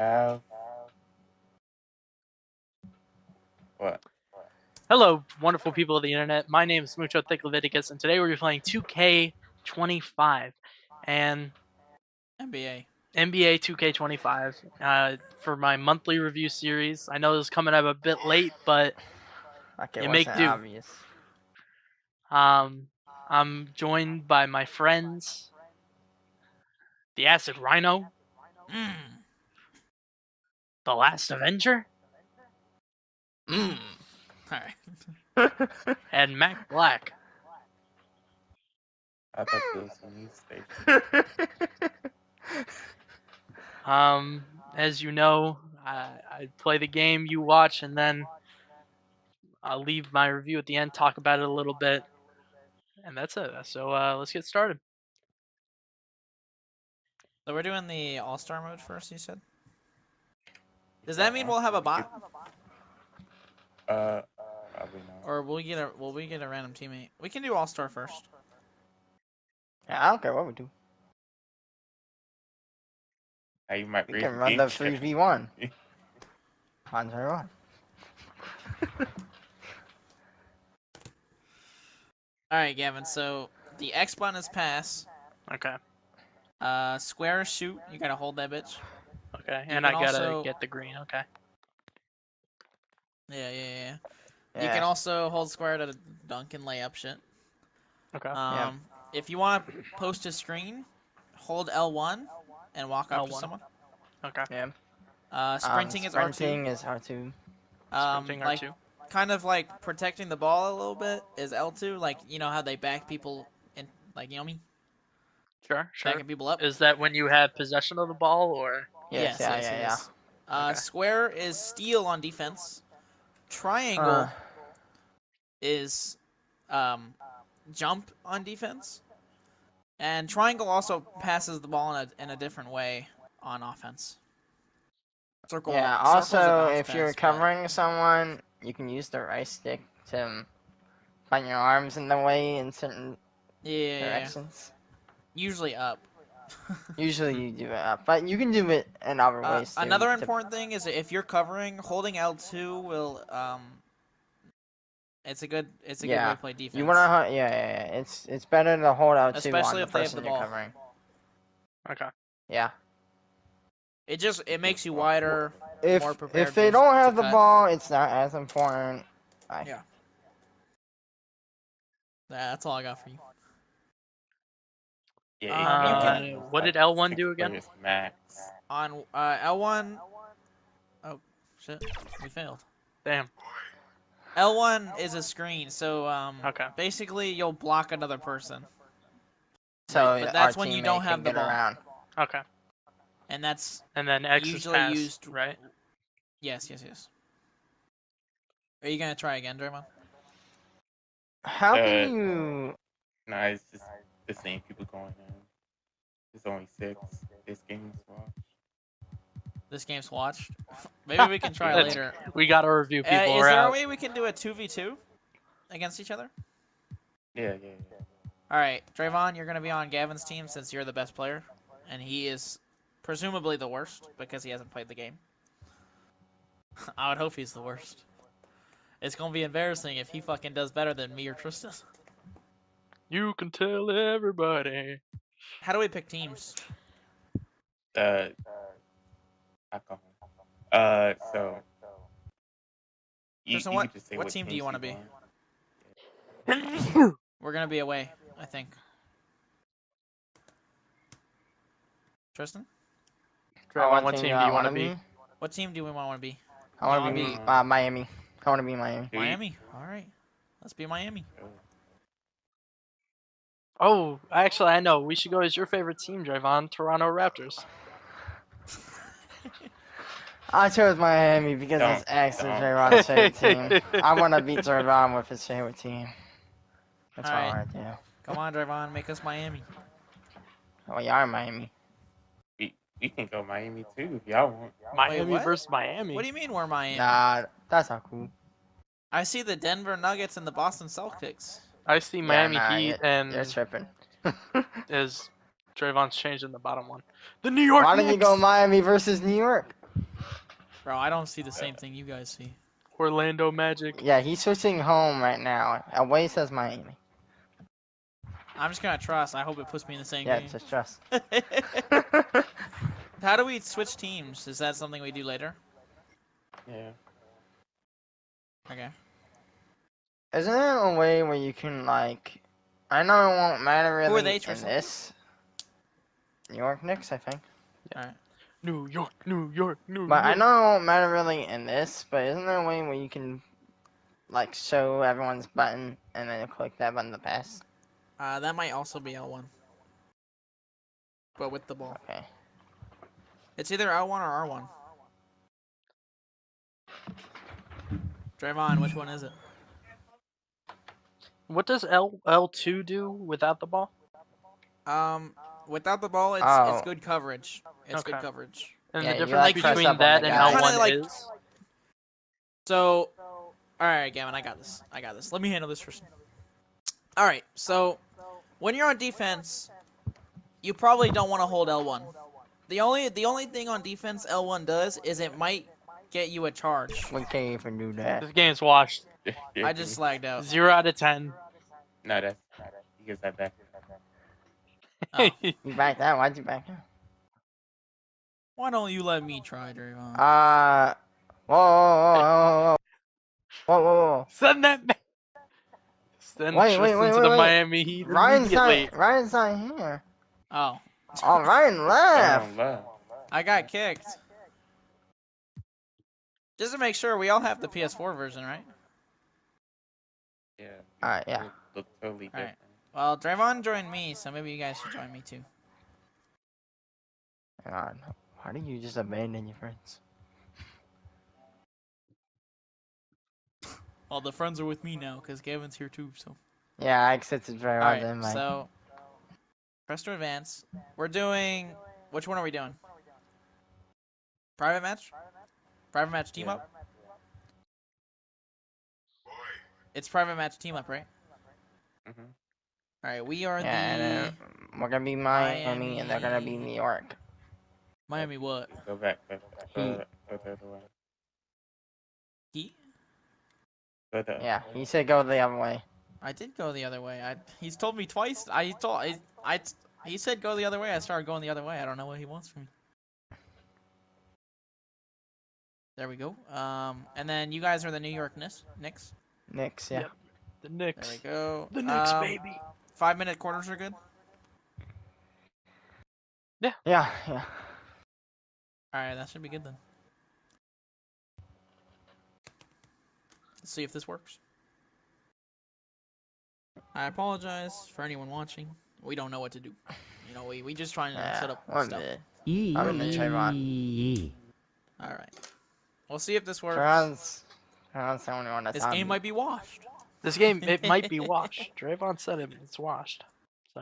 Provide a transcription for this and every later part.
have what? Hello, wonderful people of the internet. My name is Mucho Thick Leviticus, and today we're playing 2K25 and NBA. NBA 2K25 for my monthly review series. I know this is coming up a bit late, but Like it you make wasn't do. obvious. I'm joined by my friends, the Acid Rhino, the Last Avenger, Alright. and Mac Black. I thought it was a news station. As you know, I play the game, you watch, and then I'll leave my review at the end, talk about it a little bit, and that's it. So let's get started. So we're doing the All-Star mode first, you said? Does that mean we'll have a bot? Probably not. Or will we get a random teammate? We can do All-Star first. Yeah, I don't care what we do. Now you might We can run the 3v1. On 0-1. Alright, Gavin, so the X button is pass. Okay. Square is shoot. You gotta hold that bitch. Okay, You and can I gotta also- get the green. Okay. Yeah. Yeah. You can also hold square to dunk and lay up shit. Okay. If you want to post a screen, hold L1 and walk up to L1. someone. Okay. Yeah. Sprinting is R2. Sprinting is R2. Sprinting Like R2. kind of like protecting the ball a little bit is L2. Like you know how they back people in, like you know what I mean? Sure. Backing people up. Is that when you have possession of the ball, or? Yes, yeah. Okay. Square is steal on defense. Triangle is jump on defense. And triangle also passes the ball in a different way on offense. Circle. Yeah, circle's a also, bounce if you're pass, but- covering someone, you can use the right stick to put your arms in the way in certain yeah. directions. Usually up. Usually you do it up, but you can do it in other ways too. Another important thing is that if you're covering, holding L2 will it's a good way to play defense. You wanna, yeah. It's better to hold out Especially on if the they have person the you're ball. covering. Okay. Yeah. It makes you wider, If more prepared. if they to don't have the cut. ball, it's not as important. Yeah. That's all I got for you. Yeah. What did L1 do again? Max. On L1. Oh shit, we failed. Damn. L1 is a screen, so Okay. basically you'll block another person. So But that's our when you teammate don't have can the get ball. around. Okay. And that's And then X usually is pass, used right? Yes. Are you gonna try again, Draymond? How can you? Nah, it's just the same people going in. It's only 6. This game is watched. This game's watched. Maybe we can try later. We gotta review people. Is there a way we can do a 2v2 against each other? Yeah. All right, Drayvon, you're gonna be on Gavin's team since you're the best player, and he is presumably the worst because he hasn't played the game. I would hope he's the worst. It's gonna be embarrassing if he fucking does better than me or Tristan. You can tell everybody. How do we pick teams? Alcohol. So. Tristan, you what can just say team do teams you want to be? want. We're gonna be away, I think. Tristan, Draymond, what team do you want to be? what team do we want to be? I want to be Miami. I want to be Miami. Miami. All right, let's be Miami. Oh, actually, I know. We should go as your favorite team, Draymond. Toronto Raptors. I chose Miami because it's actually Draymond's favorite team. I want to beat Draymond with his favorite team. That's what I want to do. Come on, Draymond, make us Miami. Oh, you are Miami. We can go Miami too if y'all want. Miami what? versus Miami. What do you mean we're Miami? Nah, that's not cool. I see the Denver Nuggets and the Boston Celtics. I see Miami Heat and you're tripping. is Draymond's changing the bottom one. The New York Why don't you Knicks. go Miami versus New York? Bro, I don't see the same thing you guys see. Orlando Magic. Yeah, he's switching home right now. Away says Miami. I'm just gonna trust. I hope it puts me in the same Yeah, game. just trust. How do we switch teams? Is that something we do later? Yeah. Okay. Isn't there a way where you can, like... I know it won't matter really Who are they, in Tristan? this. New York Knicks, I think. Alright. New York, New York, New But I York. know it won't matter really in this, but isn't there a way where you can, like, show everyone's button and then click that button to pass? That might also be L1. But with the ball. Okay. It's either L1 or R1. Draymond, which one is it? What does L2 do without the ball? Without the ball, it's Oh. good coverage. It's good Okay. coverage. And Yeah, the you, difference like, press between up on that the and guy. L1 Kinda like- is? So, alright, Gavin, I got this. Let me handle this first. Alright, so, when you're on defense, you probably don't want to hold L1. The only thing on defense L1 does is it might get you a charge. We can't even do that. This game's washed. I just lagged out. 0 out of 10. No, that's he gives that back. Oh. You backed out? Why'd you back out? Why don't you let me try, Draymond? Whoa. Send that man. Send Wait, Tristan to the Miami Heat immediately. Ryan's not here. Oh, Oh, Ryan left. Love. I got kicked. Just to make sure, we all have the PS4 version, right? Yeah. Alright, yeah. Look totally Alright. different. Well, Draymond joined me, so maybe you guys should join me too. God, why do you just abandon your friends? Well, the friends are with me now, because Gavin's here too, so. Yeah, I accepted very well Alright, then, man. so. Press to advance. We're doing. Which one are we doing? Private match? Private match team Yeah. up? It's private match team up, right? Mhm. Alright, we are Yeah, the. and we're gonna be Miami, and they're gonna be Miami. New York. Miami what? Go back. Go Heat. the other way. Heat? Go the Yeah, he said go the other way. I did go the other way. He's told me twice. He said go the other way. I started going the other way. I don't know what he wants from me. There we go. And then you guys are the New York Knicks. Knicks, yeah. Yep. The Knicks. There we go. The Knicks, baby. 5-minute quarters are good. Yeah. All right, that should be good then. Let's see if this works. I apologize for anyone watching. We don't know what to do. You know, we just trying to set up one stuff. minute. I'm in the Trayvon. All right. We'll see if this works. Trayvon's the only one that's This on game me. might be washed. This game, it might be washed. Draymond said it's washed. So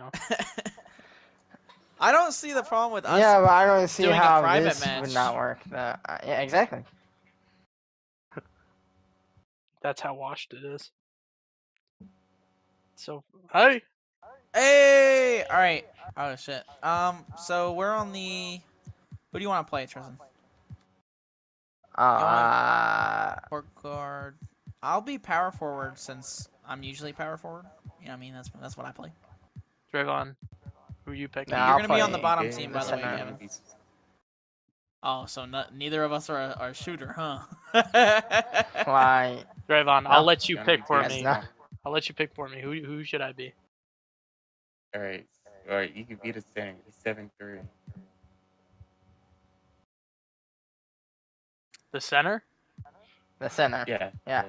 I don't see the problem with us. Yeah, but I don't see doing a how private this match. would not work. Yeah, exactly. that's how washed it is. So, hey, Hey! All right. Oh shit. So we're on the. Who do you want to play, Tristan? Point guard. I'll be power forward since I'm usually power forward. You know what I mean? That's what I play. Draymond, who you picking? Nah, You're I'll gonna be on the play bottom Yeah, team, by the way, center. Gavin. Oh, so neither of us are a shooter, huh? Why? Draymond, No. I'll let you Gonna pick be for Yes, me. no. I'll let you pick for me. Who should I be? Alright. Alright, you can be the same. It's 7-3. The center? The center. Yeah. Yeah.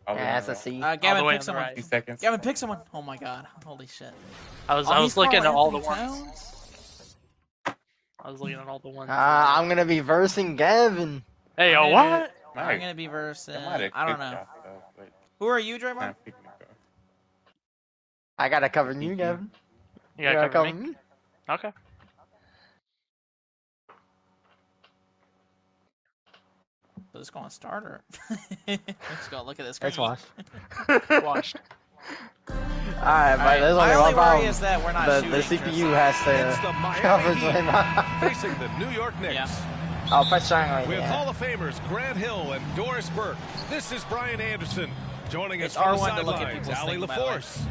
All the way Yeah, that's on a the C. All Gavin, the way pick on the someone. right. 2 seconds. Gavin, pick someone. Oh my god. Holy shit. I was he's looking at Karl all the Anthony ones. Towns? I was looking at all the ones. I'm gonna be versing Gavin. Hey, I'm yo, gonna what? I'm gonna be versus. It might have I don't clicked know. off, though, but Who are you, it's Draymond? not picking it up. I gotta cover you, Gavin. You gotta cover me? Okay. So this going starter. Let's go look at this. It's screen. washed. Washed. Alright, but there's My only only one worry problem. is that we're not The shooting. CPU has It's the to Miami cover Heat Draymond. facing the New York Knicks. Yeah. Oh, press triangle. With Yeah. Hall of Famers Grant Hill and Doris Burke, this is Brian Anderson. Joining us It's from the R1 to look at sidelines, people's Ali thing, by the way. LaForce.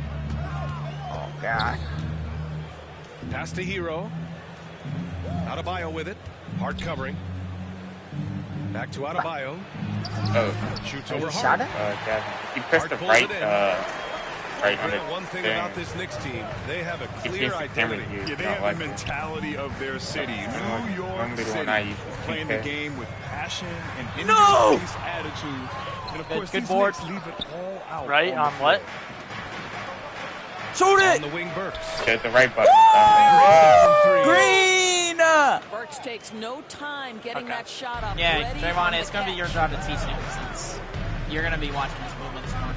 Oh God. Pass to Hero. Adebayo with it. Hard covering. Back to Adebayo. Oh, Shoots He over shot Hart. it? Gavin. If you press Hart the pulls right, it in. right You know, on one thing thing, about this Knicks team, they have a it clear gets the camera identity. view. Yeah, they Not have like the it. mentality of their city. Normally New York the one City, I use is playing the PK. game with passion and No! in-your-face attitude. And of course, Good these board. Knicks leave it all out. Right on on the what? floor. Shoot On it! the wing, Burks. There's the right button. From three. Green! Burks takes no time getting that shot up. Yeah, ready Draymond, on it's the going to be your catch. job to teach him since you're going to be watching his movements more.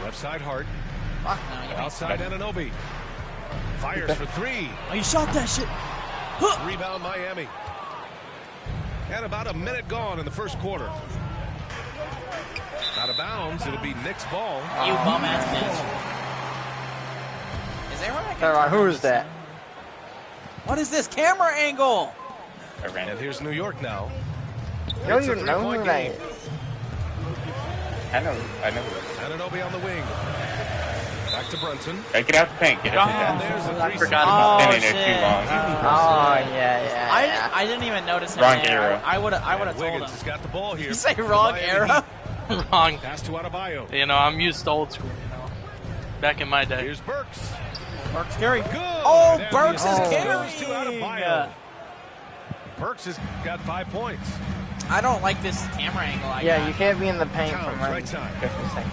Left side Hart. Fuck no, you ain't. Outside Anunoby. Fires for three. Oh, you shot that shit. Rebound Miami. And about a minute gone in the first quarter. Out of bounds. It'll be Knicks ball. You bum ass bitch. Is everyone that Tell me, who's that? What is this camera angle? I ran And it. here's New York now. You don't It's a even know three-point who that game. is. I know. Anunoby on the wing. Back to Brunson. Hey, get out the paint. Get out the And paint. there's the I three. forgot Oh, about Standing there shit. too long. Oh yeah. I didn't even notice him Wrong there. era. I would have And told Wiggins him. has got the ball here. You say for the wrong Miami era? Heat. that. Wrong. Pass to Adebayo. You know, I'm used to old school, you know. Back in my day. Here's Burks. Burks carry. Good. Oh, And Burks the is assist carrying. goes to Adebayo. Burks has got 5 points. I don't like this camera angle. Yeah, you can't be in the paint Towns, for like right side. 50 seconds.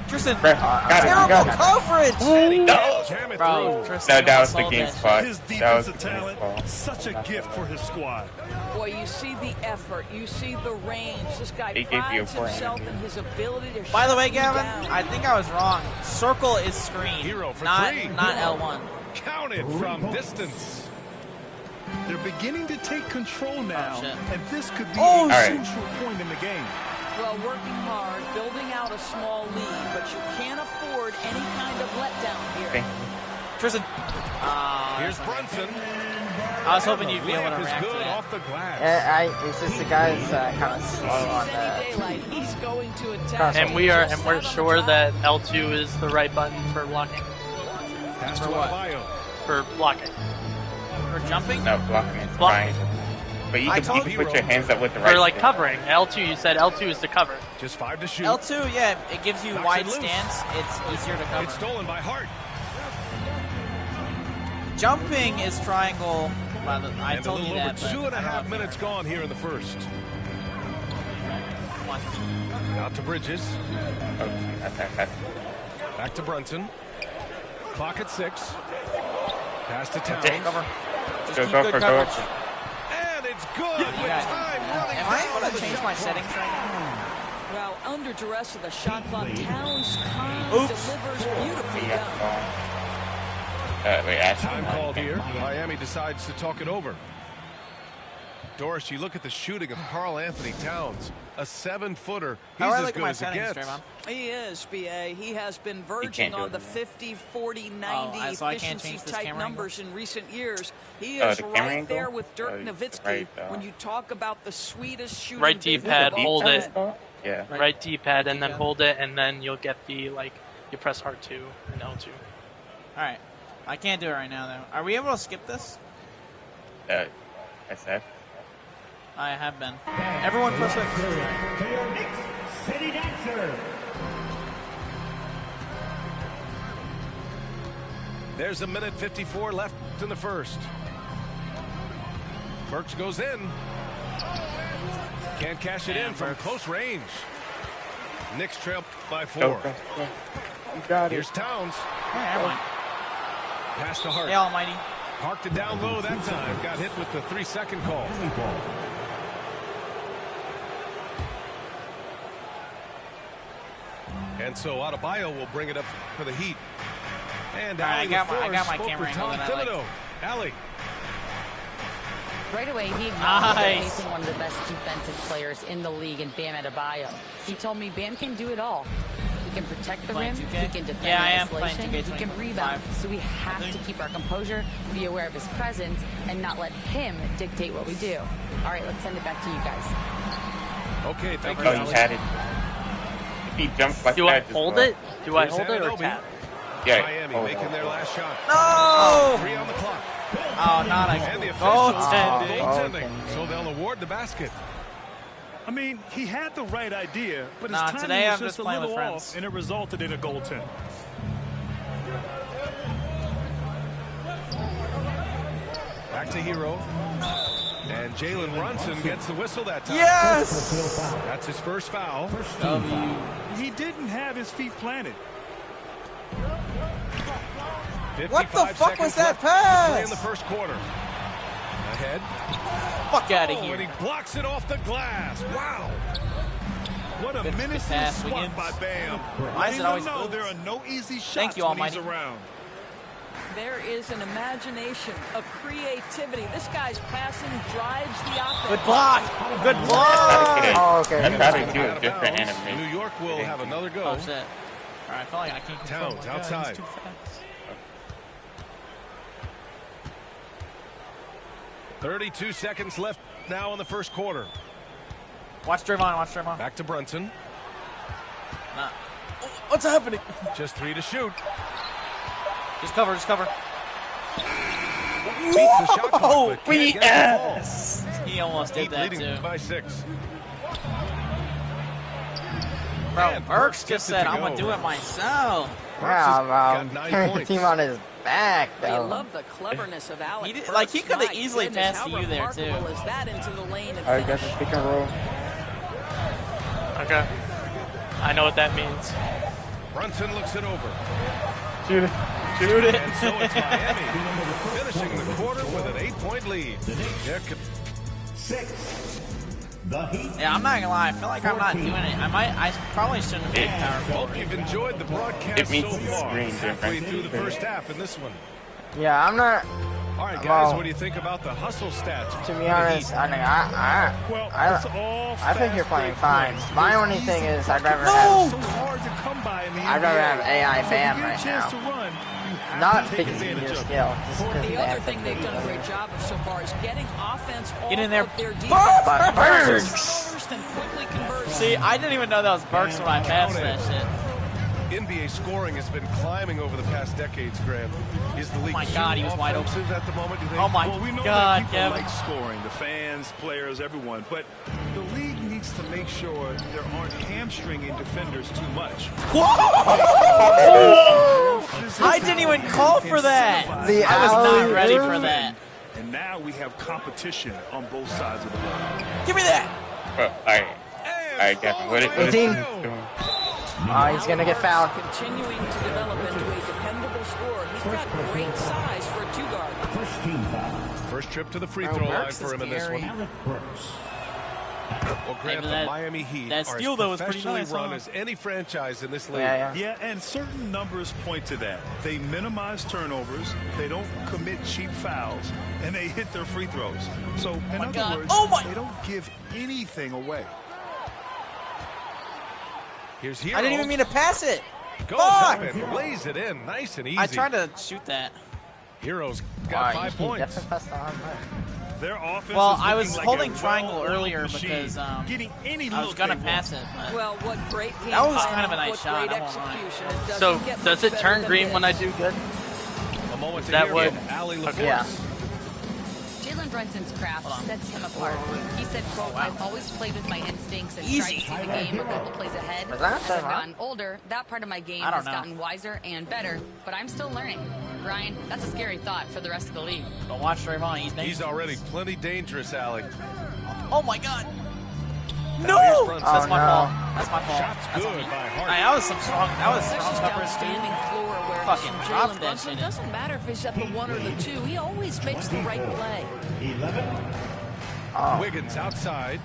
Tristan, Got it. terrible Got it. coverage. And he No. can't jam it Bro, through. Tristan That was the sold game that spot. His That was defensive the game talent, spot. such a gift for his squad. Boy, you see the effort, you see the range. This guy He gave you a prides point. himself in his ability to By the way, shut you Gavin, down. I think I was wrong. Circle is screen, Hero for not three. L1. Counted from distance. They're beginning to take control now, shit. and this could be Oh, a shit. crucial point in the game. Well, working hard, building out a small lead, but you can't afford any kind of letdown here. Thank Tristan. Here's Brunson. I was hoping you'd be able to Layup is react to good that. off the glass. It's just the guy's kind of slow on Sees the. any daylight, he's going to attack. Cross- And we're sure that L2 is the right button for blocking. Pass to For what? Adebayo. For blocking. For jumping? No, blocking is Blocking. fine. But you I can, told you can you. put your hands up with the right Or like stick. covering. L2, you said L2 is to cover. Just 5 to shoot. L2, yeah, it gives you Knocks wide it loose. stance. It's easier to cover. It's stolen by Hart. Jumping is triangle. Well, I And a told you little over that. but 2.5 I don't know if minutes gone here in the first. you want- Out to Bridges. Okay. Back to Brunson. Clock at 6. Pass to Towns. Cover. Just Go, keep go good for coverage. go. And it's good with Yeah. time running Am I down able on to the change shot my clock. settings right now? Well, under duress of the shot clock, Towns comes, Oops. delivers beautifully Yeah. done. Wait, Ashton. Time called here. Miami decides to talk it over. Doris, you look at the shooting of Karl Anthony Towns. A 7-footer. How He's are I as looking good at my as it settings, gets. Draymond? He is, BA. He has been can't verging do on it, the man. 50, 40, 90 so I can't change this efficiency-type camera angle? numbers in recent years. He Oh, is the camera right angle? there with Dirk Oh, Nowitzki right, when you talk about the sweetest shooting. Right big D-pad, of all hold it. time. Yeah. Right D-pad and then hold it, and then you'll get the, like, you press R2 and L2. Alright. I can't do it right now, though. Are we able to skip this? SF. I have been. Everyone push it. City Dancer. There's a minute 54 left in the first. Burks goes in. Can't cash it in from close range. Knicks trail by 4. Go. You got it. Here's Towns. Yeah, never mind. Pass to Hart. Hey, almighty. Parked it down low that time. Got hit with the 3-second call. And so Adebayo will bring it up for the Heat. And All right, Ali I got LaForce my spoke camera with angle Tom that I like. Thibodeau. Ali. Right away, he acknowledged Nice. facing one of the best defensive players in the league in Bam Adebayo. He told me Bam can do it all. can protect the Playing rim, 2K? he can defend Yeah, I in am playing isolation, 2K he can rebound. So we have to keep our composure, be aware of his presence, and not let him dictate what we do. All right, let's send it back to you guys. Okay, thank you, Oh, you Alex. had it. If he jumps like Do I that, just hold go. it? Do I Here's hold it or Anunoby. tap? Yeah. Miami hold making on. their last shot. No! 3 on the clock. Oh, not And the a officials goaltending. goaltending. So they'll award the basket. I mean, he had the right idea, but his Nah, timing today was I'm just just a playing with little friends. off, and it resulted in a goaltend. Back to Hero. And Jalen Brunson gets the whistle that time. Yes! That's his first foul. He didn't have his feet planted. What the 55 fuck was seconds that left to play in pass? the first quarter. Ahead. Fuck out of Oh, here. and he blocks it off the glass. Wow. What a Good menacing pass, swat Wiggins. by Bam. Why is Letting it always them know blue? there are no easy shots Thank you, when he's Almighty. around. There is an imagination, a creativity. This guy's passing drives the offense. Good block. Good I block. thought it Oh, okay. I thought it Out do of a different bounds. animation. New York will have another go. Oh, shit. All right, I feel like I can't control Towns my guy. He's outside. too fast. 32 seconds left now in the first quarter. Watch Draymond. Watch Draymond. Back to Brunson. Nah. Oh, what's happening? Just 3 to shoot. Just cover. Just cover. Beats the shot clock, but can't get the ball. BS. He almost did Heat that leading too. by 6. Bro, And Burks gets just it said, to I'm going go. to do it myself. Wow, got 9 Turn the points. team on his back, I though. love the cleverness of Alec. He did- Burks. like, he coulda My easily goodness, passed how to you there, too. remarkable is that into the lane and Alright, got the finish. pick and roll. Okay. I know what that means. Brunson looks it over. Shoot it. Shoot it. And so it's Miami finishing the quarter with an 8-point lead. Yeah, 6. The Heat. Yeah, I'm not gonna lie. I feel like I'm not doing it. I probably shouldn't be power hope forward. you've enjoyed the broadcast It means so the far. screen Halfway different. through the first half in this one. Yeah, I'm not. All right, guys, Well, what do you think about the hustle stats? To be honest, I think Well, it's all I think you're playing fine. fast break My plays. only It's thing easy. is I'd rather So have hard to come by in the I'd rather NBA. have AI So if Bam you get a right chance now. to run, you have not to take because of advantage your of it. skill. Just because The they other have thing they've done a great job of so far is getting offense off Get in there. of their defense. But Burks! First and quickly convert. See, I didn't even know that was Burks when I passed that shit. NBA scoring has been climbing over the past decades, Graham. Is the league my too God, he was wide open. offensive at the moment, do you think? Oh my Well, we know God, that people Kevin. like scoring, the fans, players, everyone, but the league needs to make sure there aren't hamstringing defenders too much. I didn't even call for that. The I was not alley-oop. ready for that. And now we have competition on both sides of the ball. Give me that. Oh, alright. Alright, Captain, what is 18. he doing? Oh, he's gonna get fouled. Continuing to develop into a dependable scorer. He's got great size for a two-guard. First team foul. First trip to the free Bro, throw line Burks for is him in this scary. one. Alec Burks. Well, Grant, but the that- Miami Heat that are steal, as though, was pretty professionally nice, run huh? as any franchise in this league. Yeah, yeah. Yeah, and certain numbers point to that. They minimize turnovers, they don't commit cheap fouls, and they hit their free throws. So, in my other God. words, Oh my- they don't give anything away. Here's Hero. I didn't even mean to pass it. Goes Fuck! up and lays it in, nice and easy. I tried to shoot that. Hero's got 5 points. Definitely passed the hard way. Their offense Well, is I was looking like holding a triangle well-oiled earlier machine, because getting any I was look gonna they pass want. it. But Well, what great game That was planning, kind of a nice what shot, great I won't lie. execution. It doesn't So, get does much it turn better green than when I this. do good? A moment to That hear would- from Allie LaForce. Yeah. Jalen Brunson's craft sets him apart. He said, quote, I've always played with my instincts and tried to see the game a couple plays ahead. Was that As I've time out? gotten older, that part of my game I don't has know. gotten wiser and better, but I'm still learning. Brian, that's a scary thought for the rest of the league. But watch Draymond. He's dangerous. He's already plenty dangerous, Allie. Oh my God. Now here's No! Brunson. That's my no. fault. That's my fault. Shot's That's on good me. by Hart. Hey, that was some strong. That was There's strong just coverage too. outstanding floor awareness Fucking from dropped Jalen that Brunson. shit. Doesn't matter if he's at the one or the two. He always makes the right play. 11. Oh, Wiggins outside.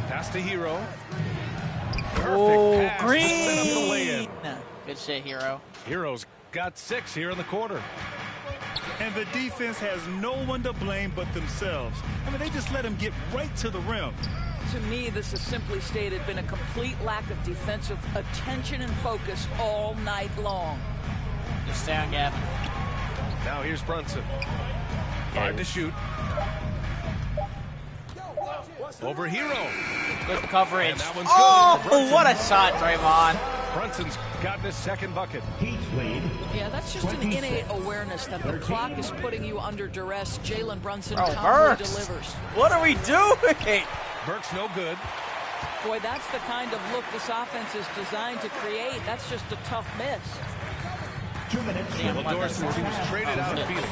Pass to Hero. Perfect Oh, pass to set up the green. lay-in. Good shit, Hero. Hero's got 6 here in the quarter. And the defense has no one to blame but themselves. I mean, they just let him get right to the rim. To me, this has simply stated been a complete lack of defensive attention and focus all night long. Just stay on Gavin. Now here's Brunson. 5 to shoot. Over Hero. Good coverage. And that one's oh, good. what a shot, Draymond. Brunson's gotten his second bucket. Yeah, that's just an innate awareness that the clock is putting you under duress. Jalen Brunson calmly Burks. delivers. What are we doing? Burks no good. Boy, that's the kind of look this offense is designed to create. That's just a tough miss. 2 minutes. Well, Dorsey was traded out of Phoenix.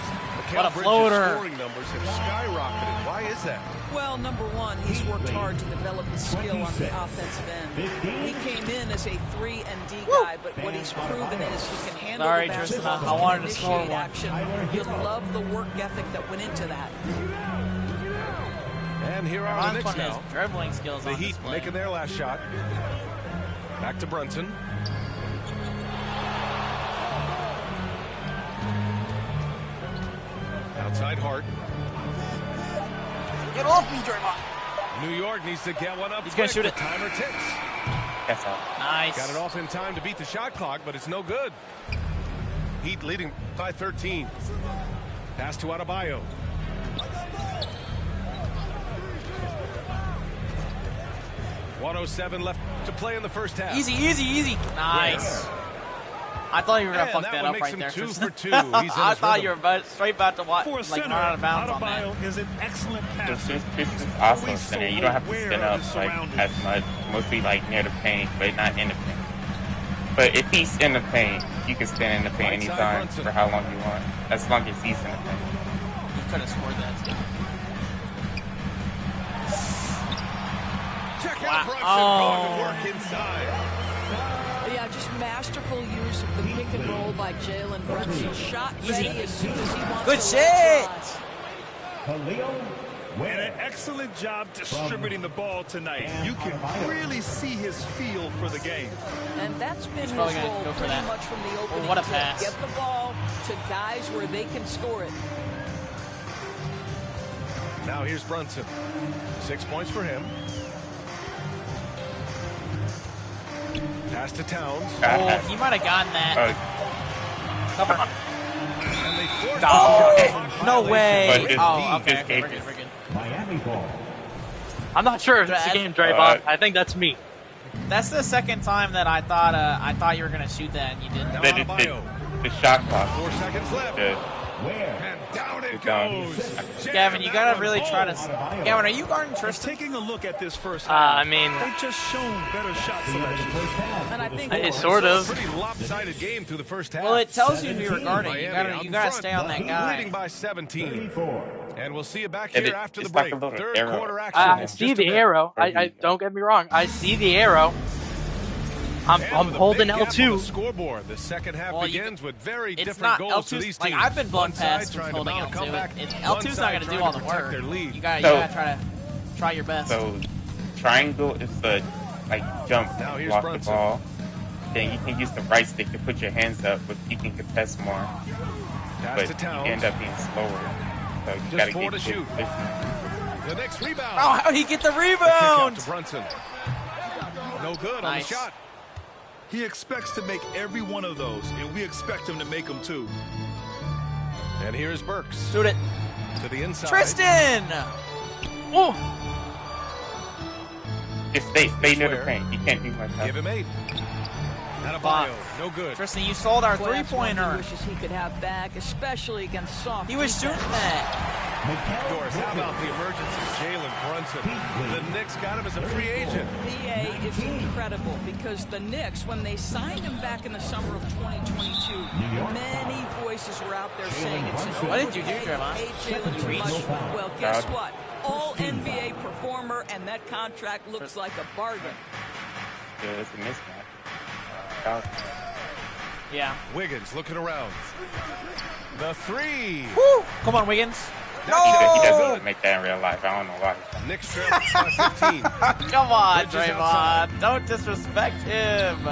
What a Bridges' floater. scoring numbers have skyrocketed. Why is that? Well, number one, he's worked hard to develop his skill on the offensive end. He came in as a 3 and D guy, but what he's proven is he can handle the basketball, Tristan, I wanted to score initiate one. action. You love the work ethic that went into that. And here are the Knicks now. Dribbling skills The on Heat display. making their last shot. Back to Brunson. Outside Hart. Get off me, Draymond. New York needs to get one up. He's gonna shoot The it. timer ticks. That's all. Nice. Got it off in time to beat the shot clock, but it's no good. Heat leading by 13. Pass to Adebayo. .107 left to play in the first half. Easy, easy, easy. Nice. I thought you were gonna And fuck that that one up makes right him there. 2 Tristan. for 2. He's in I his thought rhythm. you were straight about to watch, For a like center, run out of bounds on that. Adebayo is an excellent passer. This is also Always center. so You don't have to aware spin of up his like surroundings. as much. Mostly like near the paint, but not in the paint. But if he's in the paint, you can stand in the paint Right side anytime Brunson. for how long you want, as long as he's in the paint. He could have scored that too. Check Wow. out Brunson Oh. going to work inside. Yeah, just masterful use of the pick and roll by Jalen Brunson. Shot ready as soon as he wants Good to shit. let it fly. Khalil And Ware. an excellent job distributing the ball tonight. You can really see his feel for the game. And that's been his probably gonna role go for pretty that. much from the opening. what a tip. pass. Get the ball to guys where they can score it. Now here's Brunson. 6 points for him. Pass to Towns. Oh, he might have gotten that. Cover. And they force No way. But just- Oh, he okay. just Okay, gave we're good, it. we're good. Miami ball. I'm not sure if it's the game, Draymond. I think that's me. That's the second time that I thought you were gonna shoot that and you didn't. Now The, Adebayo. the shot clock. 4 seconds left. The, Ware. And down it It's down. goes. Gavin, you gotta really try to. Adebayo. Gavin, are you guarding Just Tristan? taking a look at this first half, I mean, they've just shown better shot selection. And I think it's sort of. Pretty lopsided game through the first half. Well, it tells you who you're guarding. Miami You out gotta in front, stay on that guy. Leading by 17. 34. And we'll see you back And here it- after the it's like break. a little Third arrow. quarter action. I in see just a the bit. arrow. I don't get me wrong. I see the arrow. I'm And with a holding big gap on the L2. scoreboard. The second half Well, you- begins with very It's different not goals for L2's. these Like teams. I've been blown One side past trying to holding mount a L2. comeback. It's One L2's not side gonna do trying all to the protect work. their lead. You gotta try your best. so triangle is the like jump Now and here's block Brunson. the ball. Then you can use the right stick to put your hands up, but you can contest more. Pass But to you Towns. end up being slower. So you Just gotta 4 get to good shoot. position. The next rebound. Oh, how'd he get the The kick out rebound? to Brunson. No good on the Nice. shot. He expects to make every one of those, and we expect him to make them too. And here's Burks Shoot it, to the inside. Tristan. Oh, Just stay near the Ware. paint. You can't do much Give else. him 8. Adebayo, no good. Tristan, you sold our Boy, that's one he three-pointer. wishes he could have back, especially against soft He was defense. shooting that. Doris, how about the emergence of Jalen Brunson? The Knicks got him as a free agent. BA is incredible because the Knicks, when they signed him back in the summer of 2022, many voices were out there saying it's an What did you do, overpay, Draymond? paid Jalen too much. Well, guess what? All NBA performer, and that contract looks like a bargain. Yeah, it's a mismatch. Yeah. Wiggins looking around. The 3. Woo! Come on, Wiggins. He No! doesn't make that in real life. I don't know why. Knicks trail by 15. Come on, Bridges Draymond. outside. Don't disrespect him.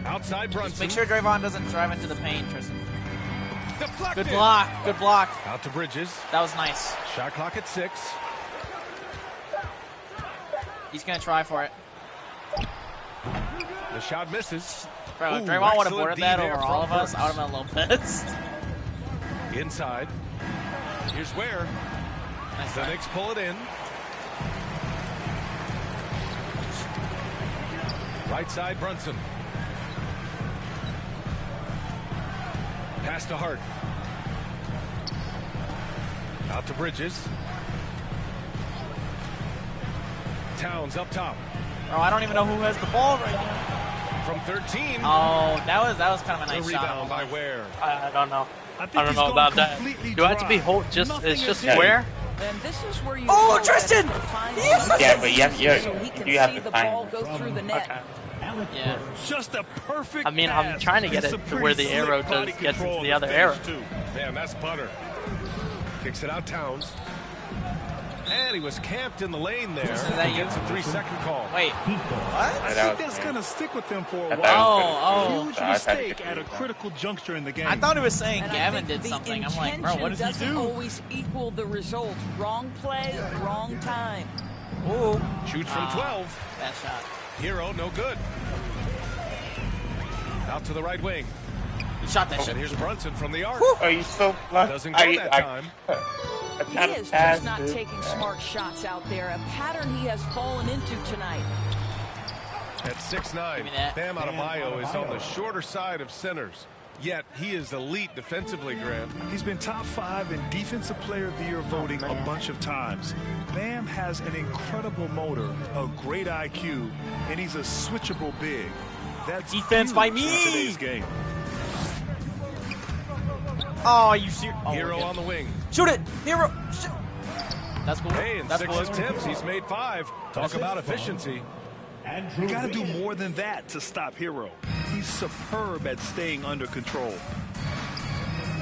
Outside Brunson. Make sure Draymond doesn't drive into the paint, Tristan. Deflected. Good block. Good block. Out to Bridges. That was nice. Shot clock at 6. He's gonna try for it. The shot misses. Bro, if Ooh, Draymond would have excellent boarded D that there over from all of us, Burks. I would have been a little pissed. Inside. Here's Ware. Nice The try. Knicks pull it in. Right side, Brunson. Pass to Hart. Out to Bridges. Towns up top. Bro, I don't even know who has the ball right now. From 13. Oh, that was kind of a The nice rebound shot. by Ware. I don't know. I think I don't he's know gone about that. completely Do I have to be dry. hold just? Nothing It's just is square. And this is where you Oh, know Tristan! that find Yeah, but you have, so he can you have see to the find ball it. go through the net. Okay. Yeah. Just a perfect I mean, pass. I'm trying to get And it some to where pretty the arrow slick body does gets control into the on other finish, arrow. too. Man, that's butter. Kicks it out Towns. And he was camped in the lane there. Is that you? Gets a 3-second call. Wait. I that think was that's me. going to stick with him for I a thought while. it was Oh, Huge So I tried to mistake get at a it. critical juncture in the game. I thought he was saying And I Gavin think did the something. I'm like, bro, what intention does he doesn't do? always equal the result. Wrong play, wrong time. Ooh. Shoots from 12. That shot. Hero, no good. Out to the right wing. He shot that And shit. here's Brunson from the arc. Are you so lucky? Doesn't go that time. He is just not taking smart shots out there, a pattern he has fallen into tonight. At 6'9", Give me that. Bam Adebayo is on the shorter side of centers. Yet he is elite defensively, Grant. He's been top 5 in Defensive Player of the Year voting a bunch of times. Bam has an incredible motor, a great IQ, and he's a switchable big. That's Defense by huge me! in today's game. Oh, you see? Oh, Hero okay. on the wing. Shoot it! Hero! Shoot. That's cool. Hey, in That's 6 cool. attempts, he's made 5. Talk about efficiency. You got to do more than that to stop Hero. He's superb at staying under control.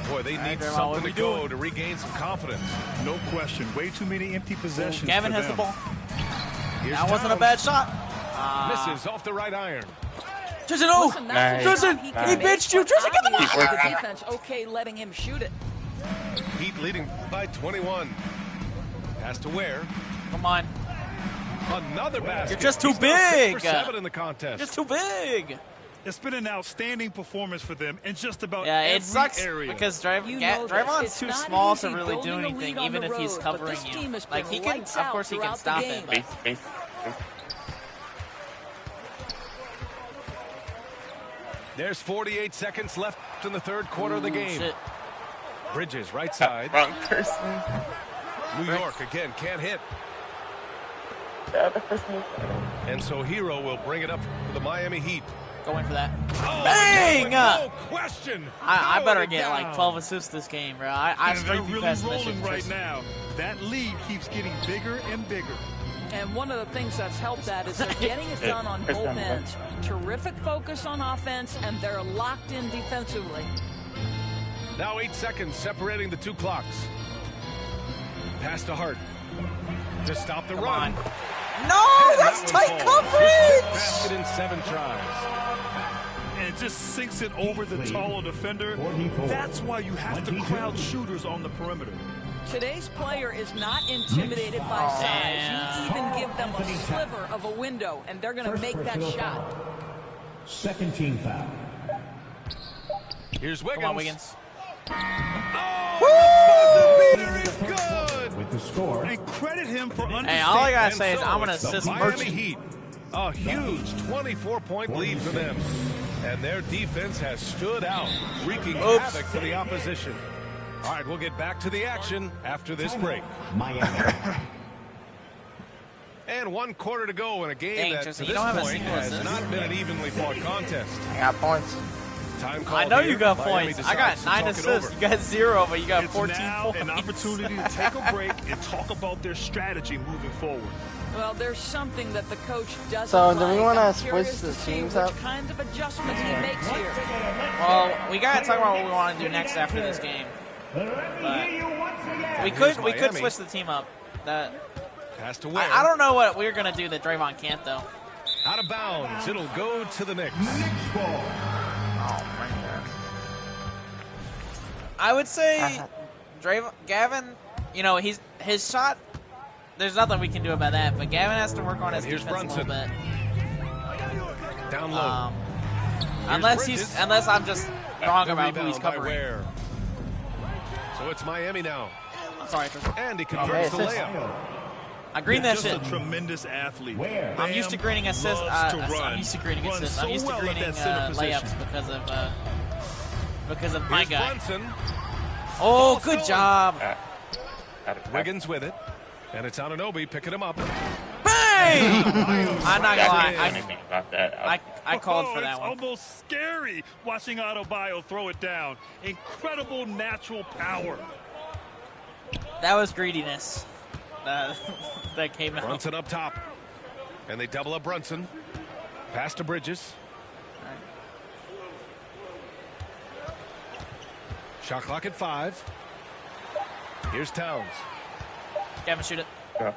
Boy, they need Draymond, what something we to go doing? to regain some confidence. No question. Way too many empty possessions. Gavin for has the them. ball. Here's That wasn't a Towns. bad shot. Misses off the right iron. Tristan, oh! Listen, that's a Nice. shot he He can make, bitched you. but Tristan, get the obviously ball. the defense okay letting him shoot it. Heat leading by 21. Pass to Ware. Come on. Another basket. You're just too He's now 6 for big. 7 in the contest. Just too big. It's been an outstanding performance for them in just about Yeah, every it sucks area. because You know this. Draymond's It's too not small to easy really do building a anything, lead on even the if he's road, but covering this team you. has Like, been he can, lights of out course, he can throughout the stop game. it. But Base. There's 48 seconds left in the third quarter of the game. shit. Bridges, right side. Wrong person. New York again, can't hit. The other person. And so Hero will bring it up for the Miami Heat. Going for that. Oh, Bang! no question. I better Throwing it get like down. 12 assists this game, bro. I and they're straight really pass rolling mission. right now. That lead keeps getting bigger and bigger. And one of the things that's helped that is they're getting it done on both ends. Terrific focus on offense, and they're locked in defensively. Now 8 seconds separating the two clocks. Pass to Hart to stop the run. No, And that's that one tight falls. His fifth coverage. basket in 7 tries. And it just sinks it over the taller defender. 44. That's why you have to 22. crowd shooters on the perimeter. Today's player is not intimidated by size. Damn. You even give them a sliver of a window, and they're going to First make that personal shot. foul. Second team foul. Here's Wiggins. Come on, Wiggins. Oh, the buzzer beater is good. With the score, And credit him for understanding. Hey, all I gotta And say is so I'm gonna it's the assist Miami Merchant. Heat. A huge 24-point lead for them. And their defense has stood out, wreaking havoc for the opposition. All right, we'll get back to the action after this break. Miami. And 1 quarter to go in a game Dang, that, Tristan, to you this don't have a point, single has assist. not been an evenly fought contest. I got points. Time I called know here. you got Miami points. I got decides to 9 talk it assists. over. You got 0, but you got It's 14 now points. an opportunity to take a break and talk about their strategy moving forward. Well, there's something that the coach doesn't So, do we like. wanna I'm switch curious the to see teams which up? kind of adjustment he makes here. Well, we gotta talk about what we want to do next after this game. But we could Miami. switch the team up. That Pass to Ware. I don't know what we're gonna do that Draymond can't though. Out of bounds. It'll go to the Knicks. Oh my god. I would say Gavin, you know, his shot, there's nothing we can do about that, but Gavin has to work on his defense Brunson. a little bit. Down low. Unless I'm just wrong about who he's covering. So it's Miami now. I'm sorry. And he converts the layup. I green that shit. A tremendous athlete. I'm used to greening assists. I'm used to greening assists. I'm used to greening layups because of my guy. Brunson. Oh, good job. Wiggins with it. And it's Anunoby picking him up. Bang! I'm not gonna lie. I called for that one. It's almost scary watching Adebayo throw it down. Incredible natural power. That was greediness. That came out. Brunson up top. And they double up Brunson. Pass to Bridges. Right. Shot clock at 5. Here's Towns. Gavin, shoot it. Yeah.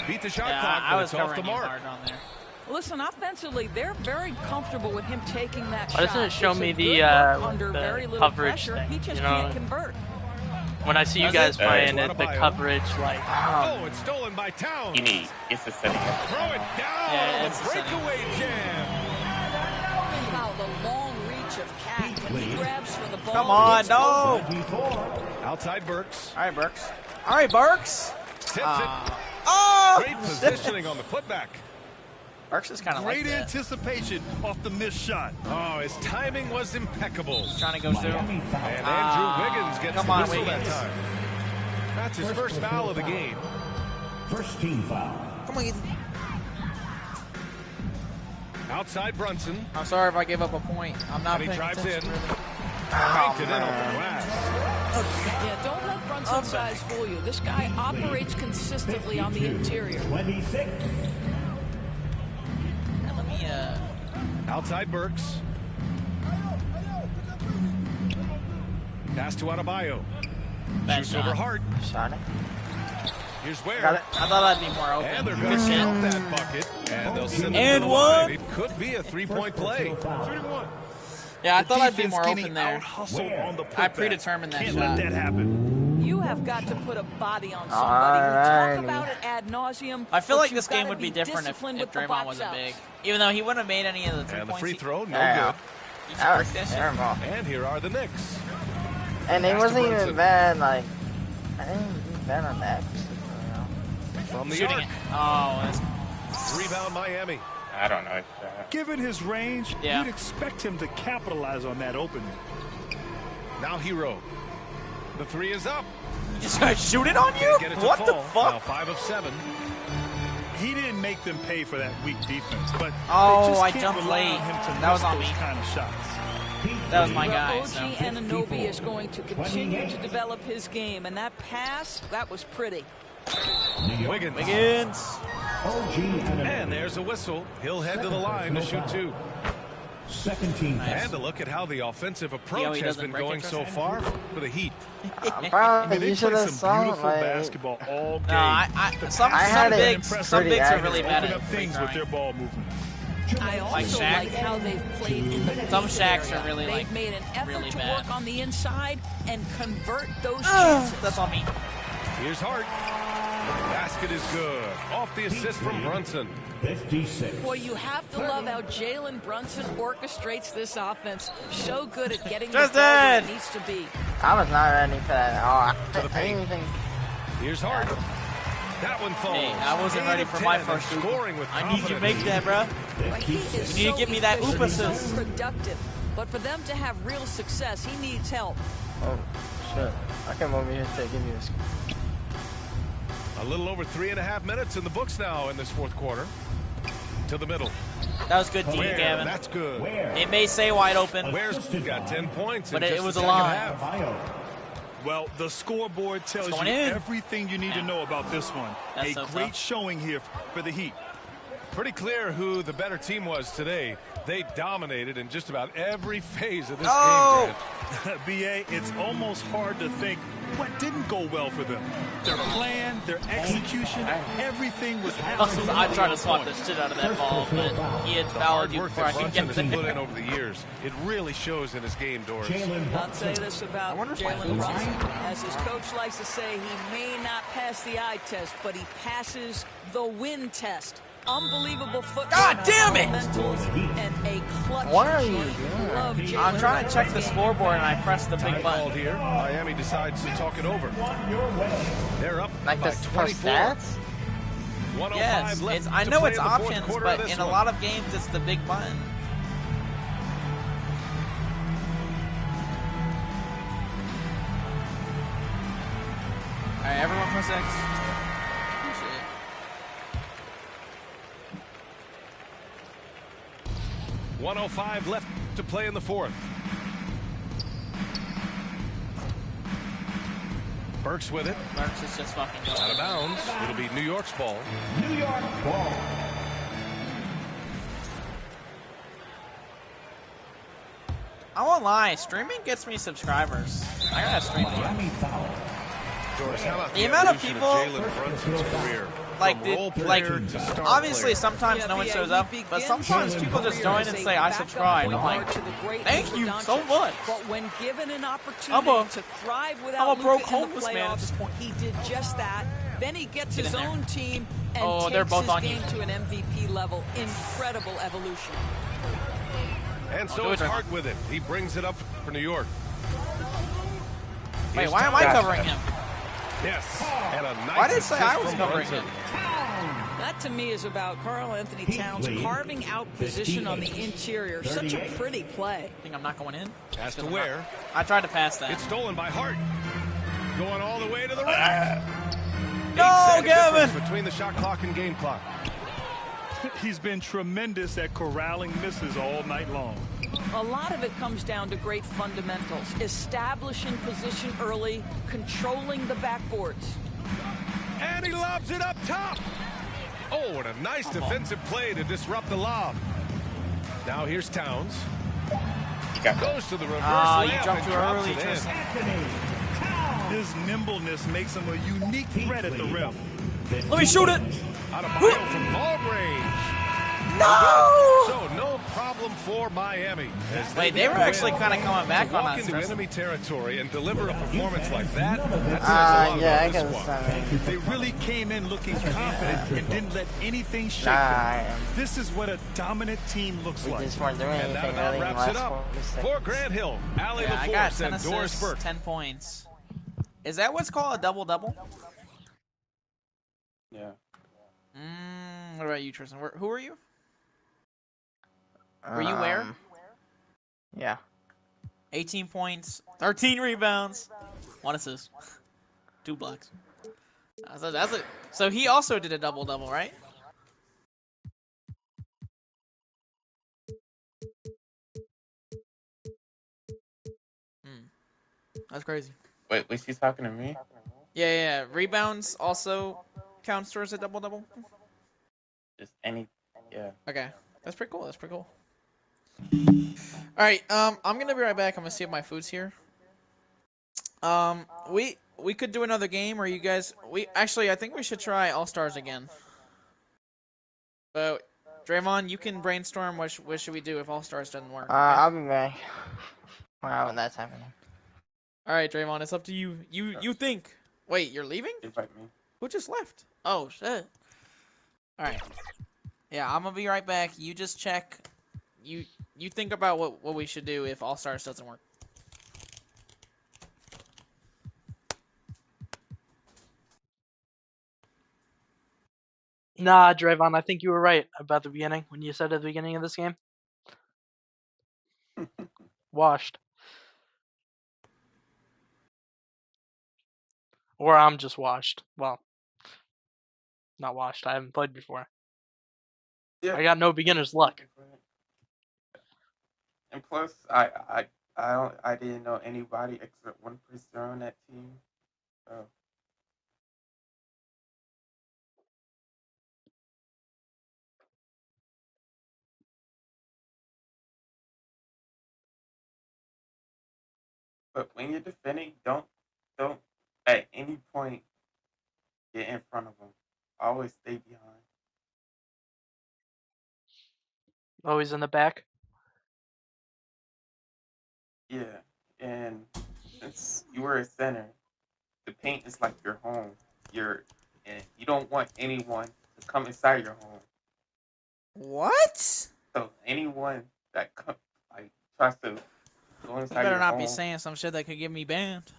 Beat the shot clock, I was but it's off the covering you mark. hard on there. Listen, offensively, they're very comfortable with him taking that Why shot. doesn't it show It's a me good the look under very little coverage pressure. thing? He just You know, can't convert. when I see you guys playing it, the Adebayo. coverage, like, Oh, it's stolen by Towns. It's the setting. Throw it down. Yeah, it's the Breakaway jam. Wow, the long reach of Cat when he grabs for the ball. Come on, it's no. Outside Burks. All right, Burks. All right, Burks. Tips it. Oh! Great positioning on the putback. Burks is kind of like Great that. anticipation off the missed shot. Oh, his timing was impeccable. Trying to go through. And Andrew Wiggins gets come the on, whistle that Wiggins. time. That's his first foul of the game. First team foul. Come on, Ethan. Outside Brunson. I'm sorry if I gave up a point. I'm not And he paying drives attention, in. really. Banked it in off the glass. Yeah, don't let Brunson's size fool you. This guy operates consistently on the interior. 26. Now let me, Outside Burks. Pass to Adebayo. bad Shoots shot. over Hart. Shot it. Here's Ware. Got it. I thought I'd be more open. And they're Good going to shit. count that bucket. And they'll send it And to the one. line. It could be a three-point play. 3-1. Yeah, I The thought I'd be defense more getting open there. out-hustled on the putback. I predetermined that Can't shot. let that happen. You have got to put a body on somebody. We Alrighty. talk about it ad nauseum. I feel but like you've this game gotta would be different if disciplined with the Draymond box wasn't outs. big. Even though he wouldn't have made any of the 3 And the points. free throw, no Yeah. good. That was terrible. And here are the Knicks. And it Pass to wasn't Brunson. even bad, like, I didn't do bad on that. You know? From the Shooting arc. it. Oh, that's, Rebound Miami. I don't know. Given his range, Yeah. you'd expect him to capitalize on that opening. Now Hero. The 3 is up. he just gonna shoot it on you? Can't get it to What the fall. Now fuck? 5 of 7. He didn't make them pay for that weak defense, but Oh, they just I can't jumped rely late. on him to That was miss on those me. kind of shots. That was my Well, guy. OG So. Anunoby is going to continue to develop his game, and that pass, that was pretty. Wiggins. Wiggins. OG And there's a whistle. He'll head to the line to shoot 2. Second team foul. And a look at how the offensive he approach has doesn't been break going it so first. far for the Heat. Bro, They you should play have some saw beautiful like, basketball all game. No, some had it bigs, some pretty bigs are accurate. really bad Open at up free things with their throwing. ball movement. I Like also Shaq? like how they've played in the Some paint Shaqs area. are really, They've like, made an effort really to bad. work on the inside and convert those Ugh, chances. that's on me. Here's Hart. Basket is good. Off the assist from Brunson. 56. Boy, you have to love how Jalen Brunson orchestrates this offense. So good at getting the Just ball where it did. needs to be. I was not ready for that at all. the I didn't paint. even think. Here's Hart. That one falls. Hey, I wasn't 8 ready of for 10 my and first hoop. scoring with I need you to confidence. make that, bro. But he is You need to so get me that efficient, oop so assist. productive. But for them to have real success, he needs help. Oh, shit. I came over here to give you this. A little over 3.5 minutes in the books now in this fourth quarter. To the middle. That was good D, Ware, Gavin. that's good. It may say wide open. Ware's got 10 points But in it just was the a second line. half. Well, the scoreboard tells It's you going in. everything you need to know about this one. That's A so great tough. showing here for the Heat. Pretty clear who the better team was today. They dominated in just about every phase of this game. BA, it's almost hard to think what didn't go well for them. Their plan, their execution, everything was absolutely I tried to swat the shit out of that ball, but he had fouled you before I could get Brunson has put in over the years. It really shows in his game, Doris. I'll say this about Jalen Brunson. As his coach likes to say, he may not pass the eye test, but he passes the win test. Unbelievable footwork. God damn it! And a clutch. What are you doing? I'm trying to check the scoreboard and I pressed the big button. Here, Miami decides to talk it over. They're up Like by this for 24. stats? 105 Yes, left it's, I to know play it's in the fourth options, quarter of but this in a one. lot of games it's the big button. Alright, everyone press X. Appreciate it. .105 left to play in the fourth. Burks with it. Burks is just fucking going. Out of bounds. It'll be New York's ball. New York ball. I won't lie, streaming gets me subscribers. I gotta stream more. Miami foul. Doris, how about The amount of evolution people- Jalen Brunson's career? Like, From role like player to star obviously player. sometimes no one shows up, but sometimes people just join and say, I subscribe. I'm like, thank you so much. But when given an I'm opportunity a- to thrive I'm without a broke Luka in the homeless man at this playoffs, point. he did just that. Then he gets Get his in there. own team and Oh, they're takes both his on you. game to an MVP level. Incredible evolution. And so do is it, Hart with it. He brings it up for New York. Wait, Here's why am I Towns. covering him? Yes. And a nice Why did it say I assist was from covering Brunson. him? That to me is about Karl Anthony Towns carving out position on the interior. Such a pretty play. Think I'm not going in? Pass to Because I'm Ware. not- I tried to pass that. It's stolen by Hart. Going all the way to the rack. No, 8-second difference Gavin! between the shot clock and game clock. He's been tremendous at corralling misses all night long. A lot of it comes down to great fundamentals. Establishing position early, controlling the backboards. And he lobs it up top. Oh, and a nice defensive play to disrupt the lob. Now here's Towns. Goes to the reverse Ah, you layup jumped and too drops early, it in. Tristan. His nimbleness makes him a unique threat at the rim. Let me shoot it! Out of bounds from long range. No! So no problem for Miami. As Wait, they get were the actually win. kind of coming back To on walk us. into Tristan. enemy territory and deliver a performance like that says a lot Yeah, I about this can squad. understand. They really came in looking confident and didn't let anything shake Nah, them. This is what a dominant team looks we like. just weren't doing And that anything about really in the wraps it last up 4 seconds. for Grant Hill, Ali Yeah, I got LaForce, 10 and Doris assists, Burke. 10 points. Is that what's called a double-double? Yeah. What about you, Tristan? Who are you? Were you where? Yeah. 18 points, 13 rebounds, 1 assist, 2 blocks. That's it. So he also did a double-double, right? That's crazy. Wait, was she talking to me? Yeah. Rebounds also counts towards a double-double? Just any, yeah. Okay. That's pretty cool. That's pretty cool. Alright, I'm gonna be right back. I'm gonna see if my food's here. We could do another game, or you guys... I think we should try All-Stars again. But, Draymond, you can brainstorm what should we do if All-Stars doesn't work. I'll be back. Wow, when that's happening. Alright, Draymond, it's up to you. You think. Wait, you're leaving? Invite me. Who just left? Oh, shit. Alright. Yeah, I'm gonna be right back. You just check. You think about what we should do if All Stars doesn't work. Nah, Draymond, I think you were right about the beginning when you said at the beginning of this game. Washed. Or I'm just washed. Well, not washed. I haven't played before. Yeah. I got no beginner's luck. And plus, I didn't know anybody except one person on that team. So But when you're defending, don't at any point get in front of them. Always stay behind. Always in the back. Yeah, and since you were a center, the paint is like your home. And you don't want anyone to come inside your home. What? So anyone that tries to go You inside better your not home, be saying some shit that could get me banned.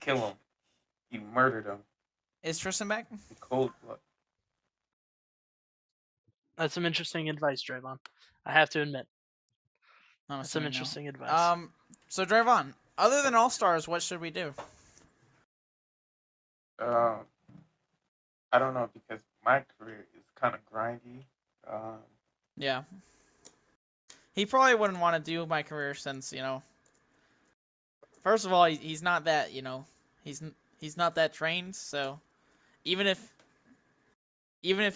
kill them. You murdered them. Is Tristan back? In cold blood. That's some interesting advice, Drayvon. I have to admit. I'm That's some assuming no. interesting advice. So Drayvon, other than All Stars, what should we do? I don't know, because my career is kind of grindy. Yeah. He probably wouldn't want to do my career since, first of all, he's not that, he's not that trained, so even if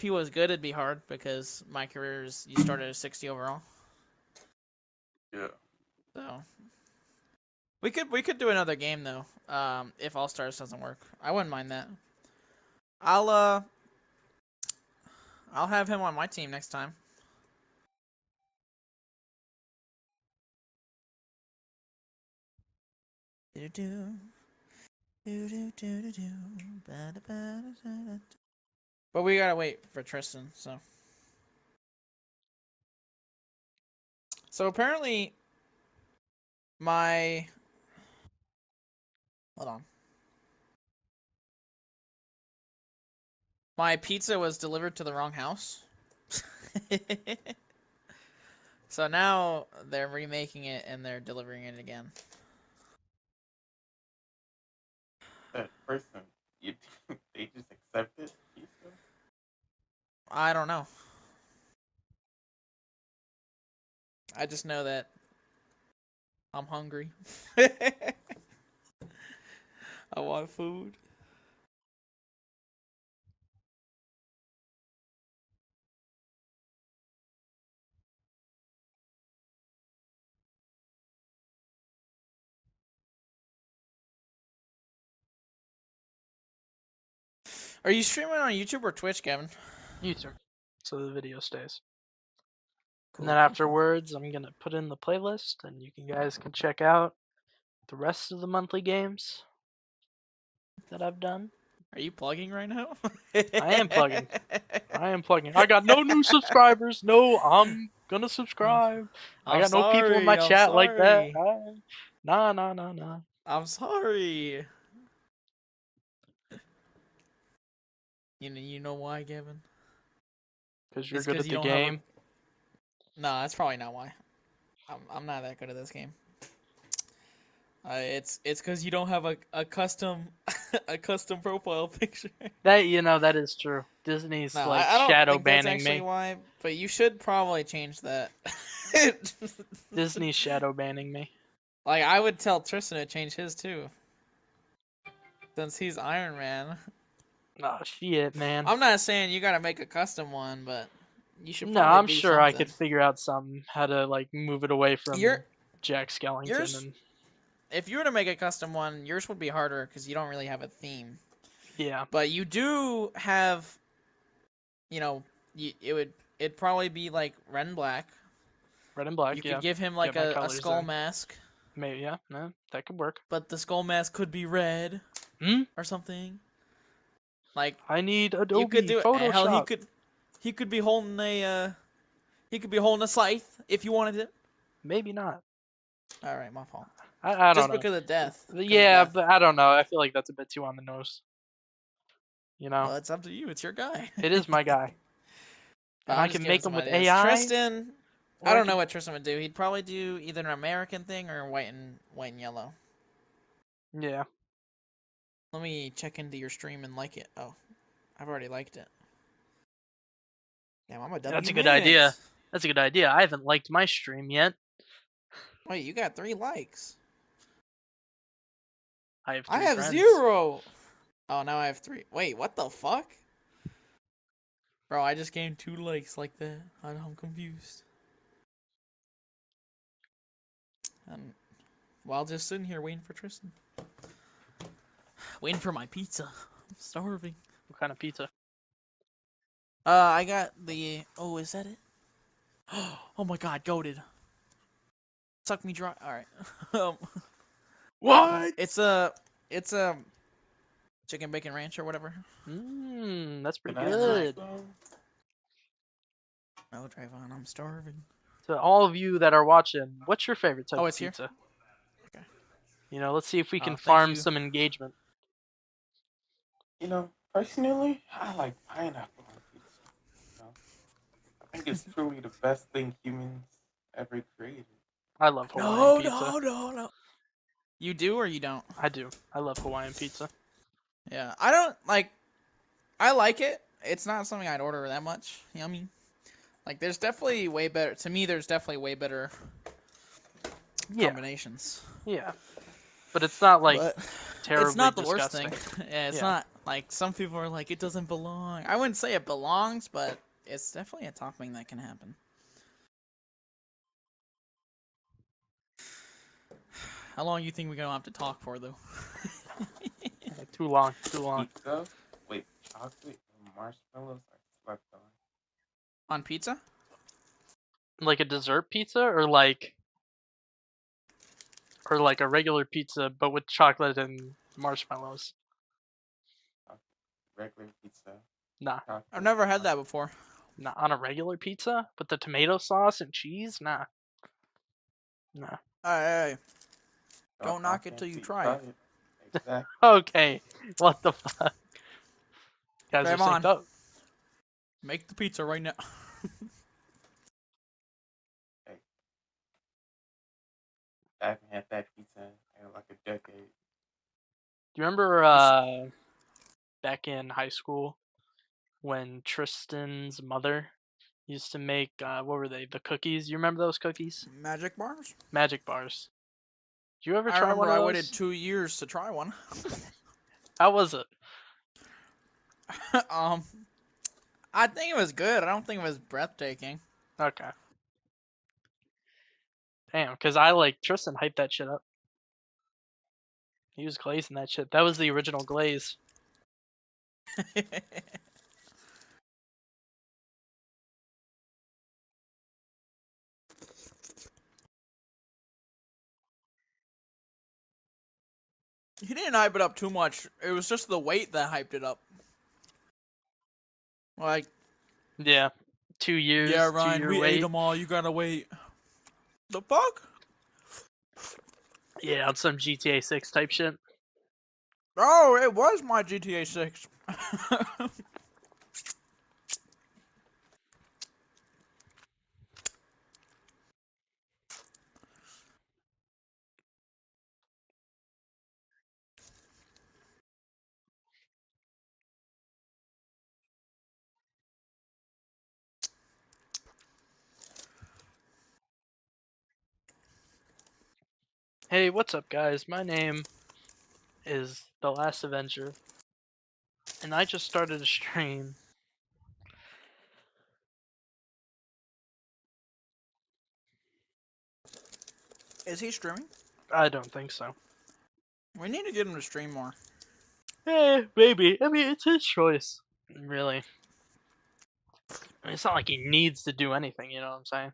he was good, it'd be hard because my career is, you started at 60 overall. Yeah. So we could do another game though, if All Stars doesn't work. I wouldn't mind that. I'll have him on my team next time. But we gotta wait for Tristan, so. So apparently, hold on. My pizza was delivered to the wrong house. So now they're remaking it and they're delivering it again. That person, they just accepted pizza? I don't know. I just know that I'm hungry. I want food. Are you streaming on YouTube or Twitch, Kevin? YouTube. So the video stays. Cool. And then afterwards, I'm going to put in the playlist, and you guys can check out the rest of the monthly games that I've done. Are you plugging right now? I am plugging. I got no new subscribers. No, I'm going to subscribe. I got no people in my chat like that. Nah. I'm sorry. You know why, Kevin? Because you're good at the game. No, that's probably not why. I'm not that good at this game. It's because you don't have a custom profile picture. That is true. Disney's I shadow don't think that's banning actually me. why, but you should probably change that. Disney's shadow banning me. Like, I would tell Tristan to change his too, since he's Iron Man. Oh shit, man. I'm not saying you gotta make a custom one, but you should. No, probably I'm do sure something. I could figure out how to move it away from Jack Skellington. If you were to make a custom one, yours would be harder because you don't really have a theme. Yeah. But you do have, it'd probably be like red and black. Red and black. You could give him like a skull mask. Maybe, yeah, no, that could work. But the skull mask could be red or something. Like, I need Adobe you could do Photoshop. Hell, he could be holding a scythe if you wanted it. Maybe not. All right, my fault. I don't know. Just because of death. Yeah, but I don't know. I feel like that's a bit too on the nose. Well, it's up to you. It's your guy. It is my guy. And I can make him with AI. Tristan, I don't know what Tristan would do. He'd probably do either an American thing or white and yellow. Yeah. Let me check into your stream and like it. Oh, I've already liked it. Damn, I'm a W. That's a good idea. That's a good idea. I haven't liked my stream yet. Wait, you got 3 likes. I have 0. Oh, now I have 3. Wait, what the fuck? Bro, I just gained 2 likes like that. I'm confused. while just sitting here waiting for Tristan. Waiting for my pizza. I'm starving. What kind of pizza? I got the... Oh, is that it? Oh my god, goated. Suck me dry. Alright. What? It's a chicken bacon ranch or whatever. That's pretty Can I good. have some? Oh, Trayvon, I'm starving. To all of you that are watching, what's your favorite type Oh, of it's here? pizza? Okay. You know, let's see if we can Thank farm you. some engagement. You know, personally, I like pineapple on pizza. You know? I think it's truly the best thing humans ever created. I love Hawaiian pizza. No. You do or you don't? I do. I love Hawaiian pizza. Yeah, I don't like. I like it. It's not something I'd order that much. You know what I mean? Like, there's definitely way better. To me, there's definitely way better combinations. Yeah. But it's not like But terribly it's not the disgusting. worst thing. Yeah, it's Yeah. not like some people are like it doesn't belong. I wouldn't say it belongs, but it's definitely a topping that can happen. How long you think we're gonna have to talk for, though? Too long. Pizza with chocolate and marshmallows are slept on. On pizza? Like a dessert pizza or like a regular pizza but with chocolate and marshmallows? Regular pizza. Nah. Chocolate, I've never had that before. Not on a regular pizza with the tomato sauce and cheese? Nah. Hey. Don't knock it till you try it. Exactly. Okay. What the fuck? Guys are synced Trayvon, up. make the pizza right now. Hey. I haven't had that pizza in like a decade. Do you remember back in high school when Tristan's mother used to make what were they? The cookies. You remember those cookies? Magic bars? Magic bars. Did you ever I try remember one of I those? waited 2 years to try one. How was it? I think it was good. I don't think it was breathtaking. Okay. Damn, because Tristan hyped that shit up. He was glazing that shit. That was the original glaze. He didn't hype it up too much. It was just the weight that hyped it up. Like, yeah, 2 years. Yeah, Ryan, we wait. ate them all. You gotta wait. The fuck? Yeah, on some GTA 6 type shit. Oh, it was my GTA 6. Hey, what's up, guys? My name is The Last Avenger, and I just started a stream. Is he streaming? I don't think so. We need to get him to stream more. Maybe. I mean, it's his choice. Really. I mean, it's not like he needs to do anything, you know what I'm saying?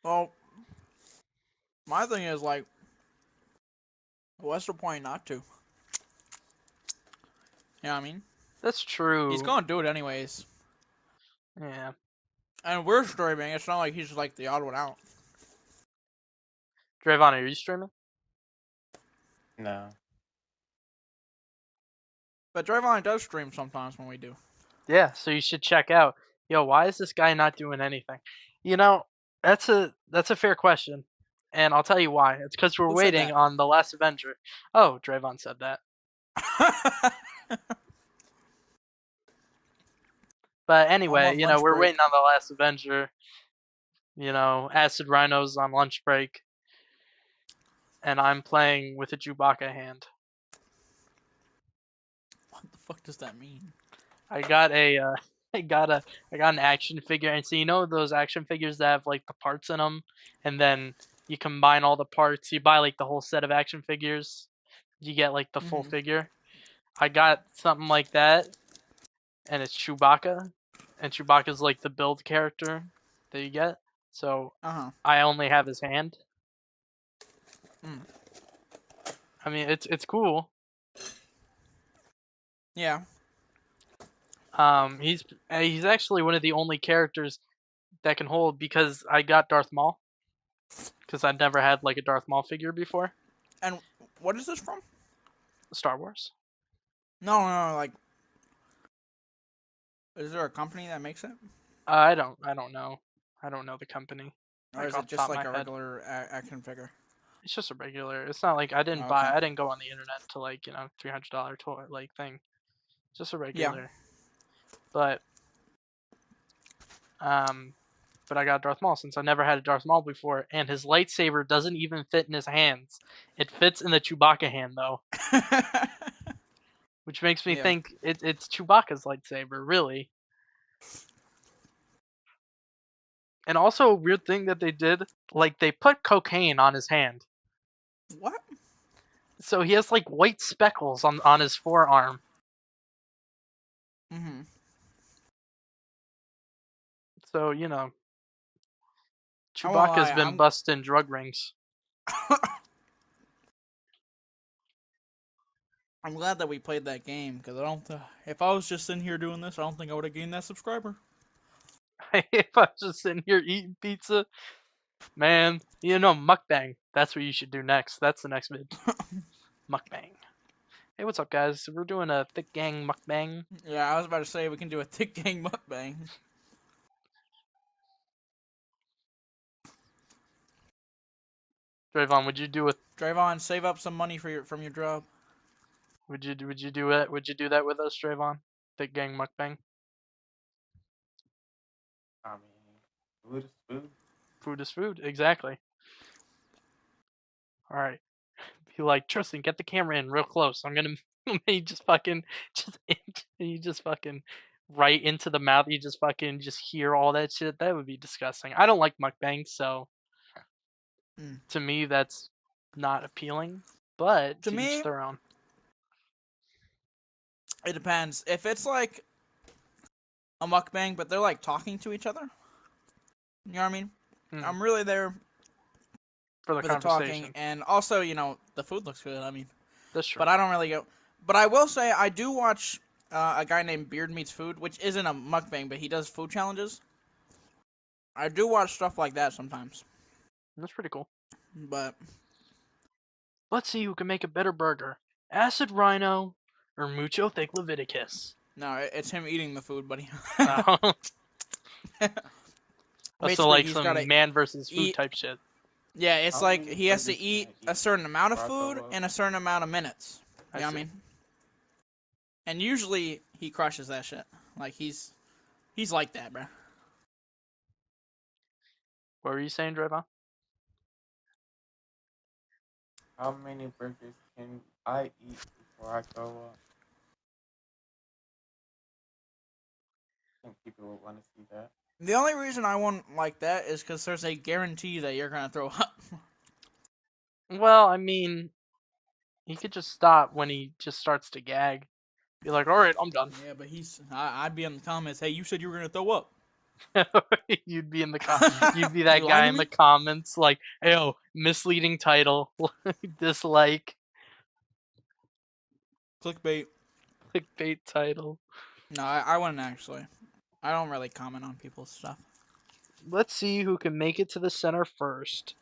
Well, my thing is, like, what's the point not to? You know what I mean? That's true. He's gonna do it anyways. Yeah. And we're streaming. It's not like he's, like, the odd one out. Drayvon, are you streaming? No. But Drayvon does stream sometimes when we do. Yeah, so you should check out. Yo, why is this guy not doing anything? You know, that's a fair question. And I'll tell you why. It's because we're Who said waiting that? on The Last Avenger. Oh, Drayvon said that. But anyway, on you know, lunch we're break. waiting on The Last Avenger. You know, Acid Rhino's on lunch break. And I'm playing with a Chewbacca hand. What the fuck does that mean? I got an action figure, and so you know those action figures that have like the parts in them, and then you combine all the parts. You buy like the whole set of action figures. You get like the full figure. I got something like that, and it's Chewbacca, and Chewbacca's like the build character that you get. So I only have his hand. I mean, it's cool. Yeah. He's actually one of the only characters that can hold, because I got Darth Maul. Because I'd never had like a Darth Maul figure before. And what is this from? Star Wars. No, like, is there a company that makes it? I don't know. I don't know the company. Or is it just like a regular action figure? It's just a regular. It's not like I didn't buy. I didn't go on the internet to like $300 toy like thing. Just a regular. Yeah. But I got Darth Maul since I never had a Darth Maul before, and his lightsaber doesn't even fit in his hands. It fits in the Chewbacca hand though. Which makes me think it's Chewbacca's lightsaber, really. And also a weird thing that they did, like they put cocaine on his hand. What? So he has like white speckles on his forearm. So, you know, Chewbacca's been busting drug rings. I'm glad that we played that game, because I don't. If I was just sitting here doing this, I don't think I would have gained that subscriber. If I was just sitting here eating pizza, man, you know, mukbang. That's what you should do next. That's the next vid. Mukbang. Hey, what's up, guys? We're doing a Thick Gang mukbang. Yeah, I was about to say we can do a Thick Gang mukbang. Drayvon, would you do it? Drayvon, save up some money from your job. Would you do it? Would you do that with us, Drayvon? Thick Gang mukbang. I mean, food is food. Food is food, exactly. All right. Be like, Tristan, get the camera in real close. I'm gonna. You just fucking right into the mouth. You just hear all that shit. That would be disgusting. I don't like mukbangs, so to me that's not appealing. But to me, each their own. It depends. If it's like a mukbang, but they're like talking to each other, you know what I mean? I'm really there for the conversation. Talking, and also, you know, the food looks good. I mean, that's true. But I don't really go. But I will say I do watch a guy named Beard Meets Food, which isn't a mukbang, but he does food challenges. I do watch stuff like that sometimes. That's pretty cool. But let's see who can make a better burger: Acid Rhino or Mucho Thick Leviticus. No, it's him eating the food, buddy. So like some man versus food type shit. Yeah, it's like he has to eat a certain amount of food in a certain amount of minutes. You know what I mean? And usually he crushes that shit. Like he's like that, bro. What were you saying, Drayvon? How many burgers can I eat before I throw up? I think people would want to see that. The only reason I won't like that is because there's a guarantee that you're gonna throw up. Well, I mean, he could just stop when he just starts to gag. Be like, all right, I'm done. Yeah, but I'd be in the comments, hey, you said you were gonna throw up. You'd be in the you'd be that guy in the comments like, "Yo, misleading title, dislike, clickbait title." No, I wouldn't actually. I don't really comment on people's stuff. Let's see who can make it to the center first.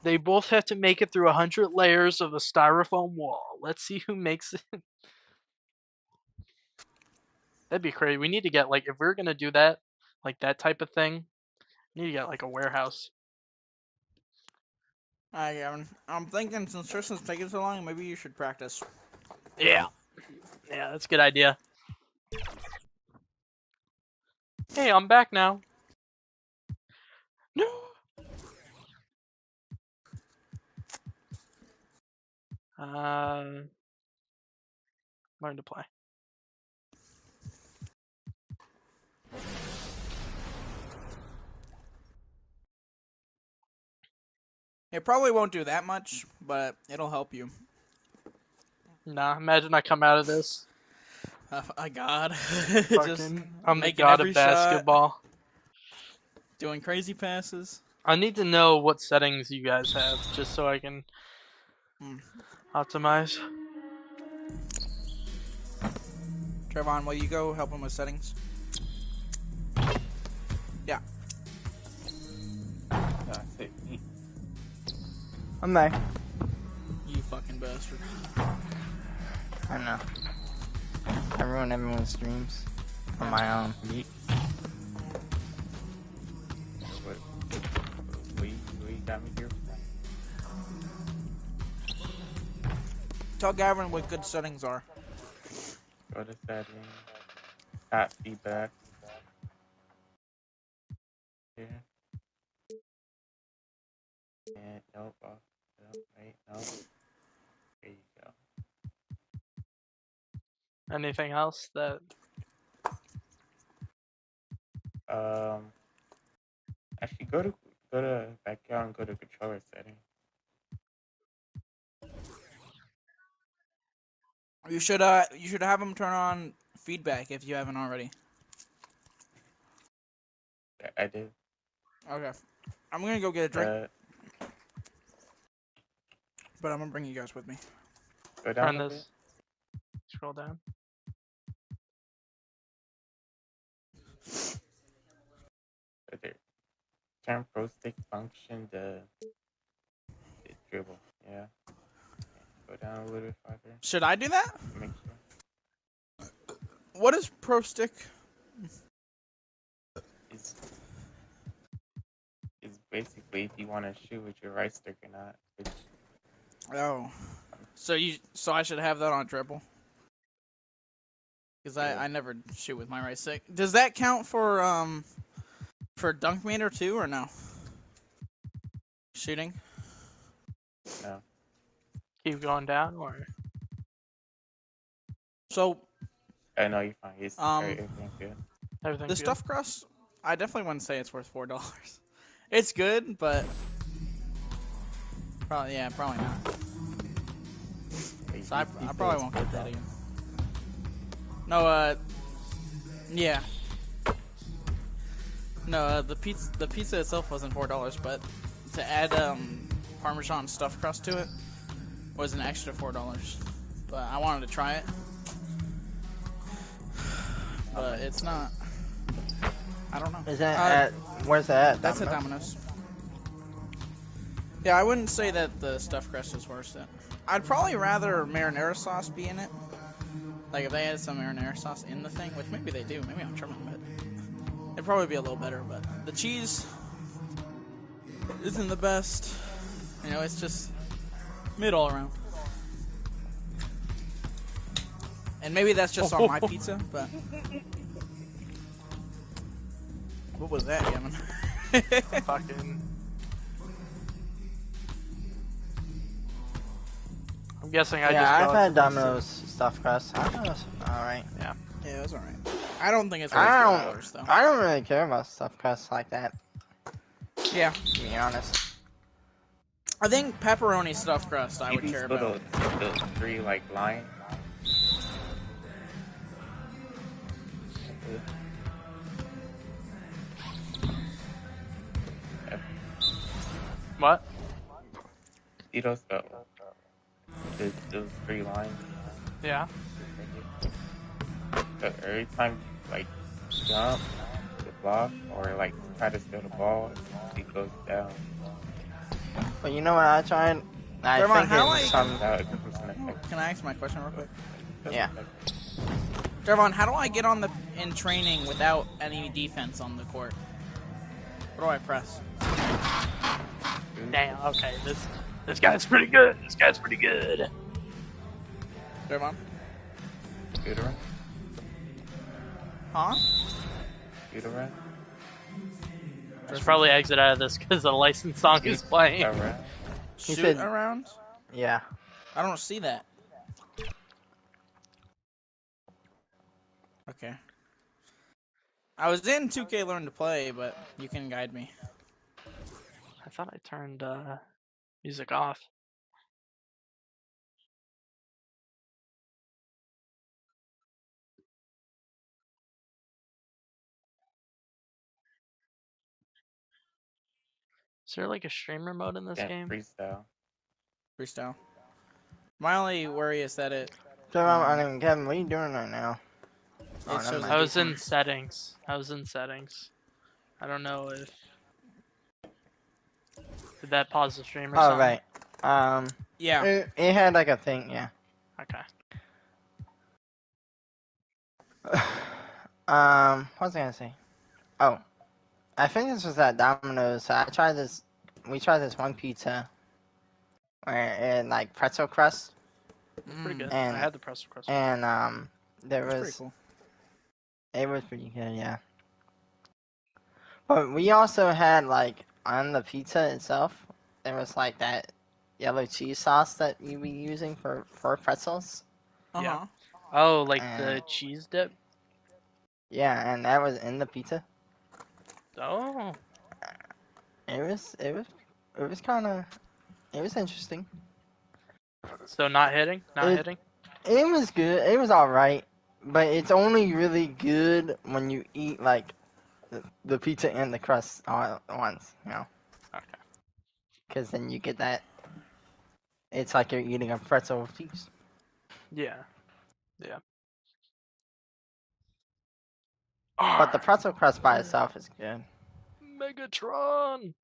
They both have to make it through 100 layers of a styrofoam wall. Let's see who makes it. That'd be crazy. We need to get, like, if we're gonna do that, like that type of thing, we need to get like a warehouse. Alright, Gavin. I'm thinking since Tristan's taking so long, maybe you should practice. Yeah, that's a good idea. Hey, I'm back now. No. Learn to play. It probably won't do that much, but it'll help you. Nah, imagine I come out of this. Oh my god. Just I'm the making god every of basketball. shot, doing crazy passes. I need to know what settings you guys have, just so I can optimize. Trevon, will you go help him with settings? Yeah. I'm there. You fucking bastard. I know. I ruin everyone's dreams on my own. What you got me here? Tell Gavin what good settings are. Go to settings. Got feedback. Here. And nope. Wait, nope. There you go. Anything else that? Actually, go to backyard and go to controller setting. You should have him turn on feedback if you haven't already. I did. Okay. I'm gonna go get a drink. But I'm gonna bring you guys with me. Go down Turn a this. Scroll down. bit. There. Turn pro stick function to dribble. Yeah. Go down a little bit farther. Should I do that? Make sure. What is pro stick? It's basically if you want to shoot with your right stick or not. Oh. So I should have that on dribble. Because I never shoot with my right stick. Does that count for dunk meter too or no? Shooting? No. Keep going down or? So I know you're fine. It's everything's good. Everything's the good. stuffed crust, I definitely wouldn't say it's worth $4. It's good, but probably not. So I probably won't get that again. No, yeah. No, the pizza itself wasn't $4, but to add Parmesan stuffed crust to it was an extra $4. But I wanted to try it, but it's not. I don't know. Is that where's that at? That's at Domino's. Yeah, I wouldn't say that the stuffed crust is worth it. I'd probably rather marinara sauce be in it. Like if they had some marinara sauce in the thing, which maybe they do. Maybe I'm tripping, but it'd probably be a little better. But the cheese isn't the best. You know, it's just mid all around. And maybe that's just on my pizza, but what was that, Kevin? Fucking. I'm guessing I just. Yeah, I've had Domino's stuffed crust. Domino's, alright. Yeah. Yeah, it's alright. I don't think it's worth $4 though. I don't really care about stuffed crust like that. Yeah. To be honest. I think pepperoni stuffed crust I would care about. Those three lines. What? See those three lines? Yeah. So every time you jump to block or try to steal the ball, it goes down. But you know what I tried? I think it's some. Can I ask my question real quick? Yeah. Devon, how do I get in training without any defense on the court? What do I press? Damn. Okay. This guy's pretty good. This guy's pretty good. Devon? Good run. Huh? Good run. Let's probably exit out of this because the licensed song is playing. Shoot around? Yeah. I don't see that. Okay. I was in 2K Learn to Play, but you can guide me. I thought I turned Music off. Is there like a streamer mode in this game? Freestyle. Freestyle. My only worry is that it. So, I mean, Kevin, what are you doing right now? It shows I was in defense. settings. I don't know if did that pause the stream or something. Right. Yeah. It had like a thing, yeah. Okay. What was I gonna say? Oh, I think this was at Domino's. We tried this one pizza where it had like pretzel crust. Pretty good. And, I had the pretzel crust. And there That's was. pretty cool. It was pretty good, yeah. But we also had like on the pizza itself, there was like that yellow cheese sauce that you be using for pretzels. Yeah. Oh, like the cheese dip? Yeah, and that was in the pizza. Oh. It was interesting. So not hitting? It was good. It was alright. But it's only really good when you eat like the pizza and the crust all at once, you know. Okay. Because then you get that. It's like you're eating a pretzel with cheese. Yeah. Yeah. But the pretzel crust by itself is good. Megatron!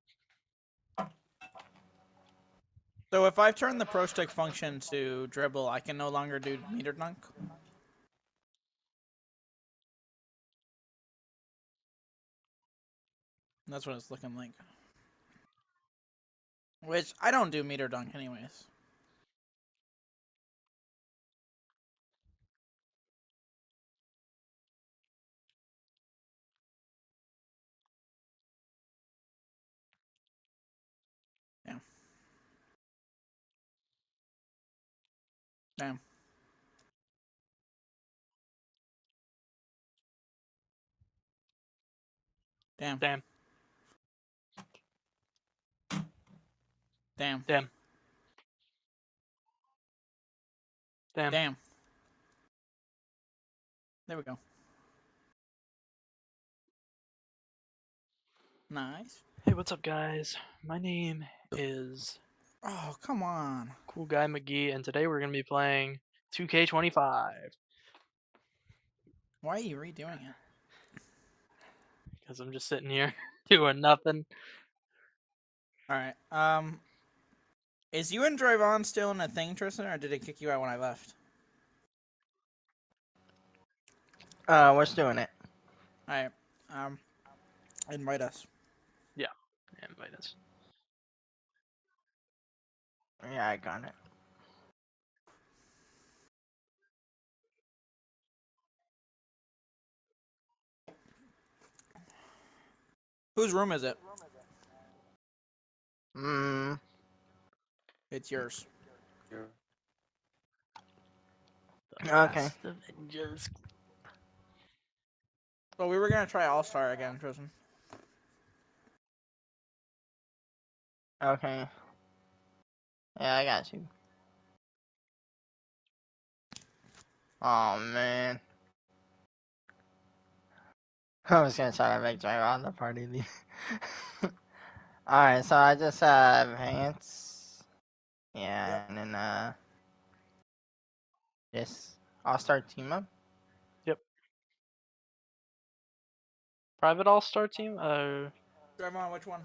So if I've turned the Pro Stick function to dribble, I can no longer do meter dunk? That's what it's looking like. Which, I don't do meter dunk anyways. Damn. Damn. Damn. Damn. Damn. Damn. Damn. Damn. There we go. Nice. Hey, what's up, guys? My name is... Oh, come on. Cool Guy McGee, and today we're going to be playing 2K25. Why are you redoing it? Because I'm just sitting here doing nothing. Alright, is you and Drivon still in a thing, Tristan, or did it kick you out when I left? What's doing it? Alright, invite us. Yeah, invite us. Yeah, I got it. Whose room is it? It's yours. Okay. Well, we were gonna try All-Star again, Tristan. Okay. Yeah, I got you. Oh man. I was gonna try to make Drivon the party lead. Alright, so I just have Vance. Yeah, and then this All-Star team up. Yep. Private All-Star team? Drivon, which one?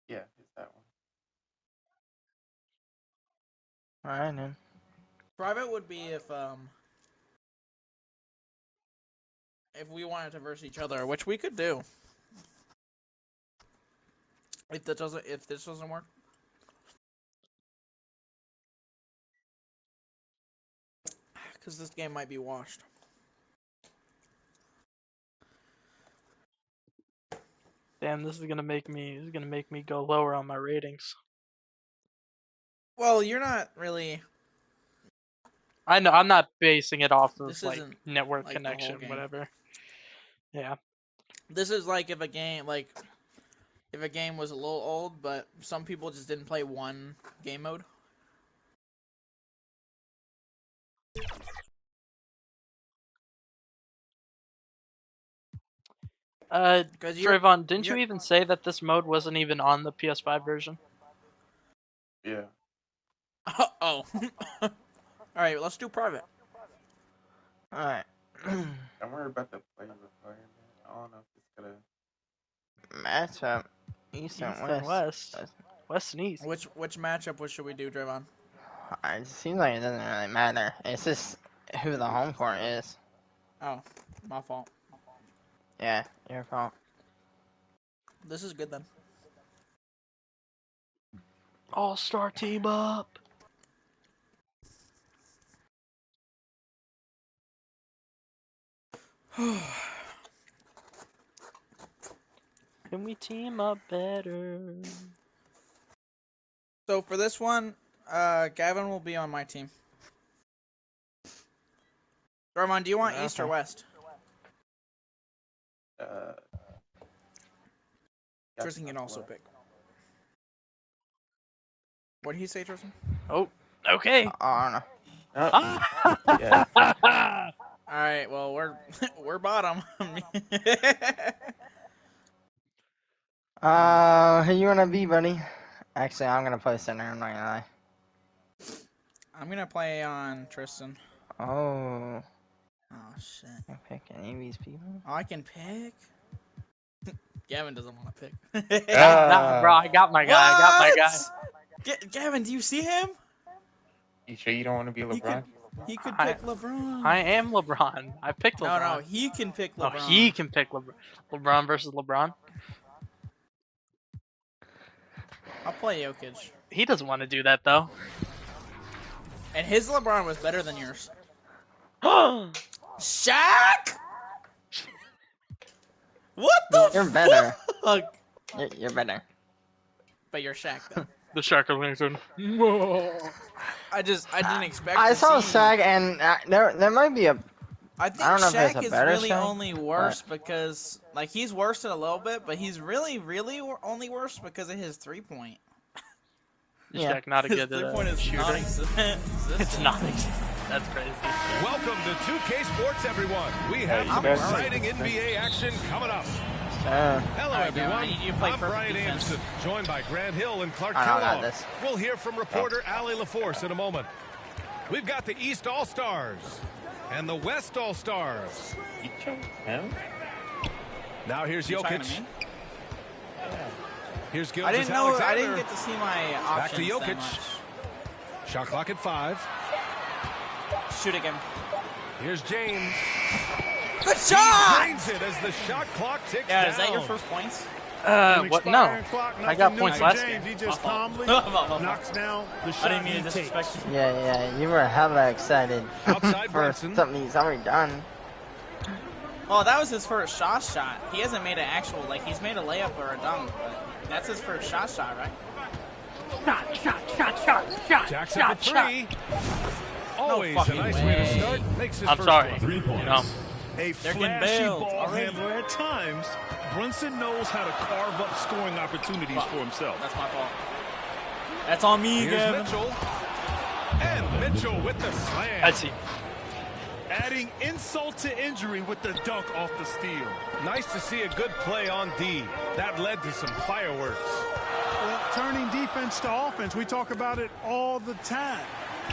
Yeah, it's that one. Alright then. Private would be if we wanted to verse each other, which we could do. If this doesn't work. Because this game might be washed. Damn, this is gonna make me go lower on my ratings. Well, you're not really. I know, I'm not basing it off of This like isn't network like the whole connection, game. whatever. Yeah. This is like if a game like if a game was a little old, but some people just didn't play one game mode. Trayvon, didn't you even say that this mode wasn't even on the PS5 version? Yeah. Oh. Alright, let's do private. Alright. Don't worry about the player requirement. I don't know if it's gonna Matchup. East and West. West and East. Which matchup should we do, Trayvon? It seems like it doesn't really matter. It's just who the home court is. Oh, my fault. Yeah, your fault. This is good then. All-star team up. Can we team up better? So for this one, Gavin will be on my team. Trayvon, do you want East or West? Tristan can also pick. What did he say, Tristan? Oh, okay. No. yeah. All right. Well, we're bottom. Who you wanna be, buddy? Actually, I'm gonna play center. I'm not gonna lie. I'm gonna play on Tristan. Oh. Oh shit. I pick any of these people. Oh, I can pick. Gavin doesn't want to pick. Nah, bro, I got my guy. I got my guy. Gavin, do you see him? You sure you don't want to be LeBron? He could pick LeBron. I am LeBron. I picked LeBron. No, he can pick LeBron. Oh, he can pick LeBron. LeBron versus LeBron. I'll play Jokic. He doesn't want to do that though. And his LeBron was better than yours. Shaq! What the You're better. fuck? You're better. But you're Shaq though. The Shaq of Langston. I didn't expect. I saw see. Shaq, and there might be a. I think I don't know if Shaq there's a is better really Shaq, only worse because, like, he's worse in a little bit, but he's really only worse because of his 3-point. Is Yeah. Shaq not a His good 3-point is shooter? non-existent. It's not. That's crazy. Welcome to 2K Sports, everyone. We have some exciting NBA action coming up. Hello, Alright, everyone. Gavin, I need you to play I'm perfect Brian defense. Anderson, joined by Grant Hill and Clark I don't got Kellogg. this. We'll hear from reporter Allie LaForce in a moment. We've got the East All-Stars and the West All-Stars. You chose him? Now here's You talking Jokic. to me? Here's I Gilgeous didn't know. I Alexander. didn't get to see my Back to options that Jokic. much. Shot clock at 5. Shoot again. Here's James. Good He shot! drains it as the shot clock ticks Yeah, down. is that your first points? What? No. I got points last game. He just calmly knocks down the I shot didn't mean he to takes. disrespect you. Yeah, you were hella excited Outside for Brunson. something he's already done. Well, that was his first shot. He hasn't made an actual, like, he's made a layup or a dunk, but that's his first shot, right? Jackson for 3. Always a nice way to start. Makes his I'm first sorry. one. 3 points. You know. A They're getting flashy bailed ball already. handler at times. Brunson knows how to carve up scoring opportunities for himself. That's my fault. That's on me, Here's Gavin. Mitchell. And Mitchell with the slam. I see. Adding insult to injury with the dunk off the steal. Nice to see a good play on D. That led to some fireworks. Well, turning defense to offense, we talk about it all the time.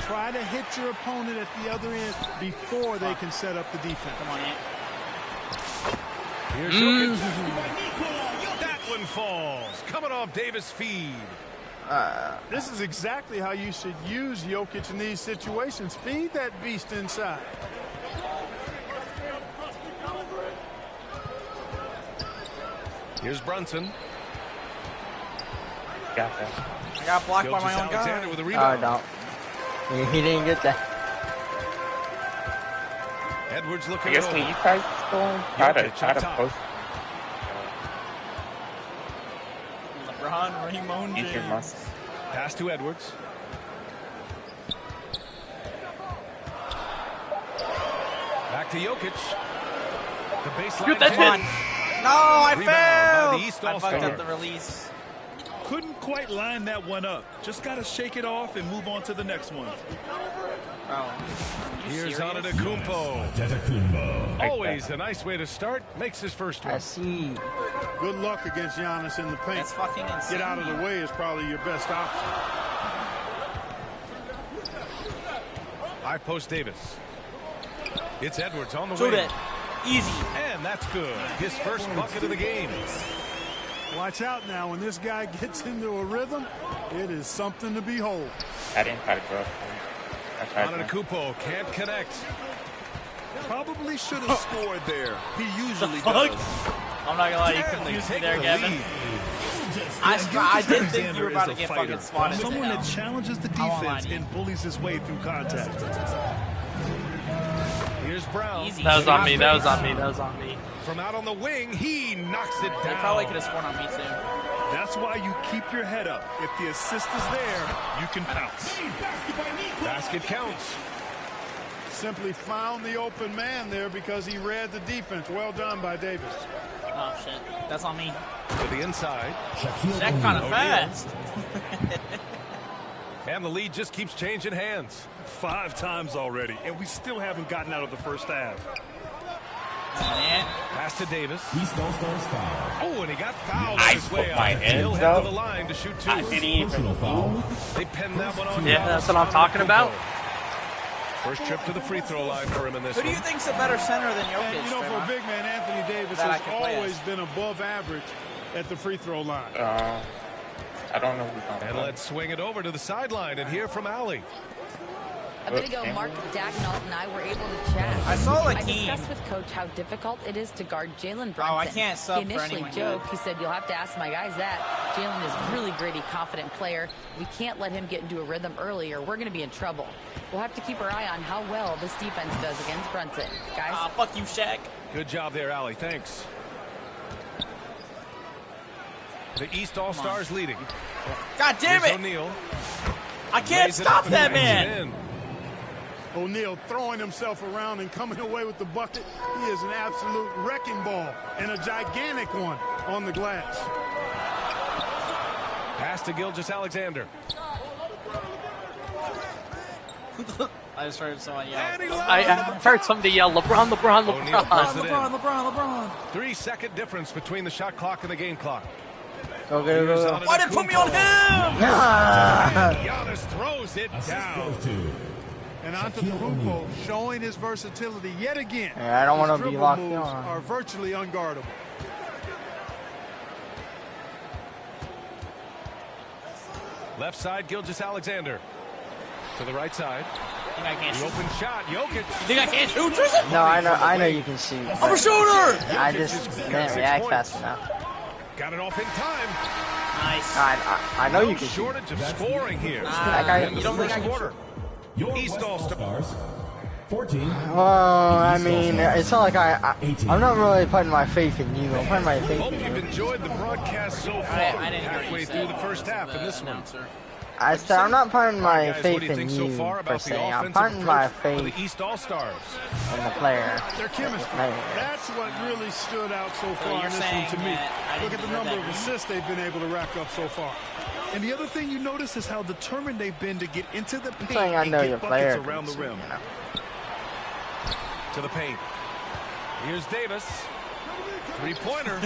Try to hit your opponent at the other end before they can set up the defense. Come on, Ant. Here's Jokic. That one falls. Coming off Davis' feed. This is exactly how you should use Jokic in these situations. Feed that beast inside. Here's Brunson. Got that. I got blocked by Gilgeous my own Alexander guy. with a Oh, rebound. don't. He didn't get that. Edwards I looking guess it when over. you guys score, try Jokic to on top. post. LeBron Raymond Use your James. muscle. Pass to Edwards. Back to Jokic. The baseline. Shoot that hit. shit. No, I Rebound by failed. the East I fucked All-Star. up the release. Couldn't quite line that one up. Just got to shake it off and move on to the next one. Bro, Here's serious? Antetokounmpo. Antetokounmpo. Always a nice way to start. Makes his first one. I see. Good luck against Giannis in the paint. That's fucking insane. Get out of the way is probably your best option. High post Davis. It's Edwards on the Shoot wing. it. Easy. And that's good. His first bucket of the game. Watch out now. When this guy gets into a rhythm, it is something to behold. I didn't try to go. I tried to. Antetokounmpo can't connect. Probably should have scored there. He usually Fuck. does. I'm not gonna lie, you And they confused me take there, the Gavin. lead. I did think you were about to Alexander is a get fighter. fucking swatted. Someone that challenges the I won't lie defense to you. and bullies his way through contact. Here's Brown. Easy. That was on me. That was on me. That was on me. From out on the wing, he knocks it They down. probably could have scored on me too. That's why you keep your head up. If the assist is there, you can pounce. Basket counts. Simply found the open man there because he read the defense. Well done by Davis. Oh shit, that's on me. To the inside. That kind of O'Neal. fast. And the lead just keeps changing hands. 5 times already, and we still haven't gotten out of the first half. Man. Pass to Davis. East All-Stars foul. Oh, and he got fouled I on his way put my out. hands He'll head up. to the line to shoot 2. I didn't even. Personal foul. They pinned that one on. Yeah, Giannis that's what I'm talking about. First trip to the free throw line for him in this Who do one. you think's a better center than Jokic? And, you know, for a Trevor? big man, Anthony Davis That I has can play always as. been above average at the free throw line. I don't know who's on And let's swing it over to the sideline and hear from Allie. A bit ago, Mark Dagnall and I were able to chat. I saw I Hakeem. discussed with Coach how difficult it is to guard Jalen Brunson. Oh, I can't sub He for initially anyone joked. good. He said, "You'll have to ask my guys that." Jalen is really gritty, confident player. We can't let him get into a rhythm early, or we're going to be in trouble. We'll have to keep our eye on how well this defense does against Brunson, guys. Ah, fuck you, Shaq. Good job there, Allie. Thanks. The East All-Stars leading. God damn Here's it! O'Neal. I can't Lays it stop up and that bangs it man. in. O'Neal throwing himself around and coming away with the bucket. He is an absolute wrecking ball and a gigantic one on the glass. Pass to Gilgeous-Alexander. I just heard someone yell. And he I loves heard somebody yell, LeBron, LeBron, O'Neal LeBron. puts it in. LeBron. 3-second difference between the shot clock and the game clock. Go, go, Here's go, go. Why didn't put me on him? Nah. Giannis throws it Assist down. goes to And Antetokounmpo showing his versatility yet again. Yeah, I don't His want to be dribble locked moves on. are virtually unguardable. Left side, Gilgeous-Alexander. To the right side. Think I can't The shoot? open shot, Jokic. You think I can't shoot, Tristan? No, I know you can shoot. I'm a shooter! I just didn't react fast enough. Got it off in time. Nice. I know you can shoot. Shortage of scoring here. That guy- In the You don't think first I can quarter. your East West All-Stars. All-Stars. 14. Well, I mean, it's not like I'm not really putting my faith in you. I'm putting my faith Hope in you've you. enjoyed the broadcast so far. I didn't hear what Halfway you through said. the first half in this one. Announcer. I said I'm not putting my Guys, what faith do you in think you so far per about the se. I'm offensive putting my approach of faith the East All-Stars? in the player. Their chemistry. Player. That's what really stood out so far you're in this one saying to me. that I Look didn't at the hear number that, of didn't you? assists they've been able to rack up so far. And the other thing you notice is how determined they've been to get into the I'm paint saying I and know get your buckets player. around the can rim. shoot, you know. To the paint. Here's Davis. Three-pointer.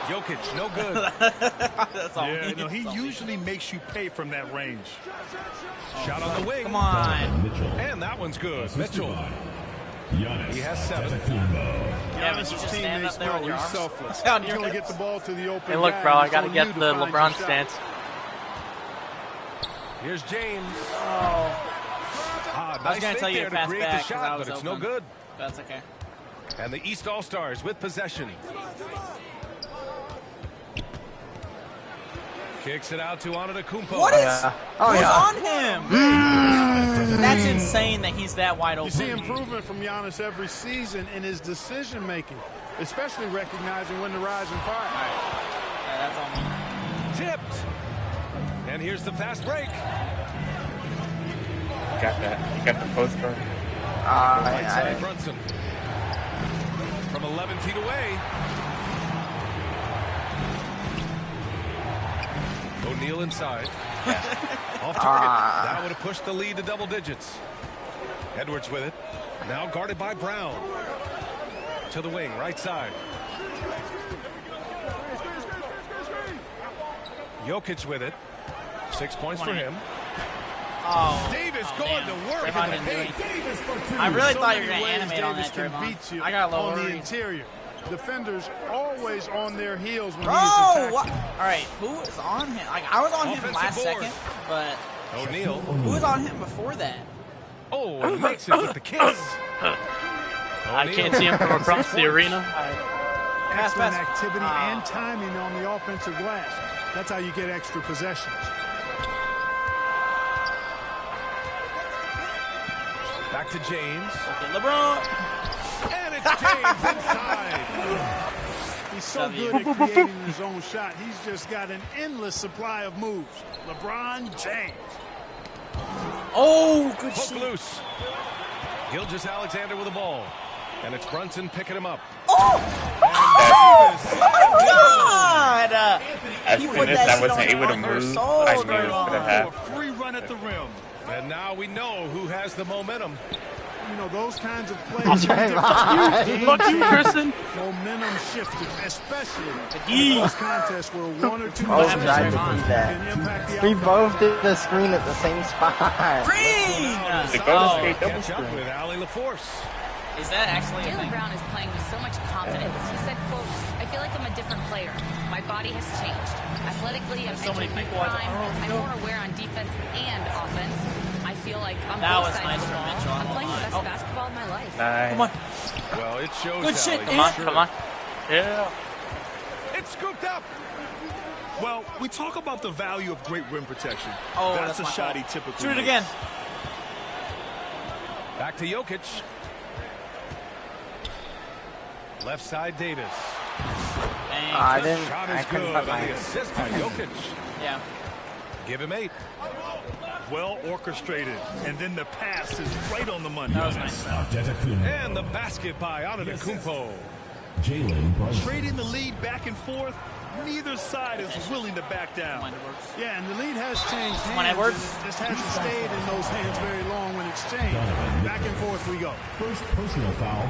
Jokic, no good. That's all Yeah, me. no, he That's all me. usually makes you pay from that range. Shot on the wing. Come on. Mitchell. And that one's good. Assisted Mitchell. by Giannis He has 7. Antetokounmpo. Yeah, but you Giannis' just stand teammates up there with know your he's arms selfless. down He's your going to hips. get the ball to the open Hey, look, guy, bro, and I it's gotta on get you to the find LeBron your shot. stance. Here's James. Oh, Ah, I was nice gonna fake tell you there to pass create back the 'cause I shot, was but it's no open. good. that's okay. And the East All-Stars with possession. Kicks it out to Antetokounmpo. What is? Yeah. Oh Who's yeah. on him? That's insane that he's that wide You open. see improvement from Giannis every season in his decision making, especially recognizing when to rise and fire. Yeah, that's on me. Tipped. And here's the fast break. Got that. You got the post card. Right side, I, Brunson. From 11 feet away. O'Neal inside. Off target. That would have pushed the lead to double digits. Edwards with it. Now guarded by Brown. To the wing, right side. Jokic with it. 6 points for him. Oh, Davis going to work in the paint. I really So thought you were many going to ways animate on Davis that, can Draymond. beat you I got a little on the worried. interior. Defenders always on their heels when Bro, he's attacking. what? All right, who was on him? Like, I was on him Offensive last board. second, but O'Neal. who was on him before that? Oh, and makes it with the kiss. I can't see him from across the arena. Excellent pass. activity and timing on the offensive glass. That's how you get extra possessions. Back to James. Okay, LeBron. And it's James inside. He's so good at creating his own shot. He's just got an endless supply of moves. LeBron James. Oh, good Hook shit. loose. Gilgeous Alexander with the ball. And it's Brunson picking him up. Oh my God! As He soon put as that I shit wasn't on able to the move, soul, I knew it was Draymond. going to happen. Free run at the rim. And now we know who has the momentum. You know, those kinds of plays. Fuck you, Tristan. Momentum shifting, especially D. in those contests where one or two Both players tried to can do that. impact the We outcome. both did the screen at the same spot. Green! The Golden State double Catch up screen. with Allie LaForce. Is that actually a Jaylen thing? Brown is playing with so much confidence. He said, quote, I feel like I'm a different player. My body has changed. Athletically, I'm So many entering my people watching. prime. Oh, I'm no. more aware on defense and offense. I feel like I'm That both was sides nice of the from ball. Mitchell. I'm playing the best Oh. basketball of my life. Nice. Come on. Well, it shows. Good shit, Allie. Come on, Sure. Come on. Yeah. It's scooped up. Well, we talk about the value of great rim protection. Oh, that's that's a my shot fault. he typically Shoot it makes. again. Back to Jokic. Left side Davis. Dang. I This didn't. shot I is couldn't good put on my. the assist by Jokic. Yeah. Give him 8. Well orchestrated. And then the pass is right on the money. That was nice. And the basket by Antetokounmpo. Jalen Brunson. Trading the lead back and forth. Neither side is willing to back Come down. on, Edwards. Yeah, and the lead has changed Come on, hands. Edwards. And it just hasn't stayed in those hands very long when it's changed. Back and forth we go. First personal foul.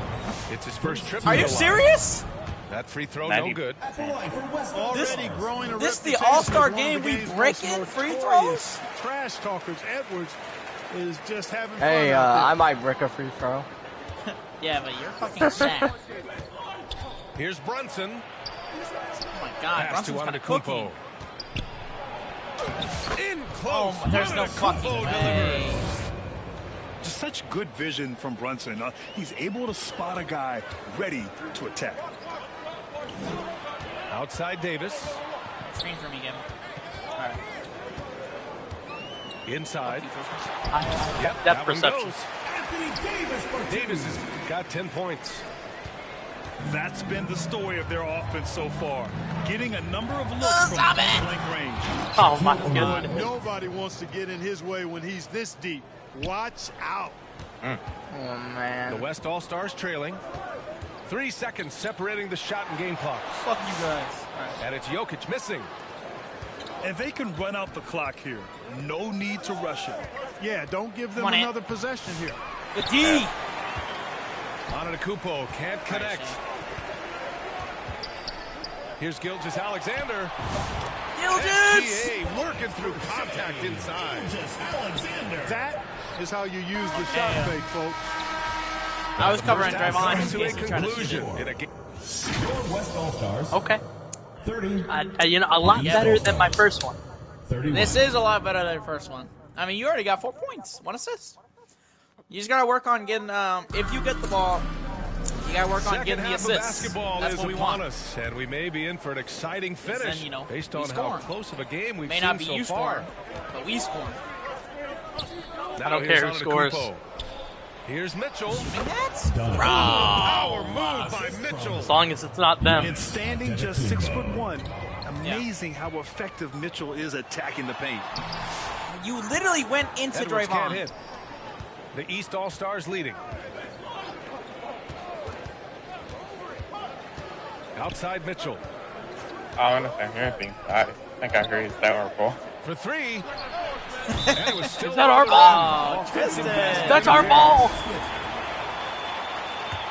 It's his first trip. Are to you the line. serious? That free throw, Not no even- good. Already growing a this the reputation All-Star as one of game, the we game's breaking most free notorious trash talkers. Edwards is just having fun Hey, out there. I might brick a free throw. Yeah, but you're fucking sad. Here's Brunson. Oh my God, Pass to Brunson's kind of cooking. Antetokounmpo. In close. Oh, there's no fucking Antetokounmpo way. delivers. Just such good vision from Brunson. He's able to spot a guy ready to attack. Outside Davis. Screen for me, Gavin. All right. Inside. Depth That one perception. goes. Davis has got 10 points. That's been the story of their offense so far. Getting a number of looks from point-blank range. Oh my goodness. Nobody wants to get in his way when he's this deep. Watch out. Oh The man. West All-Stars trailing. 3 seconds separating the shot and game clock. Fuck you guys. All right. And it's Jokic missing. And they can run out the clock here. No need to rush it. Yeah, don't give them Come on, Ant. another possession here. The D. Antetokounmpo can't connect. Here's Gilgeous Alexander. Gilgeous! SGA working through contact inside. That is how you use the shot fake, folks. I was covering First half Draymond. comes to a in case he tried to conclusion shoot. in a game. Your West All-Stars. Okay. 30. You know, a lot better than my first one. 31. This is a lot better than the first one. I mean, you already got 4 points, 1 assist. You just gotta work on getting. If you get the ball, you gotta work on Second getting the half of assists. basketball That's is what we upon want. us, and we may be in for an exciting finish then, you know, based we on how score. close of a game we've May seen not be so you far. scoring, but we score. Now I don't here's care who scores. Antetokounmpo. Here's Mitchell. That's Power move by Mitchell. As long as it's not them. And standing just 6'1", amazing how effective Mitchell is attacking the paint. You literally went into Edwards can't Draymond. hit. The East All-Stars leading. Outside Mitchell. I don't understand anything. think I heard that our ball. For three. And it was still Is that our ball? Oh, Tristan. That's our ball.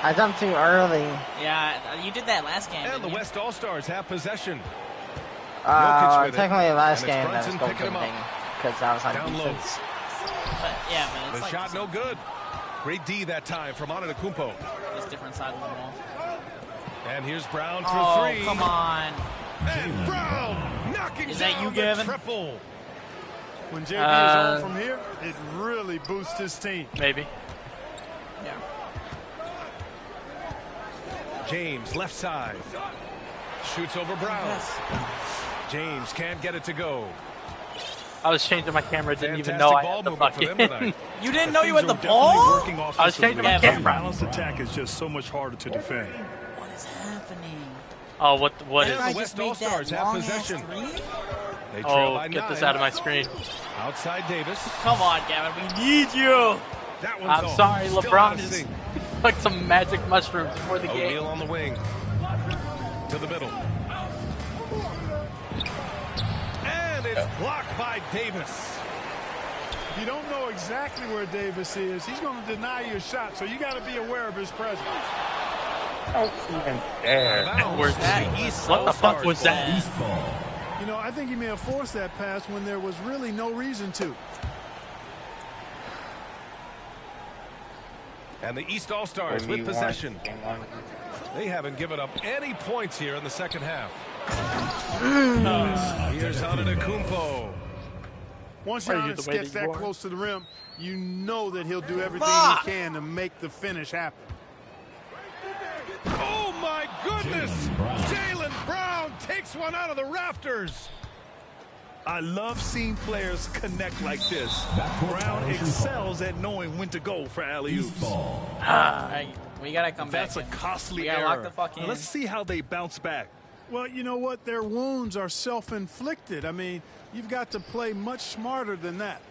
I jumped too early. Yeah, you did that last game. And the West All-Stars have possession. Technically last And it's game that was Brunson goal picking him thing up. because I was on Down low. defense. But, yeah, but it's The like shot no good. Great D that time from Antetokounmpo. it's different side of the ball. And here's Brown for Oh, three. come on. And Brown knocking Is down that you, the Gavin? triple. When JB is on from here, it really boosts his team. Maybe. Yeah. James left side. Shoots over Brown. Yes. James can't get it to go. I was changing my camera. Didn't even Fantastic know I ball had the movement for them bucket. tonight. You didn't know you had the Things are ball? definitely working I was changing my offensively. camera. Balanced attack is just so much harder to defend. What is happening? Oh, what And is? the I West just made All-Stars that have long-ass possession. three? They trail Oh, by get 9. this out of my screen. Outside Davis. Come on, Gavin. We need you. That one's I'm off. sorry, Still LeBron out of is sync. like some magic mushrooms before the O'Neal game. on the wing. To the middle. And it's blocked by Davis. If you don't know exactly where Davis is, he's going to deny you a shot, so you got to be aware of his presence. Don't even dare. Where's That East What the fuck All-Stars was that? East ball. You know, I think he may have forced that pass when there was really no reason to. And the East All-Stars with possession. They haven't given up any points here in the second half. Here's Antetokounmpo. Once Why are you Giannis the way gets that that you are? close to the rim, you know that he'll do everything Fuck! he can to make the finish happen. Oh my goodness! Jaylen Brown. Jaylen Brown takes one out of the rafters. I love seeing players connect like this. Backcourt Brown violation excels at knowing when to go for East alley-oops. ball. Alright, we gotta come back. That's a costly We gotta error. lock the fuck in. Let's see how they bounce back. Well, you know what? Their wounds are self-inflicted. I mean, you've got to play much smarter than that.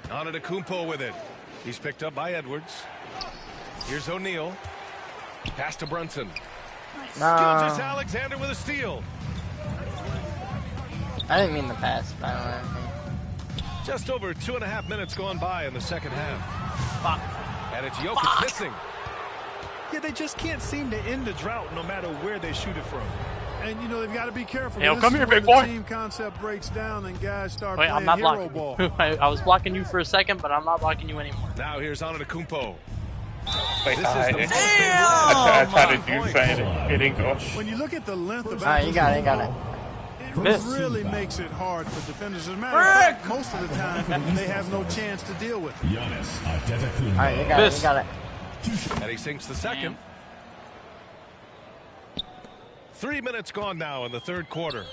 Antetokounmpo with it. He's picked up by Edwards. Here's O'Neal. Pass to Brunson. Gilgeous No, Alexander with a steal. I didn't mean the pass, by the way. Just over 2.5 minutes gone by in the second half. Fuck. And it's Jokic missing. Yeah, they just can't seem to end the drought no matter where they shoot it from. And, you know, they've got to be careful. Hey, This come is here, when big the boy. team concept breaks down and guys start Wait, I'm playing not hero blocking ball. you. I was blocking you for a second, but I'm not blocking you anymore. Now here's Antetokounmpo. Wait, This is the most I Damn! tried to do something. It didn't go. When you look at the length of Alright, you got it, you got it. it Miss. really makes it hard for defenders. As a matter of fact, most of the time, they have no chance to deal with it. Giannis Antetokounmpo. Alright, you got it, you got it. And he sinks the second. 3 minutes gone now in the third quarter.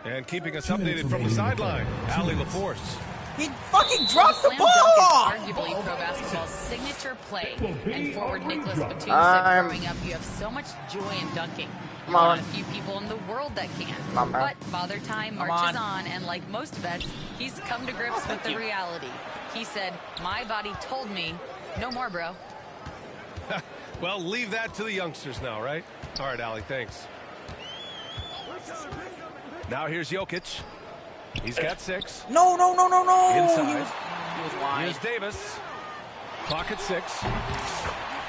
And keeping us updated from the sideline, Allie LaForce. He fucking dropped the Slam ball! dunk is arguably pro basketball's signature play. And forward Nicholas Batum said growing up, you have so much joy in dunking. You're one of the few people in the world that can. But Father Time marches on, and like most vets, he's come to grips with the reality. He said, my body told me, no more, bro. Well, leave that to the youngsters now, right? All right, Allie, thanks. Now here's Jokic. He's got 6. No, no, no, no, no! Inside. He was wide. Here's Davis. Clock at 6.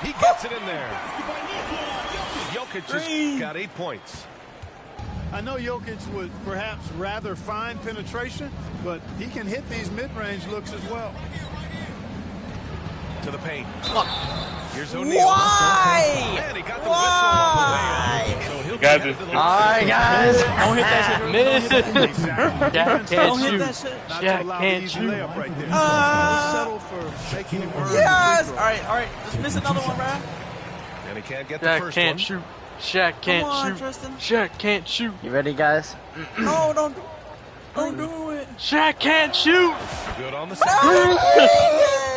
He gets it in there. Jokic has got 8 points. I know Jokic would perhaps rather find penetration, but he can hit these mid-range looks as well. To the paint. Look. Here's O'Neal. Why? And he got the whistle on the way out. So he'll be headed to the Alright, guys. Don't hit that shit. Miss. Exactly. Jack Don't can't hit shoot. that shit. Not Jack to allow the can't easy shoot. layup right there. Let's settle for making him earn the Yes! free throw. Alright. Let's miss another one, bro. And he can't get the Shaq first can't one. shoot. Shaq can't Come on, shoot. Tristan. Shaq can't shoot. You ready, guys? No, don't do it. Shaq can't shoot. Good on the second.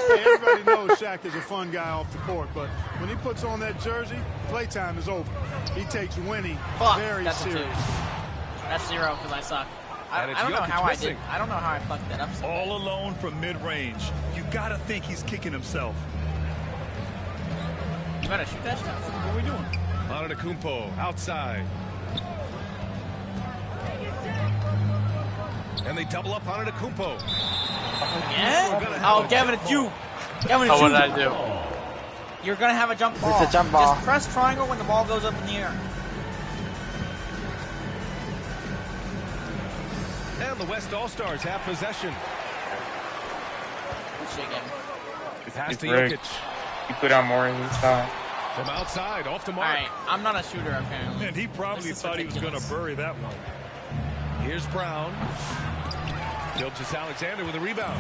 Hey, everybody knows Shaq is a fun guy off the court, but when he puts on that jersey, playtime is over. He takes winning Fuck, very that's a 2. serious. That's 0 because I suck. I And it's don't know Jokic how I missing. did. I don't know how I fucked that up. So bad. All alone from mid-range. You gotta think he's kicking himself. You better shoot that shit. What are we doing? Antetokounmpo outside. And they double up on Antetokounmpo. Yeah? Oh, Gavin, it's you. Gavin, it's you. What did I do? You're going to have a jump ball. It's a jump ball. Just press triangle when the ball goes up in the air. And the West All-Stars have possession. Pass to Jokic. You put out more inside. From outside, off the mark. Alright, I'm not a shooter, apparently. And he probably thought he was going to bury that one. Here's Brown. Gilgeous-Alexander with a rebound.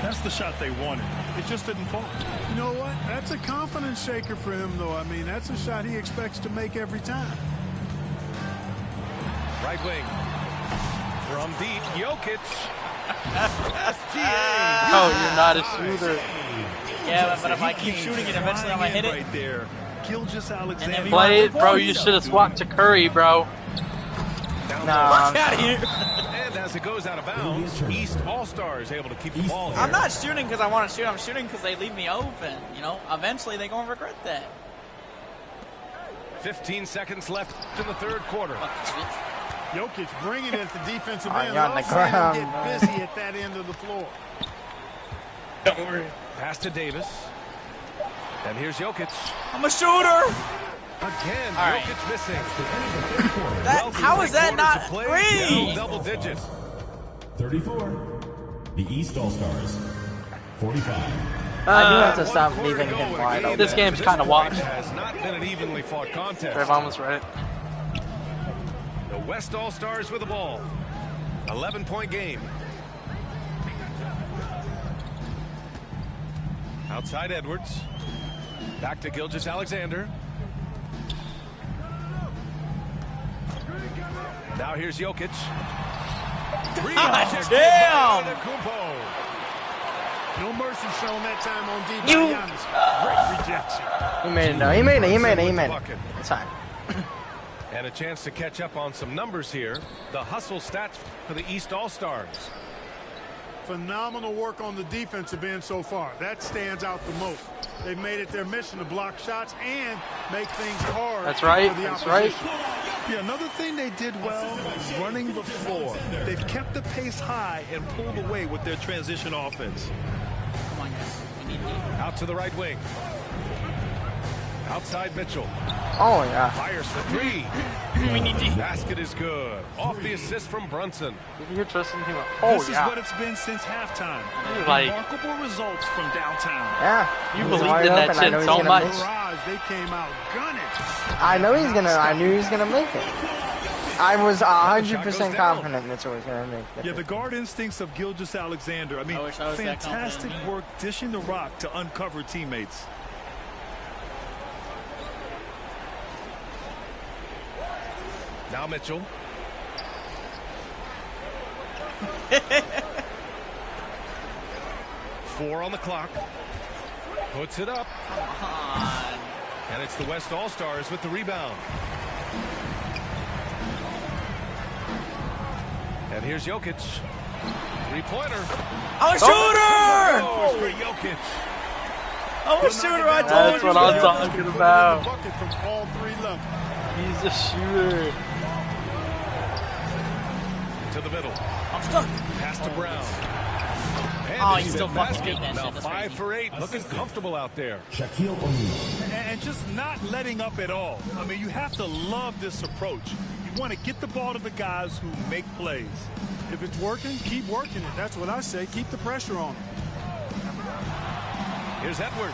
That's the shot they wanted. It just didn't fall. You know what? That's a confidence shaker for him, though. I mean, that's a shot he expects to make every time. Right wing. From deep, Jokic. Oh, you're not a shooter. Yeah, but if I keep shooting it, eventually I'm going to hit it. Right there. Gilgeous-Alexander. Play it, bro. You should have swapped to Curry, bro. Nah. Get out of here. And as it goes out of bounds, East All-Stars able to keep the ball here. I'm not shooting because I want to shoot. I'm shooting because they leave me open. You know, eventually they're going to regret that. 15 seconds left in the third quarter. Jokic bringing it at the defensive end. On the Love seeing him ground, get busy at that end of the floor. Don't worry. Pass to Davis. And here's Jokic. I'm a shooter. Again, right. Jokic missing. How is that not green? Double digits. 34. The East All-Stars. 45. I do have to stop leaving him wide open. This game's kind of washed. Has not been an evenly fought contest. Trayvon was right. The West All-Stars with the ball. 11-point game. Outside Edwards. Back to Gilgeous-Alexander. Now here's Jokic. Damn! No mercy shown that time on D. You- Great rejection. He made it, though. He made it. It's fine. And a chance to catch up on some numbers here. The hustle stats for the East All-Stars. Phenomenal work on the defensive end so far. That stands out the most. They've made it their mission to block shots and make things hard. That's right. For the That's opposition. right. Yeah, another thing they did well was running the floor. They've kept the pace high and pulled away with their transition offense. Come on, guys. We need Out to the right wing. Outside Mitchell. Oh, yeah. Fires for three. We need D. Basket is good. Off the assist from Brunson. Did you hear Tristan? He went, oh, This is yeah. what it's been since halftime. Like- Remarkable results from downtown. Yeah. You He was believed wide in that open. I shit know he's so gonna much. make it. Barrage, they came out gunning. I knew he was gonna make it. I was 100% confident Mitchell was gonna make it. Yeah, the guard instincts of Gilgeous-Alexander. I mean, I wish I was that fantastic confident. work dishing the rock to uncover teammates. Now Mitchell. Four on the clock. Puts it up. Come on. And it's the West All-Stars with the rebound. And here's Jokic. Three-pointer. I'm a shooter! Oh, for Jokic. I'm a shooter, I told That's you. what I'm talking about. Bucket from all three levels. He's a shooter. To the middle. I'm stuck. Pass to Brown. And Oh, it's he's still the fucking basket. beating that Now shit. That's 5 crazy. for 8. Looking comfortable out there. Shaquille O'Neal. And just not letting up at all. I mean, you have to love this approach. You want to get the ball to the guys who make plays. If it's working, keep working it. That's what I say. Keep the pressure on them. Here's Edwards.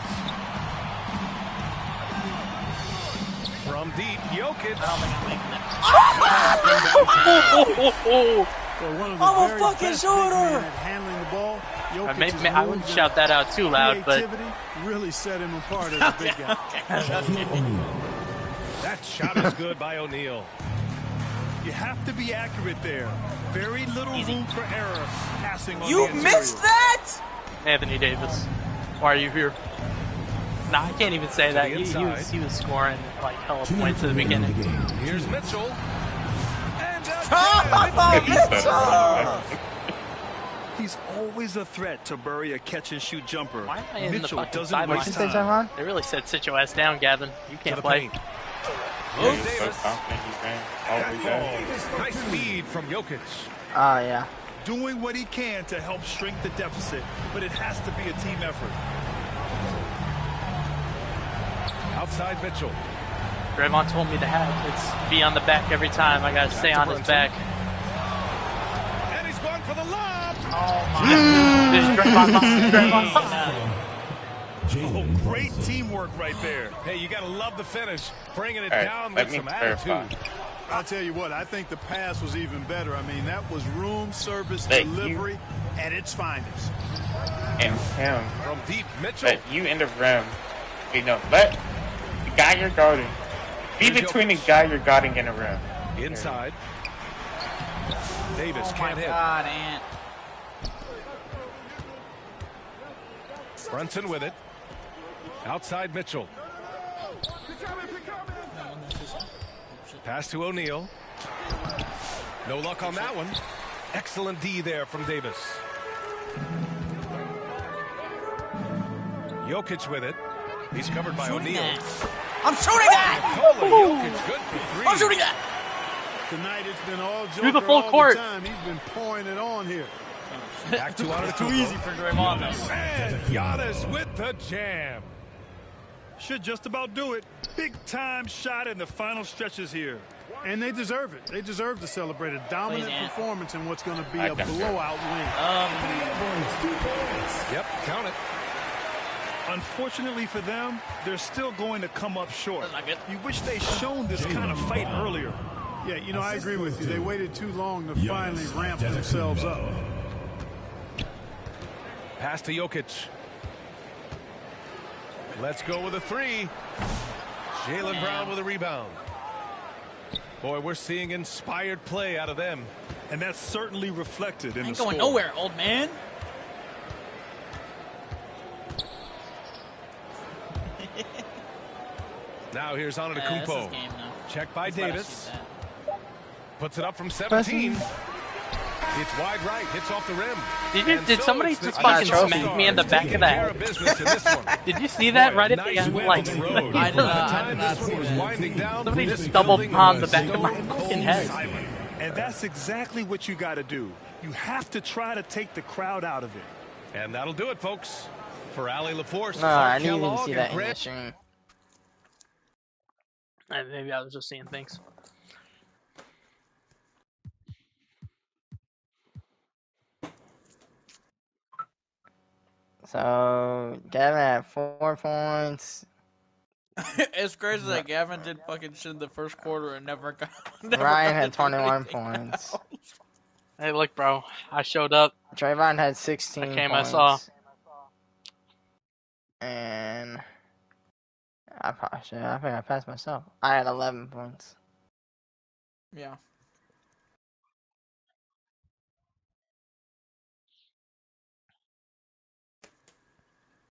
From deep, Jokic. I don't think I'm making it. Well, one of the I'm a very fucking best big men shooter. at handling the ball. I Jokic's I wouldn't moves shout that out too loud, and but creativity really set him apart as a big guy. Shaquille O'Neal. That shot is good by O'Neal. You have to be accurate there. Very little room for error passing on You the missed interior. that? Anthony Davis, why are you here? Nah, I can't even say To that. the He was scoring like hella 2 points at the minutes remaining beginning. in the game. Here's Mitchell. And Oh, He's always a threat to bury a catch-and-shoot jumper. Why am I in the Mitchell fucking doesn't sideline? waste What'd you say, time. Javon? They really said sit your ass down, Gavin. You to can't the play. paint. Yeah, he's so confident he's been always there. Nice feed from Jokic. Oh, yeah. Doing what he can to help shrink the deficit, but it has to be a team effort. Outside Mitchell. Draymond told me to have it's be on the back every time. I gotta stay on his back. And he's going for the lob. Oh my! Great teamwork right there. Hey, you gotta love the finish, bringing it All right, down let with me some clarify. attitude. I'll tell you what, I think the pass was even better. I mean, that was room service That delivery at its finest. And him. From deep, Mitchell. But you in the rim. You know, let the guy you're guarding be between the guy you're guarding and the rim. Inside. Davis Oh my can't hit. God, Ant. Brunson with it. Outside Mitchell. Pass to O'Neal. No luck on that one. Excellent D there from Davis. Jokic with it. He's covered by O'Neal. I'm shooting that! Jokic good for three. I'm shooting that! Tonight it's been all Through Joker the full all court. the time. He's been pouring it on here. Back to Antetokounmpo. Too easy for Draymond. And Giannis with the jam. Should just about do it. Big time shot in the final stretches here. And they deserve it. They deserve to celebrate a dominant performance in what's going to be a blowout win. Yep, count it. Unfortunately for them, they're still going to come up short. You wish they'd shown this kind of fight earlier. Yeah, you know, I agree with you. They waited too long to finally ramp themselves up. Pass to Jokic. Let's go with a three. Jaylen Brown with a rebound. Boy, we're seeing inspired play out of them. And that's certainly reflected in the Ain't score. going nowhere, old man. Now here's Antetokounmpo. Check by Davis. Puts it up from 17. It's wide right, hits off the rim. Did somebody just fucking smack me in the back of the head? Did you see that right at the end? Like, somebody just double palmed the back of my fucking head. And that's exactly what you got to do. You have to try to take the crowd out of it. And that'll do it, folks. For Allie LaForce, No, I didn't even see that in the stream. Maybe I was just seeing things. So, Gavin had 4 points. It's crazy that Gavin did fucking shit in the first quarter and never got. Ryan had 21 points. Hey, look, bro. I showed up. Trayvon had 16 I came, points. I saw. And I think I passed myself. I had 11 points. Yeah.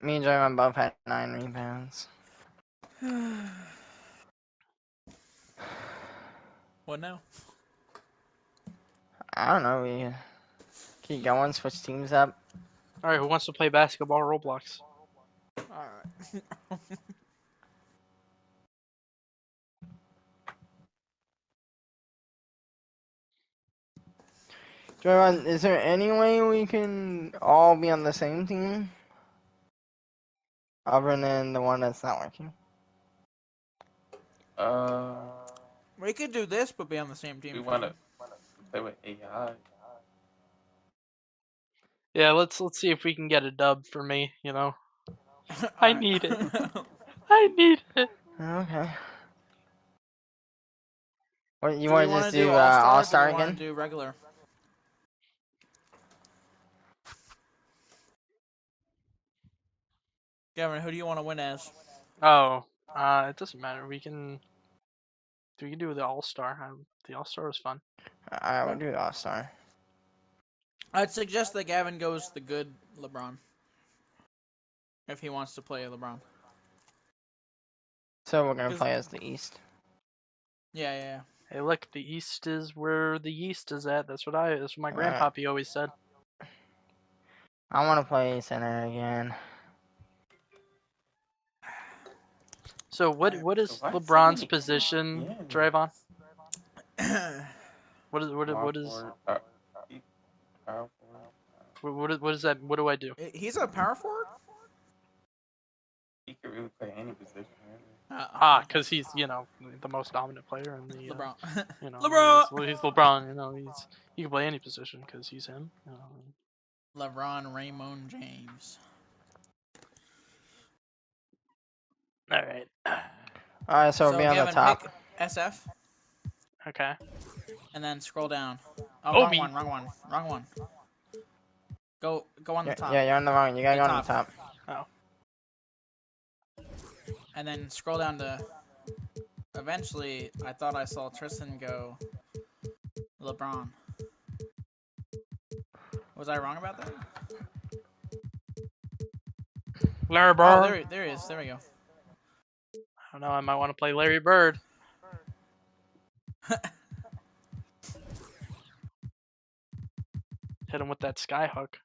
Me and Trayvon both had 9 rebounds. What now? I don't know. We keep going, switch teams up. Alright, who wants to play basketball Roblox? Alright. Trayvon, is there any way we can all be on the same team? Other than the one that's not working? We could do this, but be on the same team. We want to play with AI. Yeah, let's see if we can get a dub for me, you know. I need it. I need it. Okay. What, you So want we to just wanna do All-Star, All-Star or do we wanna again? do regular. Gavin, who do you want to win as? Oh, it doesn't matter. We can do the All-Star. The All-Star was fun. I would do All-Star. I'd suggest that Gavin goes the good LeBron. If he wants to play LeBron. So we're gonna play as the East. Yeah. Hey, look, the East is where the yeast is at. That's what my grandpappy always said. I want to play center again. So what is LeBron's position, Trayvon? What is? He Power forward. What is that? What do I do? He's a power forward? He could really play any position. Really. Because he's, you know, the most dominant player in the LeBron. You know, LeBron. He's LeBron. You know, he can play any position because he's him. You know. LeBron Raymond James. All right. Alright, so we'll be on the Gavin, top. pick SF. Okay. And then scroll down. Oh, Obi. wrong one. Go on the top. Yeah, you're on the wrong. You gotta go on the top. Oh. And then scroll down to. Eventually, I thought I saw Tristan go. LeBron. Was I wrong about that? Larry Bird. Oh, there he is. There we go. I don't know. I might want to play Larry Bird. Hit him with that sky hook.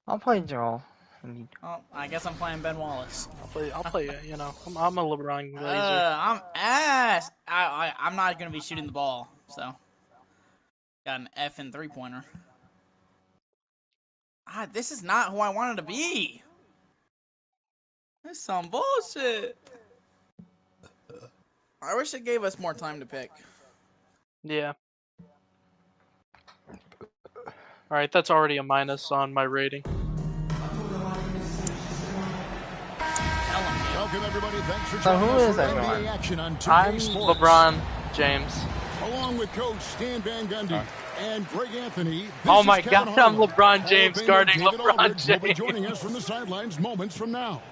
I'll play Joel. Oh, I guess I'm playing Ben Wallace. I'll play. You know, I'm a LeBron glazer. I'm ass. I'm not gonna be shooting the ball, so got an F in 3-pointer. This is not who I wanted to be. This is some bullshit. I wish it gave us more time to pick. Yeah. All right, that's already a minus on my rating. Welcome everybody. Thanks for So joining who us is for everyone? NBA action on 2K I'm Sports. LeBron James. Along with Coach Stan Van Gundy and Greg Anthony. This Oh is my Kevin God, I'm Harlan. LeBron Hall James of Famer guarding David LeBron Aldridge will be James. joining us from the sidelines moments from now.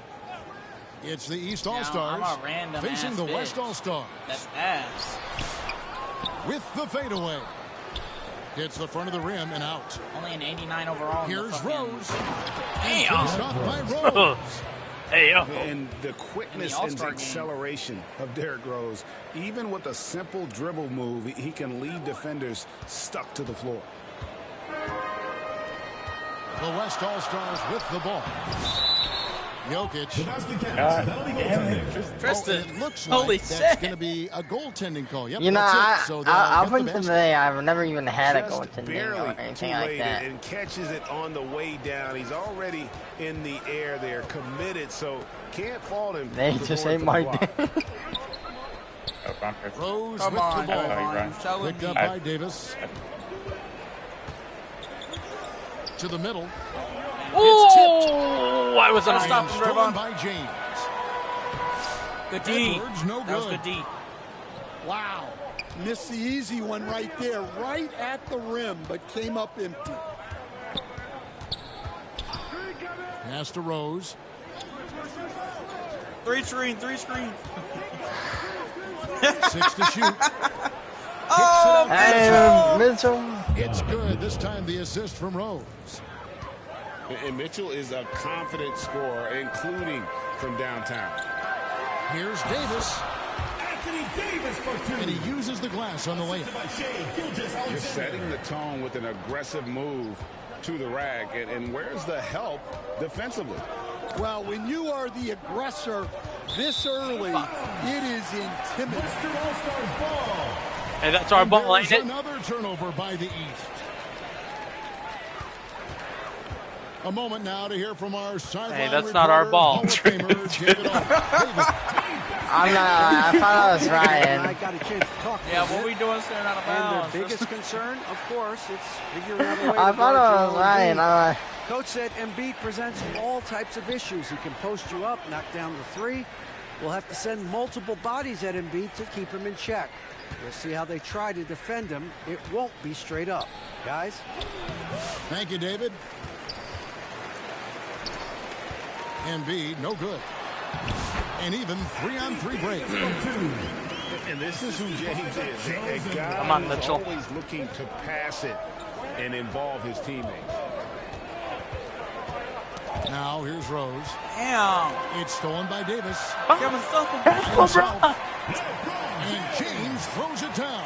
It's the East All-Stars I'm a random facing ass the bitch. West All-Stars. That's ass. With the fadeaway. Hits the front of the rim and out. Only an 89 overall. Here's Rose. Damn. Finished off by Rose. Hey, yo. And the quickness In the and All-Star game. acceleration of Derrick Rose, even with a simple dribble move, he can lead defenders stuck to the floor. The West All-Stars with the ball. Jokic. Tristan. It looks Holy like that's shit. going to be a goaltending call. Yep, You know, that's it. So they'll I'll get put the it basket. today. I've never even had a Just goaltending barely or too anything like late that. and catches it on the way down. He's already in the air there, committed, so can't fault him. They for just going say for the my block. Rose Come with on, the ball. LeBron. Show Picked him. up by Davis. To the middle. Oh, I was on Stop And him, stolen Trevon. by James. Good D. Edwards, no That was good. good D. Wow. Missed the easy one right there, right at the rim, but came up empty. Pass to Rose. Three screen. 6 to shoot. Oh, And Mitchell. It's good. This time the assist from Rose. And Mitchell is a confident scorer, including from downtown. Here's Davis. And he uses the glass on the layup. You're setting the tone with an aggressive move to the rack. And where's the help defensively? Well, when you are the aggressor this early, it is intimidating. Hey, that's our ball, ain't There's it? another turnover by the East. A moment now to hear from our sideline Hey, that's not our reporter, ball. Hall of Famer David Aldridge. I'm not. I thought I was Ryan. I got a chance to talk to Yeah, them. what we doing staring out of And bounds? their biggest concern, of course, it's figuring out a way I to thought guard I was Joel Ryan. Embiid. Coach said Embiid presents all types of issues. He can post you up, knock down the three. We'll have to send multiple bodies at Embiid to keep him in check. We'll see how they try to defend him. It won't be straight up. Guys? Thank you, David. Embiid, no good. And even 3-on-3 break. And this is who James is. A guy Come on, who's Mitchell. always looking to pass it and involve his teammates. Now here's Rose. Damn. It's stolen by Davis. Kevin Stumpf. Himself. And James throws it down.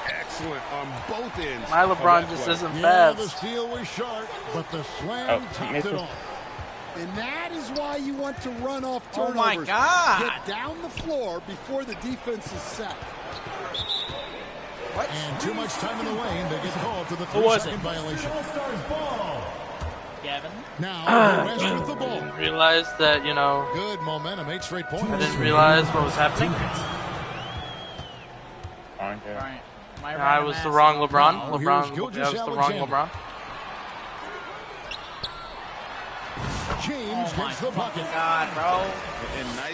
Excellent on both ends. My of LeBron that just play. isn't Yeah, the fast. steal was sharp, but the slam topped it off. And that is why you want to run off Oh turnovers. my God. Get down the floor before the defense is set. And too much time in the lane. They get called for the Who was 3-second it? violation. Gavin. Now the West with the ball. I didn't realize that, you know. Good momentum, 8 straight points. I didn't realize what was happening. Alright. I was the wrong LeBron. Now, LeBron. here's I Gilgeous was the wrong Alexander. LeBron. James gets the bucket. God, bro.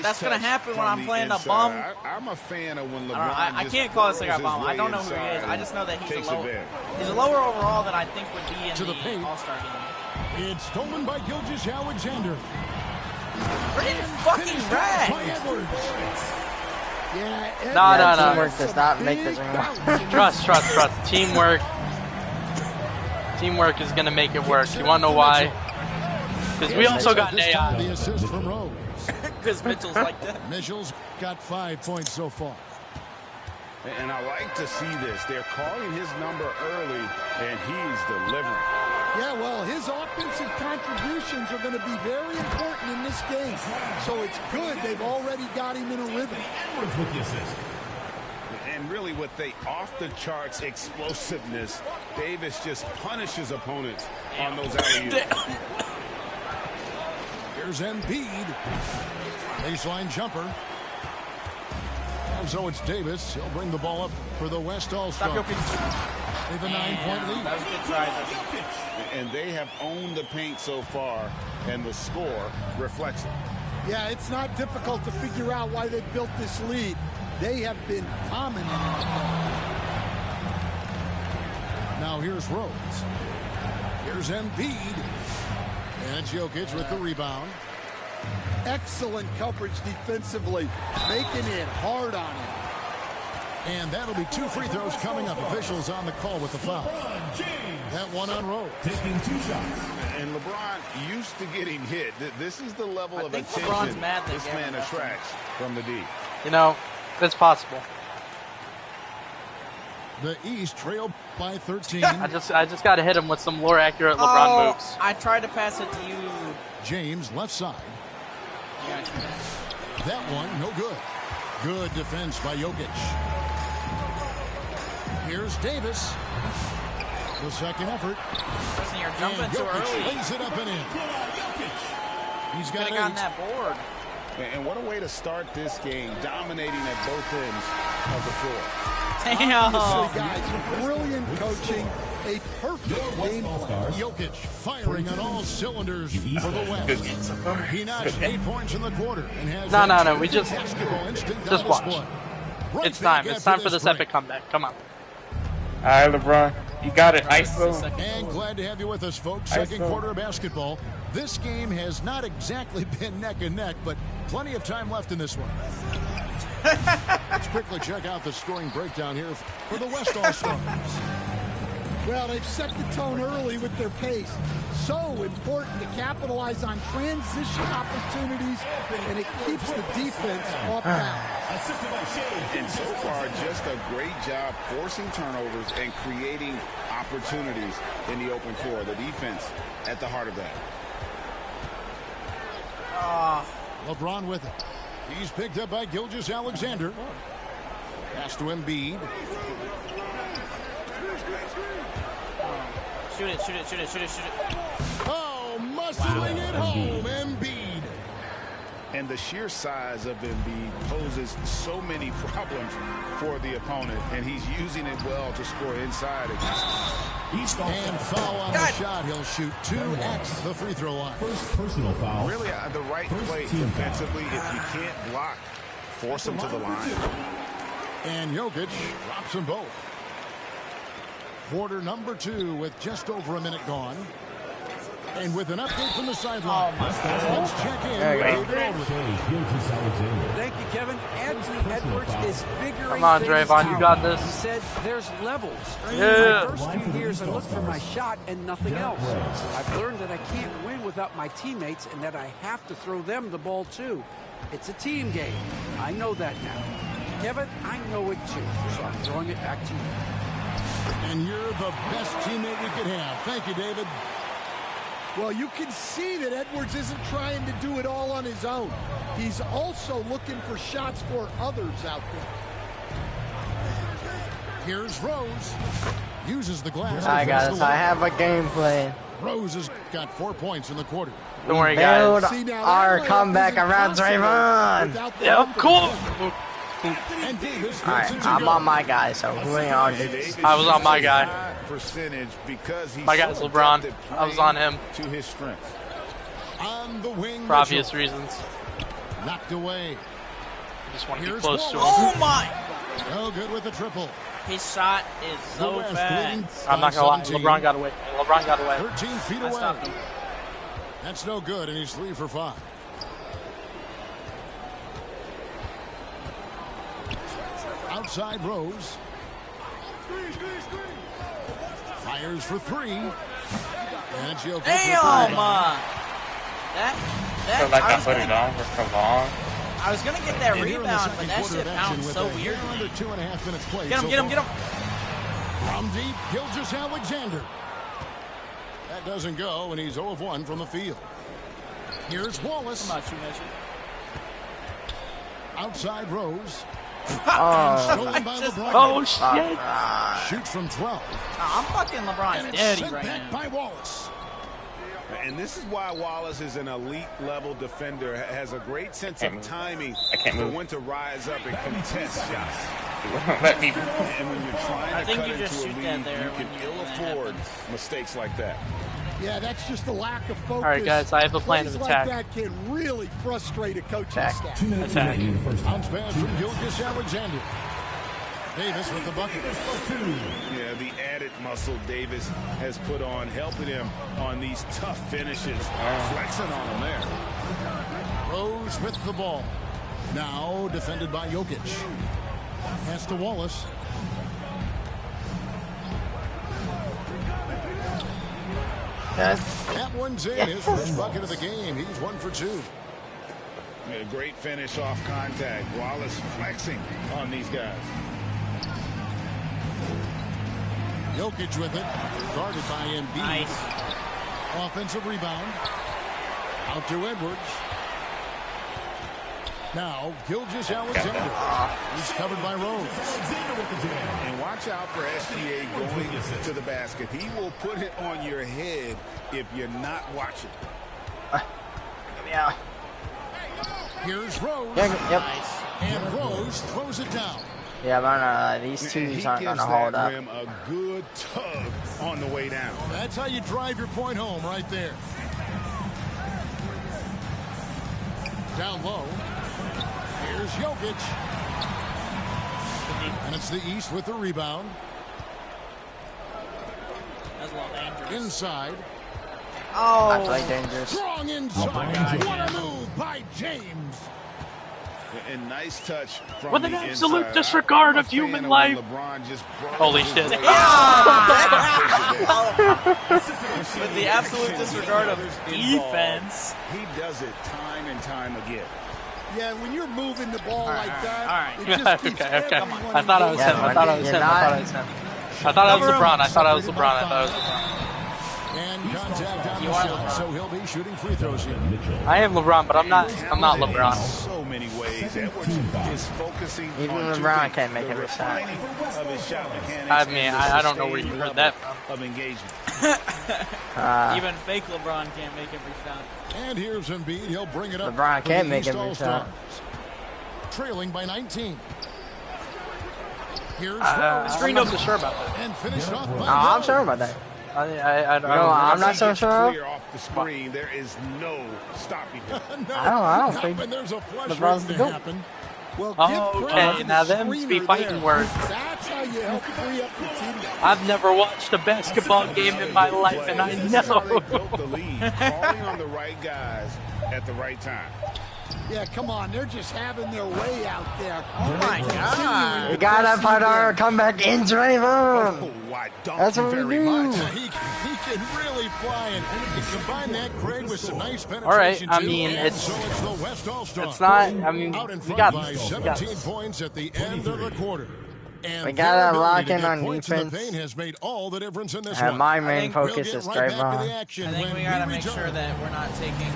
That's gonna happen when I'm playing a bum. I'm a fan of when LeBron. I can't call this guy a bum. I don't know who he is. I just know that he's a lower overall than I think would be in the All-Star game. It's stolen by Gilgeous Alexander. Freaking fucking rag. Yeah, No. Teamwork does not make the dream work. Trust. Teamwork is gonna make it work. You wanna know why? Because we also got an AI. The assist from Rose. Because Mitchell's like that. Mitchell's got 5 points so far. And I like to see this. They're calling his number early, and he's delivering. Yeah, well, his offensive contributions are going to be very important in this game. So it's good they've already got him in a rhythm. Edwards with the assist. And really, with the off-the-charts explosiveness, Davis just punishes opponents on those alley-oops. Here's Embiid. Baseline jumper. And so it's Davis. He'll bring the ball up for the West All-Star. They have a 9-point lead. That was a good try. And they have owned the paint so far, and the score reflects it. Yeah, it's not difficult to figure out why they built this lead. They have been dominant in the paint. Now here's Rose. Here's Embiid. And Jokic with the rebound. Excellent coverage defensively, making it hard on him. And that'll be 2 free throws coming up. Officials on the call with the foul. That one on Rose. Taking 2 shots. And LeBron used to getting hit. This is the level of think attention LeBron's mad that this Gavin man got attracts from the D. You know, it's possible. The East trailed by 13. I just got to hit him with some more accurate LeBron moves. I tried to pass it to you. James left side. That one, no good. Good defense by Jokic. Here's Davis. The second effort. Listen, you're jumping too early. Lays it up and in. He's got 8. Gotten that board. And what a way to start this game, dominating at both ends of the floor. Damn. Obviously, guys, brilliant coaching, a perfect game plan. Jokic firing on all cylinders for the West. He notched 8 points in the quarter and has No. We just watch. Right It's time. back It's time after for this break. epic comeback. Come on. All right, LeBron, you got it. ISO. And glad to have you with us, folks. Second quarter of basketball. This game has not exactly been neck and neck, but plenty of time left in this one. Let's quickly check out the scoring breakdown here for the West All-Stars. Well, they've set the tone early with their pace. So important to capitalize on transition opportunities, and it keeps the defense off balance. And so far, just a great job forcing turnovers and creating opportunities in the open floor. The defense at the heart of that. LeBron with it. He's picked up by Gilgeous Alexander. Pass to Embiid. Shoot it. Oh, muscling it home, Embiid. And the sheer size of Embiid poses so many problems for the opponent, and he's using it well to score inside against him. And foul on the shot. He'll shoot 2x the free throw line. First personal foul. Really, the right play defensively. If you can't block, force them to the line. And Jokic drops them both. Quarter number 2 with just over a minute gone. And with an update from the sideline. Let's check in. Thank you, Kevin. Anthony Edwards is figuring Come on, things Draymond, you out. got this. He said there's levels. Yeah. My first few years, I looked for my shot and nothing else. I've learned that I can't win without my teammates and that I have to throw them the ball, too. It's a team game. I know that now. Kevin, I know it, too. So I'm throwing it back to you. And you're the best teammate we could have. Thank you, David. Well, you can see that Edwards isn't trying to do it all on his own. He's also looking for shots for others out there. Here's Rose. Uses the glass. Alright, guys, I have a game plan. Rose has got 4 points in the quarter. Don't worry, Build guys. our comeback around Draymond. Yep, cool. Alright, I'm on my guy, so who are y'all? I was on my guy. Percentage because he's My guy's LeBron. I was on him. To his strength. On the wing, for obvious reasons. Knocked away. I just want to be close to him. Oh my! No good with the triple. His shot is so fast. I'm not gonna lie. LeBron got away. LeBron got away. 13 feet away. That's no good, and he's 3 for 5. Outside Rose. Fires for 3. And she'll Damn! I feel like I put it on for so long. I was gonna get that rebound, but that shit bounced so weird. Under 2.5 minutes played. Get him, get him, get him! From deep, Gilgeous-Alexander. That doesn't go, and he's 0 of 1 from the field. Here's Wallace. Come on, shoot that shit. Outside Rose. Oh shit! Shoots from 12. I'm fucking LeBron daddy right now. By Wallace. And this is why Wallace is an elite level defender. Has a great sense of timing for when to rise up and contest shots. Let me. And when you're trying to cut you into just a shoot lead, that there you can ill afford mistakes like that. Yeah, that's just a lack of focus. All right, guys, I have a plan of Plays attack. like that can really frustrate a coaching staff. Attack. Bounce pass from Gilgeous-Alexander. Davis with the bucket. Yeah, the added muscle Davis has put on, helping him on these tough finishes. Flexing on him there. Rose with the ball. Now defended by Jokic. Pass to Wallace. That one's in. His first bucket of the game. He's 1 for 2. A great finish off contact. Wallace flexing on these guys. Jokic with it. Guarded by Embiid. Nice. Offensive rebound. Out to Edwards. Now, Gilgeous-Alexander. He's covered by Rose. And watch out for SGA going to the basket. He will put it on your head if you're not watching. Yeah. Here's Rose. Yep. And Rose throws it down. Yeah, but these twos aren't going to hold up. Rim a good tug on the way down. That's how you drive your point home right there. Down low. Here's Jokic. And it's the East with the rebound. That's a little dangerous. Inside. Oh. That's like dangerous. Strong inside. What a move by James. And nice touch from With an the absolute inside. disregard of human life. Holy shit. With the absolute disregard of defense. He does it time and time again. Yeah, when you're moving the ball like that, all it just keeps okay. everyone I thought I was him. I thought I was him. I thought I was him. I thought I was LeBron. I thought I was LeBron. I thought I was LeBron. And contact on the shot, so he'll be shooting free throws here. I am LeBron, but I'm not LeBron. So many ways. Edwards is focusing Even on LeBron can't make every shot. of his shot mechanics. I mean, I don't know where you heard that from. Of engagement. Even fake LeBron can't make every shot. And here's Embiid. He'll bring it up. LeBron for can't the make East every shot. All-Stars. Trailing by 19. Here's Screen knows for sure about that. And finished off by I'm sure about that. I don't No, I'm not so sure. Clear off the screen. There is no stopping him. I don't think when there's a flush LeBron's waiting the to GOAT. happen. Well, Okay, now them be fighting words. That's how you help free up the team. I've never watched a basketball game in my life, and I know. Built the lead, calling on the right guys at the right time. Yeah, come on. They're just having their way out there. Oh my God. We gotta put our comeback in Draymond. Oh, why don't That's you what we very do. much? He can really fly, and combine that grade with some nice penetration. All right, I too. mean, And it's so it's the West All-Stars. it's not. I mean, Out in we front got by this. 17 points at the end of the quarter. And We gotta their lock ability to in get on points in the defense. paint has made all the difference in this And one. my main We'll focus get is right back to the Draymond. action I think when we gotta make return. sure that we're not taking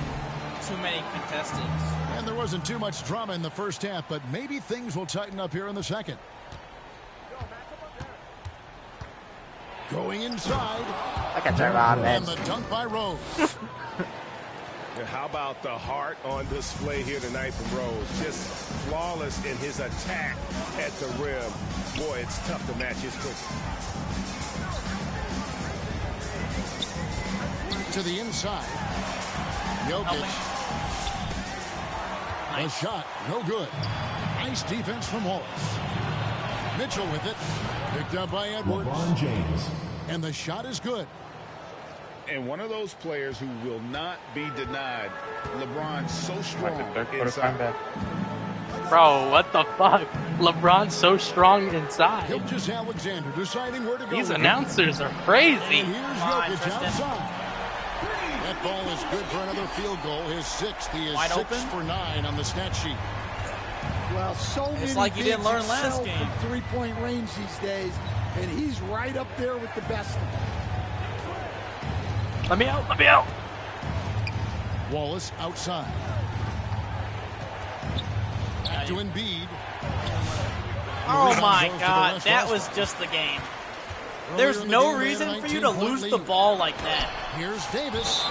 too many contestants. And there wasn't too much drama in the first half, but maybe things will tighten up here in the second. Going inside. I can turn around, man. And the dunk by Rose. How about the heart on display here tonight from Rose? Just flawless in his attack at the rim. Boy, it's tough to match his quick. To the inside. Jokic. A shot, no good. Nice defense from Wallace. Mitchell with it. Picked up by Edwards. LeBron James. And the shot is good. And one of those players who will not be denied. LeBron's so strong inside. Bro, what the fuck? LeBron's so strong inside. Gilgeous-Alexander deciding where to go. These announcers are crazy. And here's Jokic outside. That ball is good for another field goal. His sixth. He is Wide 6 open. for 9 on the stat sheet. Well, so many like you didn't bigs learn last excel game. from three-point range these days, and he's right up there with the best of them. Let me out, let me out. Wallace outside. Back to Embiid. Oh my Goes to the God, left that wrist. was just the game. Earlier There's in the no game, they had a reason for you to 19-point lose the lead. ball like that. Here's Davis.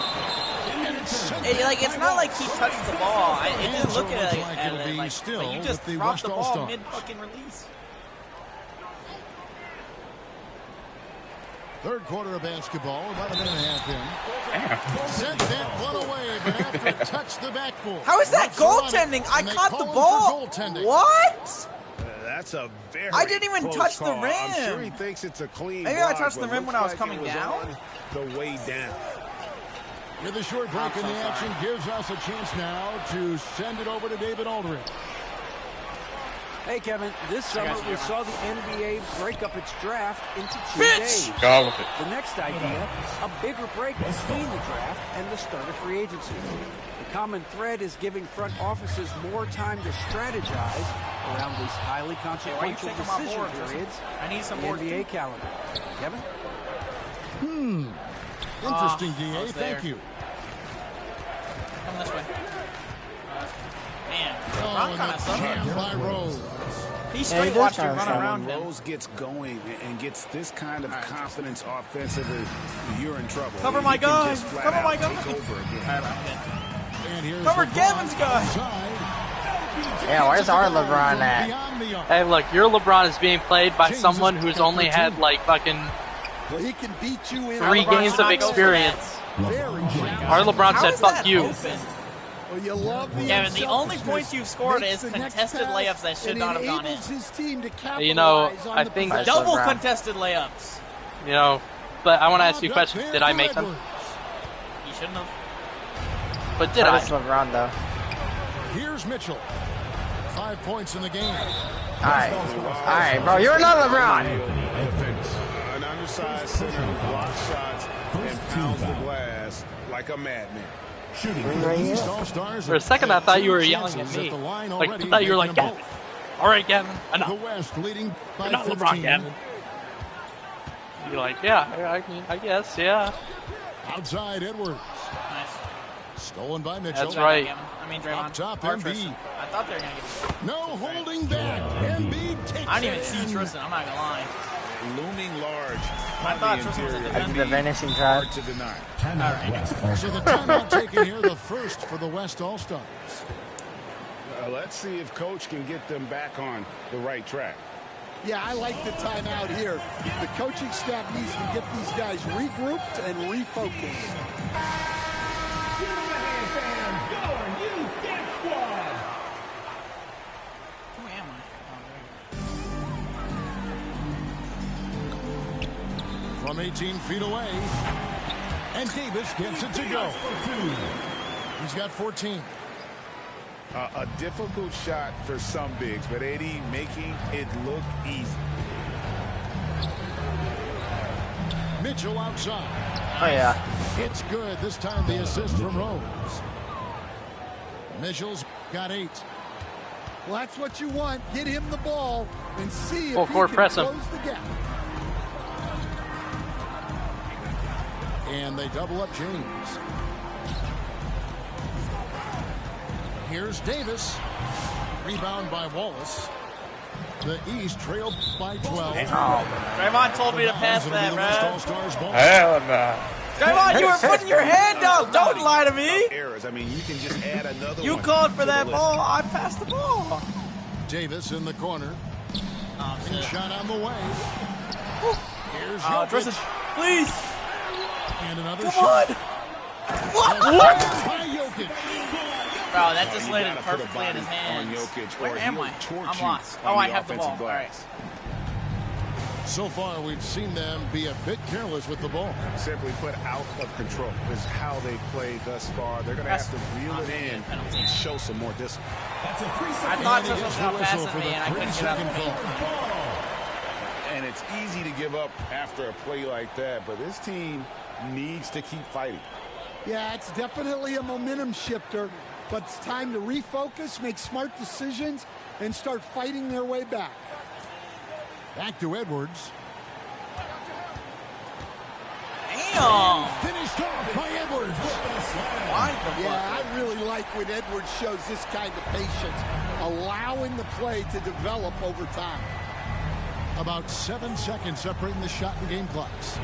And it's sent Like, it's not like he touched the ball. It didn't And so look it looks at like it it'll be like still you just with the dropped West the ball All-Stars. mid-fucking release. Third quarter of basketball, about a minute and a half in. Sent that one away, but after it touched the backboard. How is that Refs are on it, goaltending? I and they caught call the him for ball. goaltending. What? That's a very I didn't even close touch the call. I'm rim. sure he thinks it's a clean Maybe I block, touched the but rim when I was looks coming like it down. on the way down. With a short break in the action, gives us a chance now to send it over to David Aldridge. Hey, Kevin, this summer we saw the NBA break up its draft into 2 Bitch! days. Go with it. The next idea, a bigger break between the draft and the start of free agency. The common thread is giving front offices more time to strategize around these highly consequential taking my decision board? periods I need some in the board, NBA too. calendar. Kevin? Interesting, I DA. was Thank there. you. Come this way. Man, Oh, Ron and kind the of sucks. jam by Rose. He Yeah, straight he watched does you kinda run suck. around When him. Rose gets going and gets this kind of confidence offensively, you're in trouble. Cover He my can guy. just flat Cover out my guy. take over again. And here's Cover LeBron Gavin's guy. outside. Yeah, where's our LeBron at? Beyond the arc. Hey, look, your LeBron is being played by someone who's only had like fucking Well, he can beat you in 3 LeBron games should of not go for experience. very Our LeBron How said, is fuck that you. open? Well, you love the Kevin, the only unselfishness. points you've scored Makes is the next contested pass layups that should and not have gone in. enables his team to capitalize You know, on I the think- possession. Double LeBron. contested layups. You know, but I want to ask you a Lobbed up question. there Did I for make them? Edwards. You shouldn't have. But did That I? is LeBron, though. Here's Mitchell. 5 points in the game. Alright. Alright, bro. You're not LeBron. An undersized center who blocks shots and pounds the glass like a madman. East All-Stars For a second, I have thought 2 you were yelling at chances me. the line Like, I already, thought you were like, making them Gavin. All right, Gavin. both. Enough. The West leading by You're not 15. LeBron, Gavin. You're like, yeah, I guess, yeah. Outside Edwards. Nice. Stolen by Mitchell. That's right. I mean, Draymond. Up top, Or Embiid. Tristan. I thought they were going to give No holding back. Embiid takes I didn't even it see in. Tristan. I'm not going to lie. Looming large I on thought the Tristan was interior. a I did the defender. vanishing drive. Hard to deny. So the timeout taken here, the first for the West All-Stars. Let's see if Coach can get them back on the right track. Yeah, I like the timeout here. The coaching staff needs to get these guys regrouped and refocused. Who am I? From 18 feet away. And Davis gets it to go. He's got 14. A difficult shot for some bigs, but AD making it look easy. Mitchell outside. Oh, yeah. It's good. This time the assist from Rose. Mitchell's got 8. Well, that's what you want. Get him the ball and see if Full he court can press him. close the gap. And they double up James. Here's Davis. Rebound by Wallace. The East trailed by 12. Draymond told me to pass that, bro. Hell no. Draymond, you were putting your hand up. Don't lie to me. Errors. I mean, you can just add another You one called for to the that list. ball. I passed the ball. Davis in the corner. And shot on the way. Here's Tristan, Jokic. please. And another Come shot. on. What? By Jokic. Bro, that just You landed gotta put a perfectly in his body hands. on Jokic, Where or am he'll I? torch I'm you lost. on Oh, I the have the ball. offensive All right. glass. So far, we've seen them be a bit careless with the ball. Simply put, out of control is how they played thus far. They're going to have to reel it in and show some more discipline. That's a 3 I second. thought Tristan was going to pass it to me, and I couldn't get up the paint. And it's easy to give up after a play like that, but this team needs to keep fighting. Yeah, it's definitely a momentum shifter, but it's time to refocus, make smart decisions, and start fighting their way back. Back to Edwards. Damn. Finished off by Edwards. Yeah, I really like when Edwards shows this kind of patience, allowing the play to develop over time. About 7 seconds separating the shot and game clocks.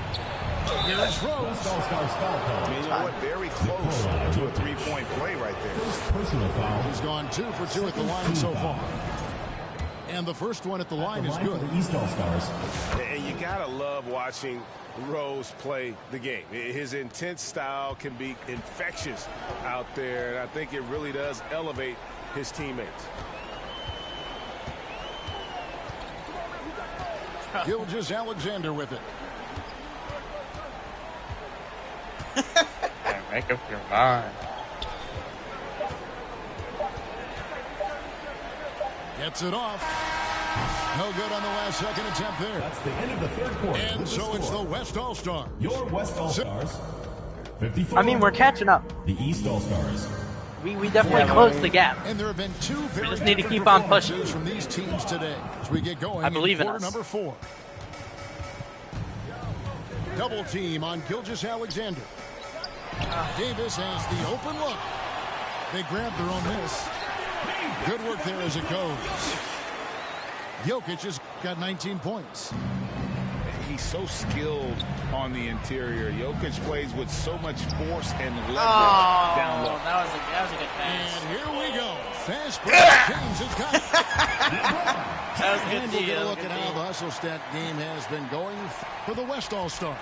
Here's Rose. I mean, you know what? Very close to a three-point play right there. Personal foul. He's gone 2 for 2 at the line so far. And the first one at the line is good. The East All-Stars. And you gotta love watching Rose play the game. His intense style can be infectious out there, and I think it really does elevate his teammates. Gilgeous-Alexander with it. Man, make up your mind. Gets it off. No good on the last second attempt there. That's the end of the third quarter. And so it's the West All-Stars. Your West All-Stars. 54. I mean, we're catching up. The East All-Stars. We definitely closed the gap. And there have been 2 very just need to different keep on pushing. performances from these teams today as we get going. I believe in quarter us. number 4. Double team on Gilgeous-Alexander. Davis has the open look. They grab their own miss. Good work there as it goes. Jokic has got 19 points. He's so skilled on the interior. Jokic plays with so much force and leverage down low. That was a good pass. And here we go. Fast break. James has got it. That was a good And we'll get a deal. look at how the hustle stat game has been going for the West All-Stars.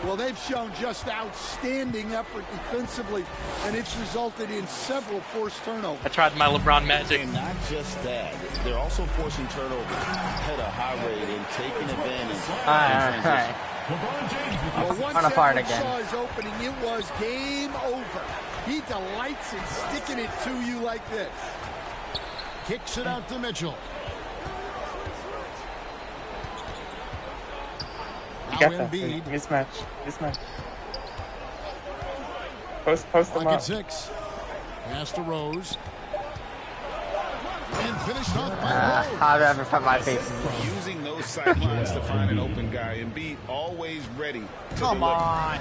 Well, they've shown just outstanding effort defensively, and it's resulted in several forced turnovers. I tried my LeBron magic. And not just that, they're also forcing turnovers at a high rate and taking advantage. Well, once apart Edwards again. saw his opening, it was game over. He delights in sticking it to you like this. Kicks it out to Mitchell. You Now got that. Embiid. Mismatch. Post them Pocket up. 6. Pass to Rose. And finished off by Rose. I've ever put my face in. Using those sidelines to find an open guy. Embiid always ready to Come deliver. on.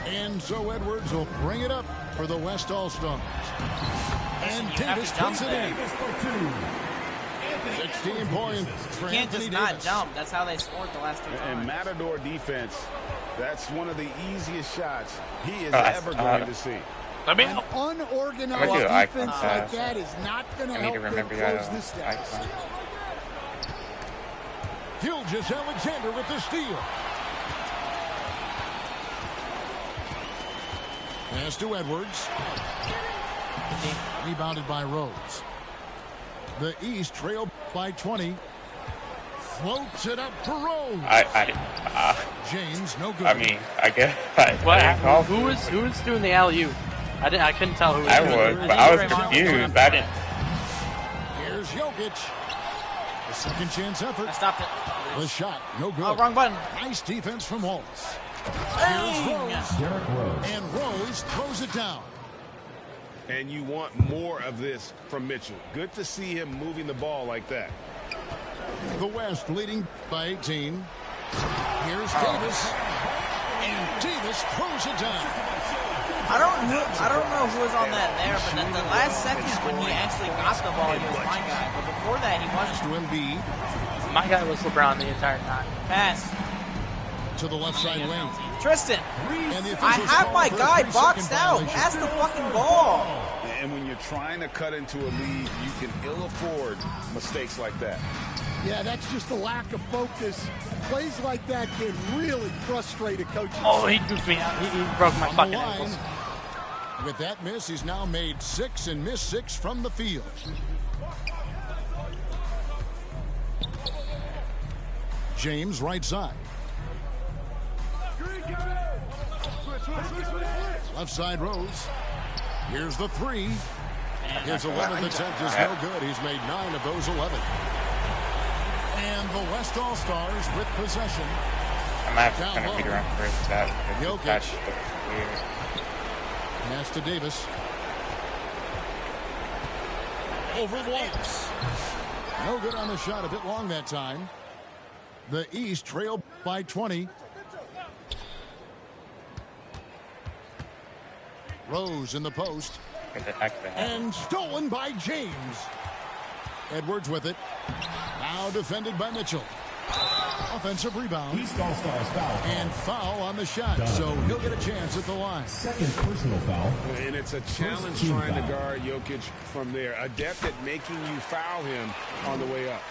And so Edwards will bring it up for the West All-Stars. And Davis puts it in. 16 points for You can't Anthony just not Davis. jump. That's how they scored the last 2 times. And Matador defense, that's one of the easiest shots he is that's ever hard. going to see. Let me An unorganized I'm gonna do an icon defense pass. like that is not going to I need help to them remember close that this icon. deficit. Gilgeous-Alexander with the steal. Pass to Edwards. Rebounded by Rose. The East trailed by 20. Floats it up for Rose. James, no good. I mean, I guess. Who was doing the alley-oop? I couldn't tell who was I doing it. was, but I was confused. I didn't. Here's Jokic. The second chance effort. I stopped it. The shot, no good. Oh, wrong button. Nice defense from Wallace. Dang. Here's Rose. And Rose throws it down. And you want more of this from Mitchell. Good to see him moving the ball like that. The West leading by 18. Here's Davis. And Davis throws it down. I don't know who was on that there, but at the last second when he actually got the ball, he was my guy. But before that, he wasn't. To Embiid. My guy was LeBron the entire time. Pass. To the left side lane. Tristan, I have my guy boxed out. Pass the fucking ball. And when you're trying to cut into a lead, you can ill afford mistakes like that. Yeah, that's just a lack of focus. Plays like that can really frustrate a coach. Oh, he goofed me out. He broke my fucking ankles. With that miss, he's now made 6 and missed 6 from the field. James, right side. Left side, Rose. Here's the 3. His 11th attempt is no good. He's made 9 of those 11. And the West All-Stars with possession. I'm actually kind of beat around first that. Jokic. Pass to Davis. Over Walks. No good on the shot. A bit long that time. The East trailed by 20. Rose in the post. And stolen by James. Edwards with it. Now defended by Mitchell. Offensive rebound. East All-Stars foul. And foul on the shot. So he'll get a chance at the line. Second personal foul. And it's a challenge trying to guard Jokic from there. Adept at making you foul him on the way up.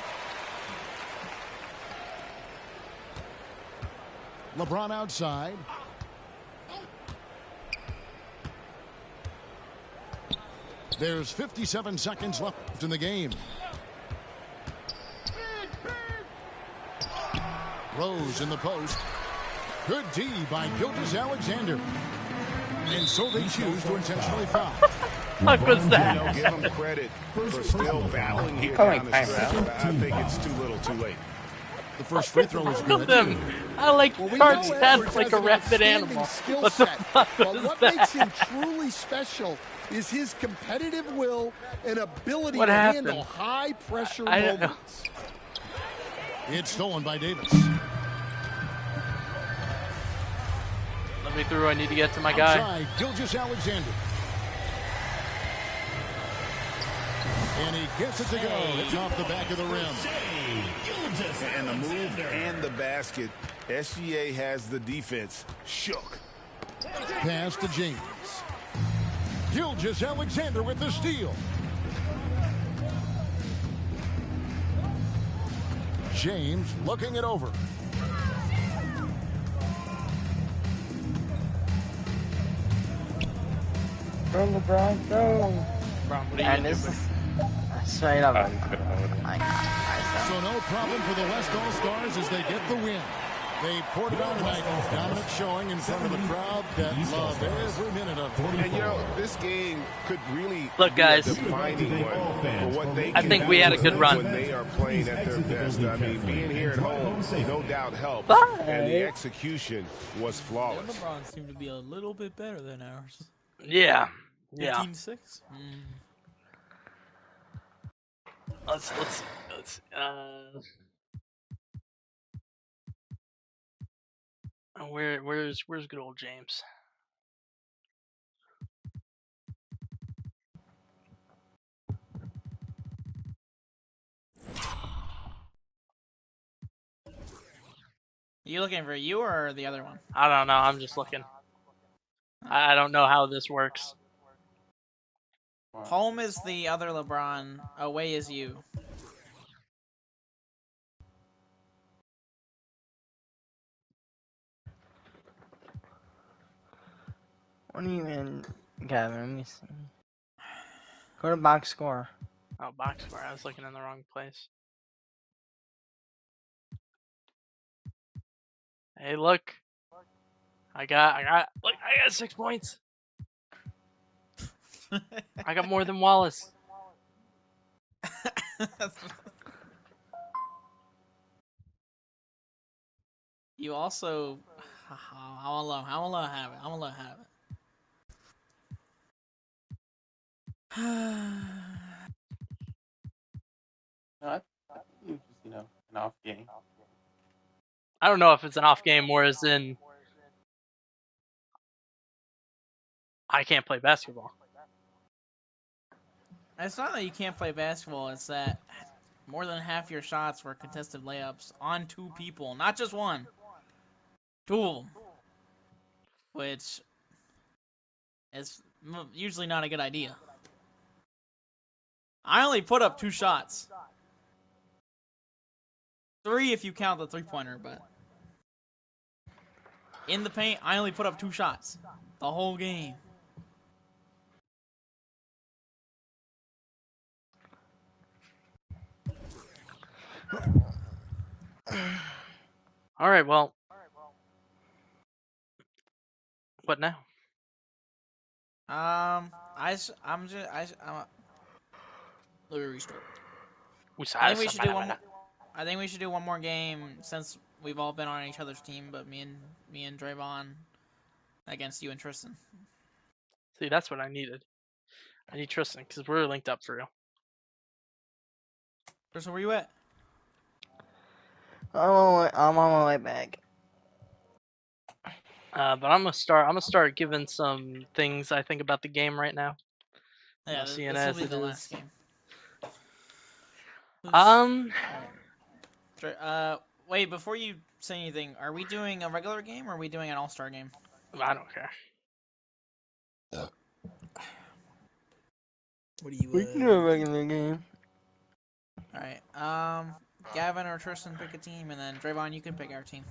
LeBron outside. There's 57 seconds left in the game. Rose in the post. Good D by Gilgeous-Alexander. And so they choose to intentionally foul. What was that? You know, give him credit for still fouling here down the stretch. I think it's too little too late. The first free throw is Look good. at them. I like Cards stats like a rabid animal. What the fuck But was what that? makes him truly special is his competitive will and ability What to happened? handle high-pressure I don't know. moments. It's stolen by Davis. Let me through. I need to get to my guy. Outside, Gilgeous-Alexander. And he gets it to go. It's off the back of the rim. And the move and the basket. SGA has the defense shook. Pass to James. Gilgeous-Alexander with the steal. James looking it over. Go, LeBron, go. And this is straight up. So no problem for the West All-Stars as they get the win. They poured it on tonight. Dominant showing in front of a crowd that loved every minute of it. And you know, this game could really Look, guys. be a defining one for what they I can think do we had a good run. when they are playing at their best. I mean, being here at home no doubt helped. Bye. And the execution was flawless. LeBron seemed to be a little bit better than ours. Yeah. Yeah. 15-6. Let's where's good old James? You looking for you or the other one? I don't know. I'm just looking. I don't know how this works. Home is the other LeBron. Away is you. What do you mean, Gavin? Let me see. Go to box score. Oh, box score. I was looking in the wrong place. Hey, look. I got 6 points. I got more than Wallace. You also, I'm gonna let have it. I'm gonna let have it. I think it was just, an off game. I don't know if it's an off game or as in I can't play basketball. It's not that you can't play basketball. It's that more than half your shots were contested layups on 2 people, not just 1. 2 of them, which is usually not a good idea. I only put up 2 shots. 3 if you count the 3-pointer, but in the paint, I only put up 2 shots the whole game. All right, well, what now? I'm let me restart. I think we should do one more game since we've all been on each other's team, but me and Draymond against you and Tristan. See, that's what I needed. I need Tristan because we're linked up for real. Tristan, where you at? I'm on my way back. But I'm gonna start giving some things I think about the game right now. Yeah, this will be the last game. Wait, before you say anything, are we doing a regular game or are we doing an all-star game? I don't care. What do you? We can do a regular game. All right. Gavin or Tristan pick a team, and then Draymond, you can pick our team.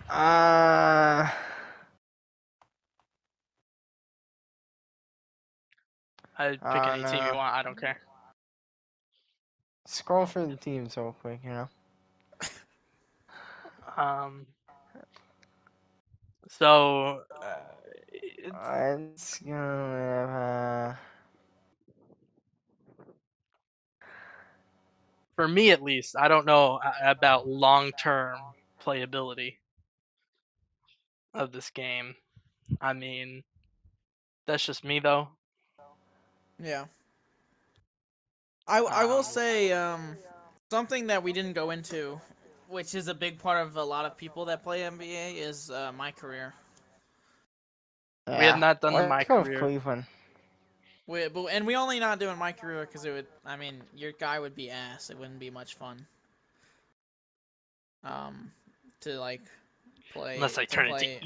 I'd pick any team you want. I don't care. Scroll through the teams real quick, you know. So it's gonna for me at least, I don't know about long-term playability of this game. I mean, that's just me though. Yeah. I will say something that we didn't go into, which is a big part of a lot of people that play NBA, is my career. Yeah. We have not done the my career. Cleveland. And we only not doing my career because it would. I mean, your guy would be ass. It wouldn't be much fun. To like play. Unless I turn it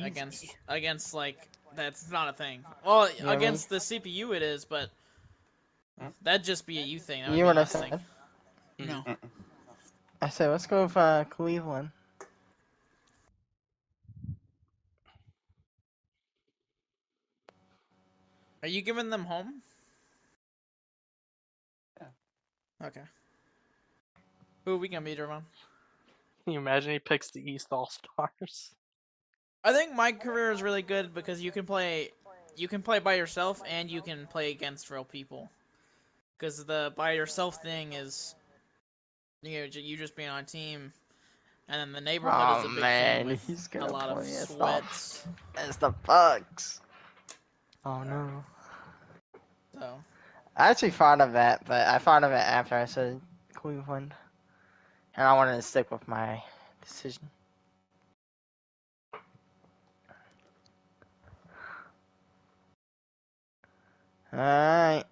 against like that's not a thing. Well, against the CPU it is, but that'd just be a you thing. You know what I said? No. I said let's go with Cleveland. Are you giving them home? Yeah. Okay. Who are we gonna beat, Draymond? Can you imagine he picks the East All-Stars? I think my career is really good because you can play by yourself and you can play against real people. Because the by yourself thing is, you just being on a team, and then the neighborhood is a big thing with he's gonna a lot of sweats. It's the Bucks. Oh no. So. I actually thought of that, but I thought of it after I said Cleveland. And I wanted to stick with my decision. Alright.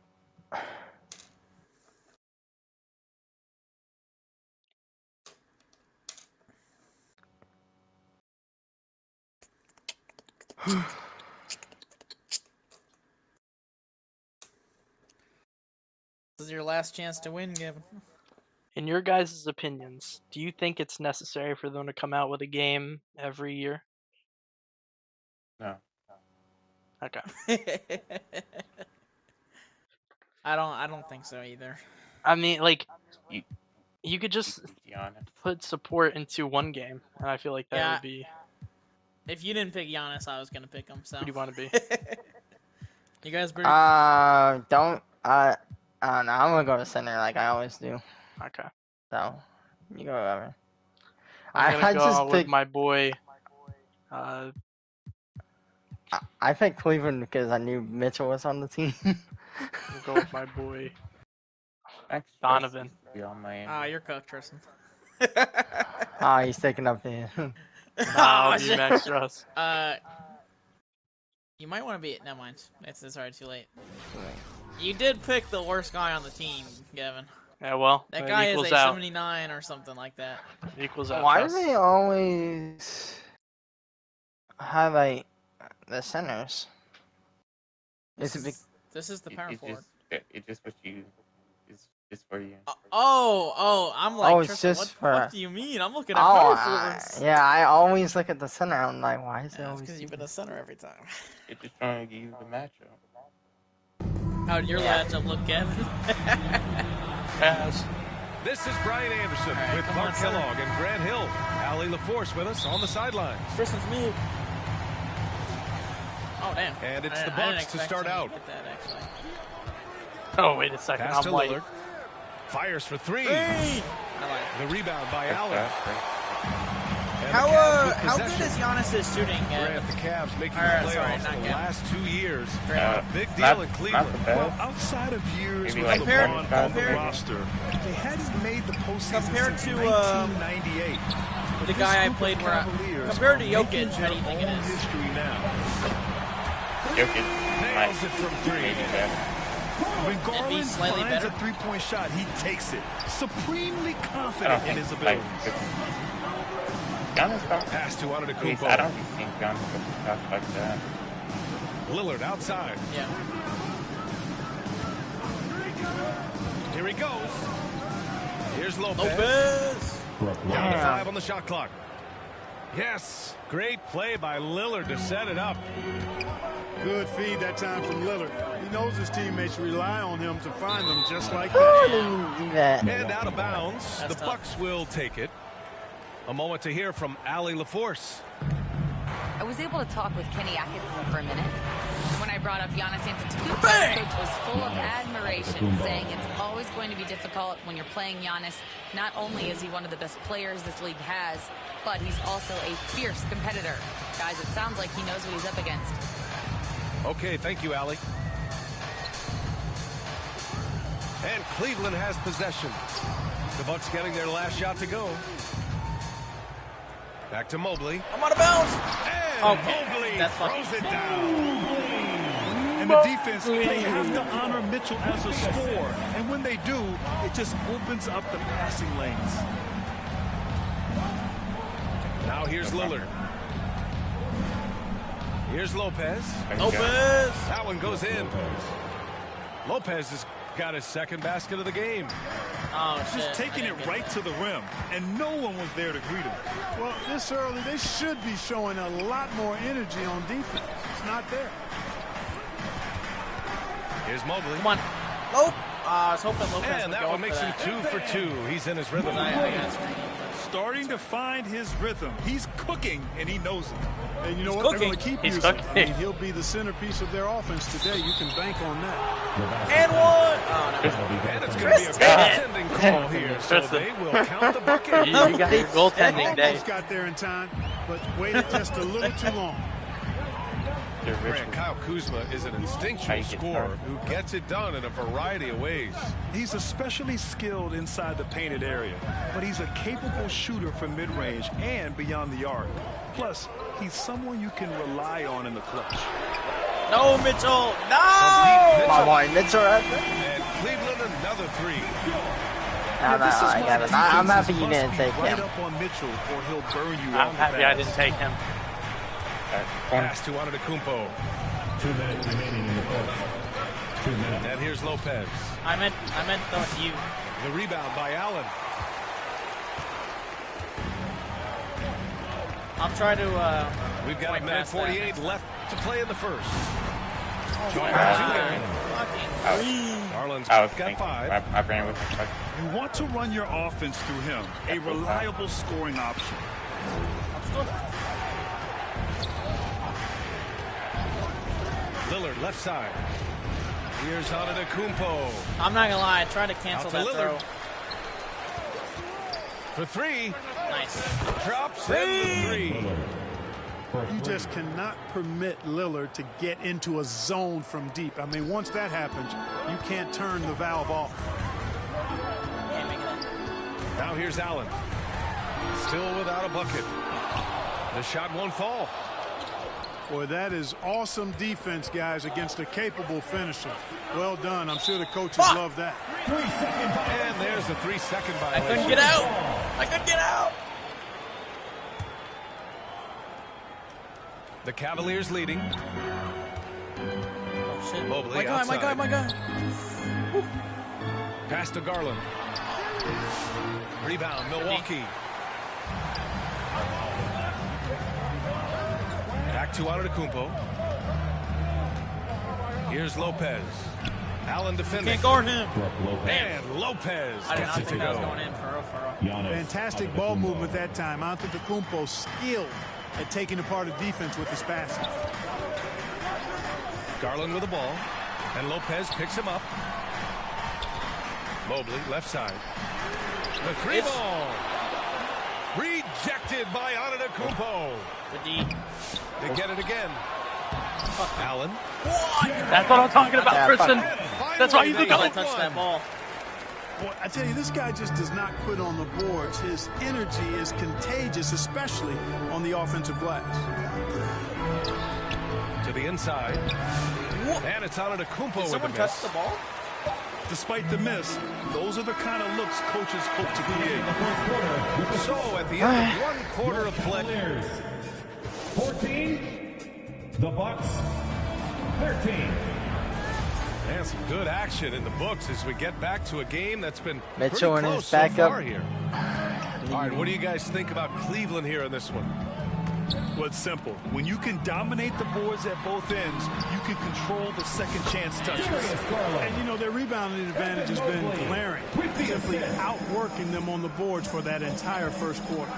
This is your last chance to win, Gavin. In your guys' opinions, do you think it's necessary for them to come out with a game every year? No. Okay. I don't think so either. I mean, like, you could just put support into one game, and I feel like that would be. If you didn't pick Giannis, I was gonna pick him. So. Who do you want to be? You guys. I don't know. I'm gonna go to center like I always do. Okay. So, you go whoever. I'm gonna go with my boy. I picked Cleveland because I knew Mitchell was on the team. I'll go with my boy. Donovan. You're cooked, Tristan. He's taking up the. I'll be Max Struss. You might want to be. Never mind. It's already too late. You did pick the worst guy on the team, Gavin. Yeah, well, that guy is a out. 79 or something like that. It equals out. Why do they always highlight the centers? This is the power forward. It just what you. It's for you. I'm like, it's Tristan, just what do you mean? I'm looking at power forwards. Yeah, I always look at the center. I'm like, why is it always? Because you've been a center every time. It's just trying to give you the matchup. How did your matchup look, Kevin? Pass. This is Brian Anderson with Clark Kellogg and Grant Hill. Allie LaForce with us on the sidelines. Tristan's me. Oh, damn. And it's the Bucks to start out. Oh, wait a second. Pass to I'm white. Lillard. Fires for three. The rebound by Allen. How good is Giannis' shooting? The Cavs making the playoffs the last 2 years. Big deal in Cleveland. Well, outside of years with LeBron on the roster, they hadn't made the postseason since 1998. The guy I played compared to Jokic, how do you think it is? History now. Jokic nails it from three. When Garland finds a three-point shot, he takes it. Supremely confident in his abilities. Pass to Antetokounmpo. I don't think Giannis puts shots like that. Lillard outside. Yeah. Here he goes. Here's Lopez. Down to 5 on the shot clock. Yes, great play by Lillard to set it up. Good feed that time from Lillard. He knows his teammates rely on him to find them just like that. And out of bounds, the Bucks will take it. A moment to hear from Allie LaForce. I was able to talk with Kenny Atkinson for a minute. When I brought up Giannis Antetokounmpo, the coach was full of admiration, saying it's always going to be difficult when you're playing Giannis. Not only is he one of the best players this league has, but he's also a fierce competitor. Guys, it sounds like he knows what he's up against. Okay, thank you, Allie. And Cleveland has possession. The Bucks getting their last shot to go. Back to Mobley. I'm out of bounds. And Mobley throws it down. And the defense, they have to honor Mitchell as a scorer. And when they do, it just opens up the passing lanes. Now here's Lillard. Here's Lopez. That one goes in. Lopez has got his second basket of the game. Oh, just taking it right to the rim, and no one was there to greet him. Well, this early, they should be showing a lot more energy on defense. It's not there. Here's Mobley. Come on. Lope. I was hoping Lopez and that one makes him 2 for 2. He's in his rhythm. Starting to find his rhythm. He's cooking, and he knows it. And you know what? They're going to keep using. I mean, he'll be the centerpiece of their offense today. You can bank on that. And one. And it's going to be a goaltending call here, so they will count the bucket. You got your goaltending day. Almost got there in time, but waited just a little too long. Kyle Kuzma is an instinctual scorer who gets it done in a variety of ways. He's especially skilled inside the painted area, but he's a capable shooter from mid-range and beyond the arc. Plus, he's someone you can rely on in the clutch. No, Mitchell! No! My boy, Mitchell. And Cleveland another 3. I'm happy you didn't take him. Up on Mitchell, or he'll burn you. I'm happy I didn't take him. Pass to Antetokounmpo. 2 minutes remaining in the first. 2 minutes. And here's Lopez. I meant throwing to you. The rebound by Allen. I'm trying to. We've got a minute 48 left to play in the first. Garland's got 5. I ran with him. You want to run your offense through him, a reliable scoring option. Lillard left side. Here's Antetokounmpo. I'm not gonna lie, I tried to cancel that Lillard. throw. For 3. Nice. Drops in the 3. You just cannot permit Lillard to get into a zone from deep. I mean, once that happens, you can't turn the valve off. Now here's Allen. Still without a bucket. The shot won't fall. Boy, that is awesome defense, guys, against a capable finisher. Well done. I'm sure the coaches love that. 3 seconds. And there's the 3-second violation. I couldn't get out. I couldn't get out. The Cavaliers leading. Oh, shit. Mobley My guy, outside. my guy, my guy. Woo. Pass to Garland. Rebound, Milwaukee. Back to Antetokounmpo. Here's Lopez. Allen defending. Can't guard him. And Lopez I did gets not it to think I was go. going in for real. Fantastic ball movement that time. Antetokounmpo skilled at taking apart a defense with his passing. Garland with the ball. And Lopez picks him up. Mobley, left side. The three ball. Rejected by Antetokounmpo. The D. They get it again. Allen. That's what I'm talking about, Kristen. That's why he's the I goat. touched that ball. Boy, I tell you, this guy just does not quit on the boards. His energy is contagious, especially on the offensive glass. To the inside. And it's Antetokounmpo with the Someone miss. touch the ball? Despite the miss, those are the kind of looks coaches hope to create. So at the end of one quarter of play. 14, the Bucks 13. And some good action in the books as we get back to a game that's been Mitchell pretty and close his so backup. far here. All right, what do you guys think about Cleveland here in this one? Well, it's simple. When you can dominate the boards at both ends, you can control the second chance touches. And, you know, their rebounding advantage has been glaring, simply outworking them on the boards for that entire first quarter.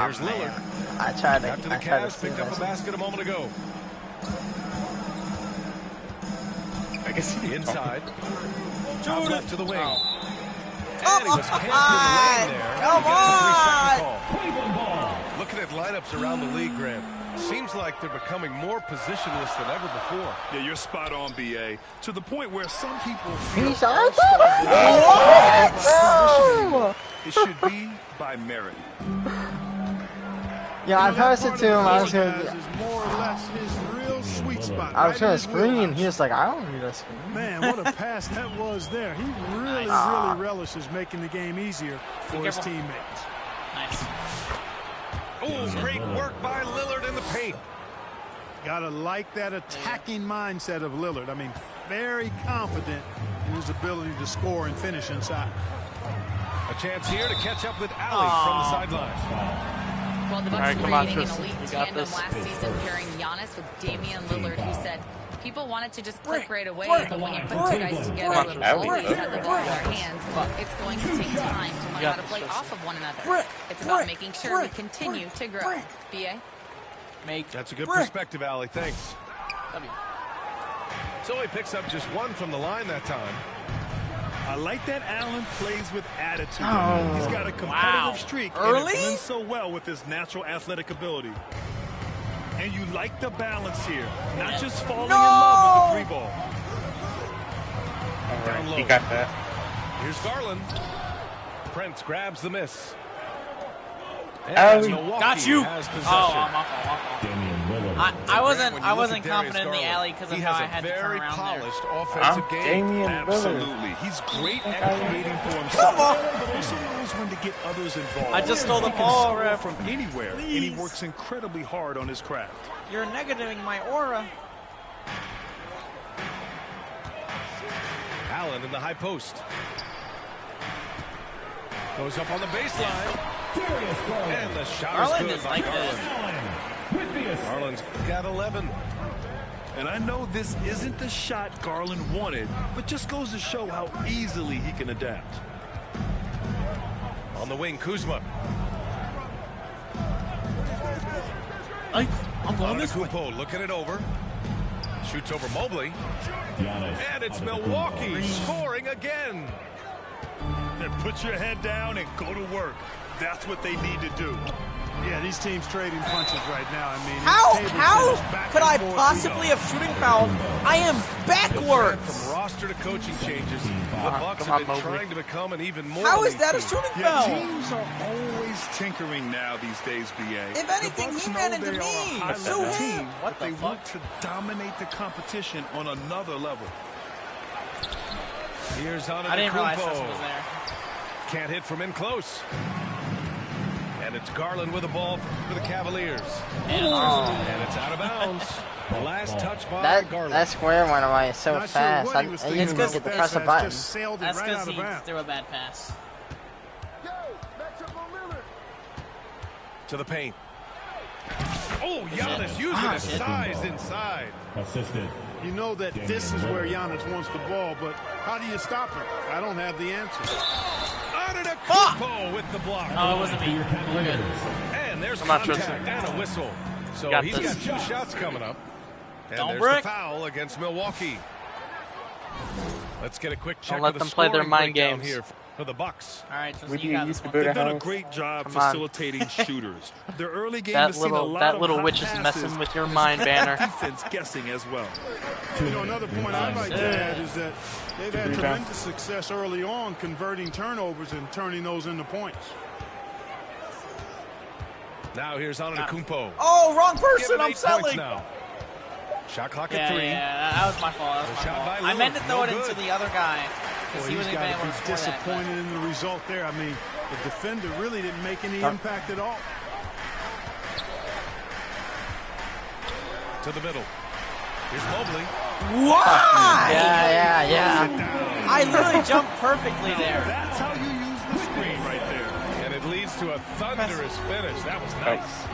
Here's Lillard. I tried to. After the Cavs picked up a basket a moment ago. I guess he Inside. Out left to the wing. Oh. And he was camped in the lane there. Come He gets a 3-second on. call. Looking at lineups around the league, Grant. Seems like they're becoming more positionless than ever before. Yeah, you're spot on, BA. To the point where some people He feel shot it should be by merit. Yeah, I passed it to him. I was Guys, gonna. is more or less his real sweet spot. I was right gonna in his screen. wheelhouse. He was like, I don't need a screen. Man, what a pass that was there. He really relishes making the game easier for his teammates. Nice. Oh, great work by Lillard in the paint. Gotta like that attacking mindset of Lillard. I mean, very confident in his ability to score and finish inside. A chance here to catch up with Allie from the sideline. Well, the Bucks All right, were come on, creating an Tristan. elite You got tandem this. last season, pairing Giannis with Damian Lillard, who said people wanted to just click right away, but when you put two guys together who always have the ball in their hands, it's going to take time to learn how to play off of one another. It's about making sure we continue to grow. BA? That's a good perspective, Allie. Thanks. So he picks up just one from the line that time. I like that Allen plays with attitude. Oh. He's got a competitive streak. Early? And it blends so well with his natural athletic ability. And you like the balance here. Not just falling in love with the 3-ball. All Down right, low. he got that. Here's Garland. Prince grabs the miss. And Allie. Milwaukee Got you. has possession. Oh, I'm off. Damian Lillard. I When you look wasn't at Darius confident in the Garland, alley because of he how has I a had to turn very around there. polished offensive game. Damian Lillard. Absolutely. He's great at creating for himself. But also knows when to get others involved. I just stole the He can ball, score ref. from anywhere, and he Please. works incredibly hard on his craft. You're negativing my aura. Allen in the high post. Goes up on the baseline. And the shot Garland is is good by like Garland. this. Garland's got 11. And I know this isn't the shot Garland wanted, but just goes to show how easily he can adapt. On the wing, Kuzma. I'm going this way. Antetokounmpo looking it over. Shoots over Mobley. Giannis And it's Antetokounmpo. Milwaukee scoring again. Then put your head down and go to work. That's what they need to do. Yeah, these teams trading punches right now. I mean, How back could and I forth possibly have shooting fouled? I am backwards. From roster to coaching changes, the Bucks have been trying to become an even more. How is that a shooting foul? Teams are always tinkering now these days, BA. If anything, he ran into me. Sue him. But they want to dominate the competition on another level. Here's Antetokounmpo. I didn't realize Tristan was there. Can't hit from in close. And it's Garland with the ball for the Cavaliers. And it's out of bounds. The last touch by Garland. That square went away so fast. I didn't even get to press a button. That's because he threw a bad pass. To the paint. Oh, Giannis using his size inside. Assisted. You know that this is where Giannis wants the ball, but how do you stop him? I don't have the answer. Antetokounmpo with the block. Oh, it wasn't me. We're good. And there's contact and a whistle. So he's got 2 shots coming up. And there's the foul against Milwaukee. Let's get a quick check. Don't let them play their mind games here for the Bucks. All right, they've done a great job facilitating shooters. Their early game has seen a lot that of little hot witch is passes. messing with your mind, Banner. Defense guessing as well. You know, another point I'd like to add is that they've had tremendous success early on converting turnovers and turning those into points. Now here's Antetokounmpo. Oh, wrong person. I'm selling. Now. Shot clock at 3. Yeah, that was my fault. I meant to throw it into the other guy. Well, he's got to be disappointed in the result there. I mean, the defender really didn't make any impact at all. To the middle. Here's Mobley. Why? Yeah. I literally jumped perfectly there. That's how you use the screen right there. And it leads to a thunderous finish. That was nice.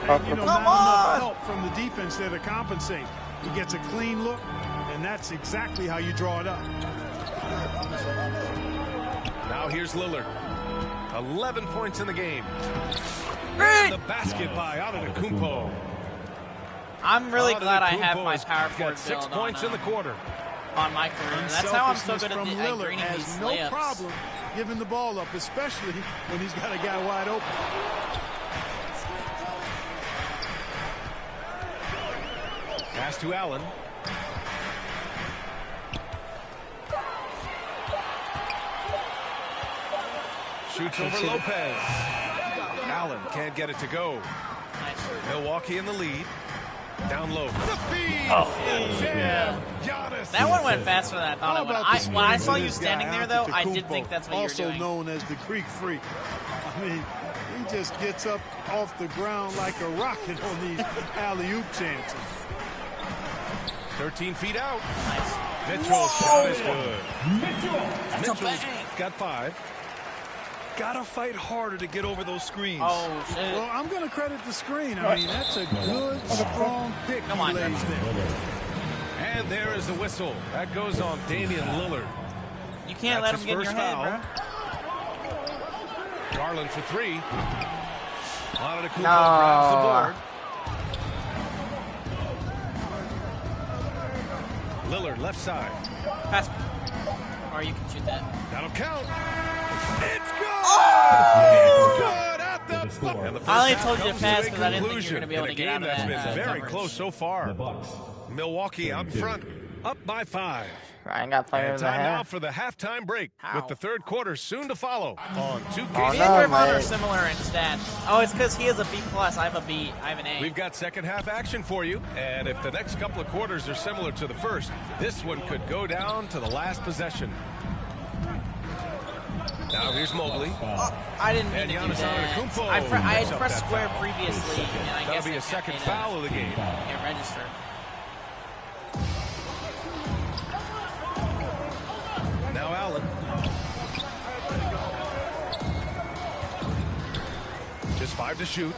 And, you know, not enough help from the defense there to compensate. He gets a clean look, and that's exactly how you draw it up. Now here's Lillard. 11 points in the game. The basket by Antetokounmpo. I'm really glad I have my power forward got 6 build points in the quarter. On my career. That's how I'm so good at Lillard has no problem giving the ball up, especially when he's got a guy wide open. Pass to Allen. Shoots over Lopez. Allen can't get it to go. Milwaukee in the lead. Down low. The feed. That one went faster than I thought it would. When I saw you standing there, though, I did think that's what you were doing. Also known as the Greek Freak. I mean, he just gets up off the ground like a rocket on these alley-oop chances. 13 feet out. Mitchell's shot is good. Mitchell's got 5. Gotta fight harder to get over those screens. Oh, shit. Well, I'm going to credit the screen. I mean, that's a good, strong pick he lays there. And there is the whistle. That goes on Damian Lillard. You can't let him get in your head, bro. Garland for 3. Antetokounmpo grabs the board. Lillard left side. Pass. Or you can shoot that. That'll count. It's good. Oh! It's good at the I only told you to pass because I didn't think you were going to be able to get out of that. That's been very close so far. Milwaukee out in front, up by 5. Ryan got player of the time now half. for the halftime break, with the third quarter soon to follow on 2K. Me and Draymond are similar in stats. Oh, it's because he has a B+, I have a B, I have an A. We've got second half action for you, and if the next couple of quarters are similar to the first, this one could go down to the last possession. Now here's Mobley. I didn't mean and to Giannis do that. Antetokounmpo I had picks up pressed that square foul. previously, and I That'll guess be a second foul of the game. Get registered. Now Allen. Just 5 to shoot.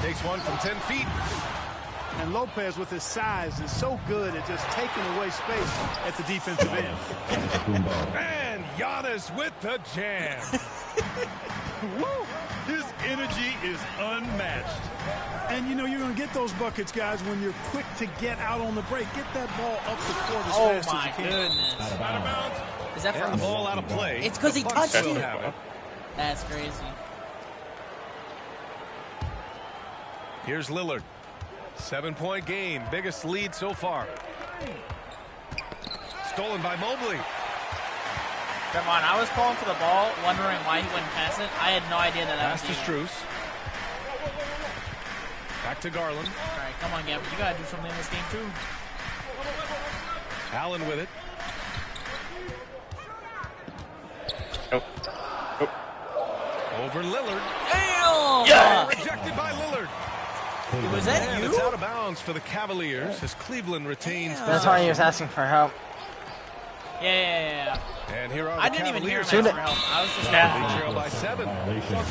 Takes one from 10 feet. And Lopez, with his size, is so good at just taking away space at the defensive end. And Giannis with the jam. Woo! His energy is unmatched. And, you know, you're going to get those buckets, guys, when you're quick to get out on the break. Get that ball up the court as fast as you can. Goodness. Out of bounds. Is that and the ball out of play. It's because he touched it. That's crazy. Here's Lillard. 7-point game. Biggest lead so far. Stolen by Mobley. Come on, I was calling for the ball, wondering why he wouldn't pass it. I had no idea that Pass was to Strus. Back to Garland. All right, come on, Gavin. You got to do something in this game, too. Allen with it. Over Lillard. Damn! Yeah! Rejected by Lillard. Was that And you? it's out of bounds for the Cavaliers as Cleveland retains possession. That's why he was asking for help. Yeah. And here are the I didn't even hear him Cavaliers. ask for help. I was just They trail by 7. Shot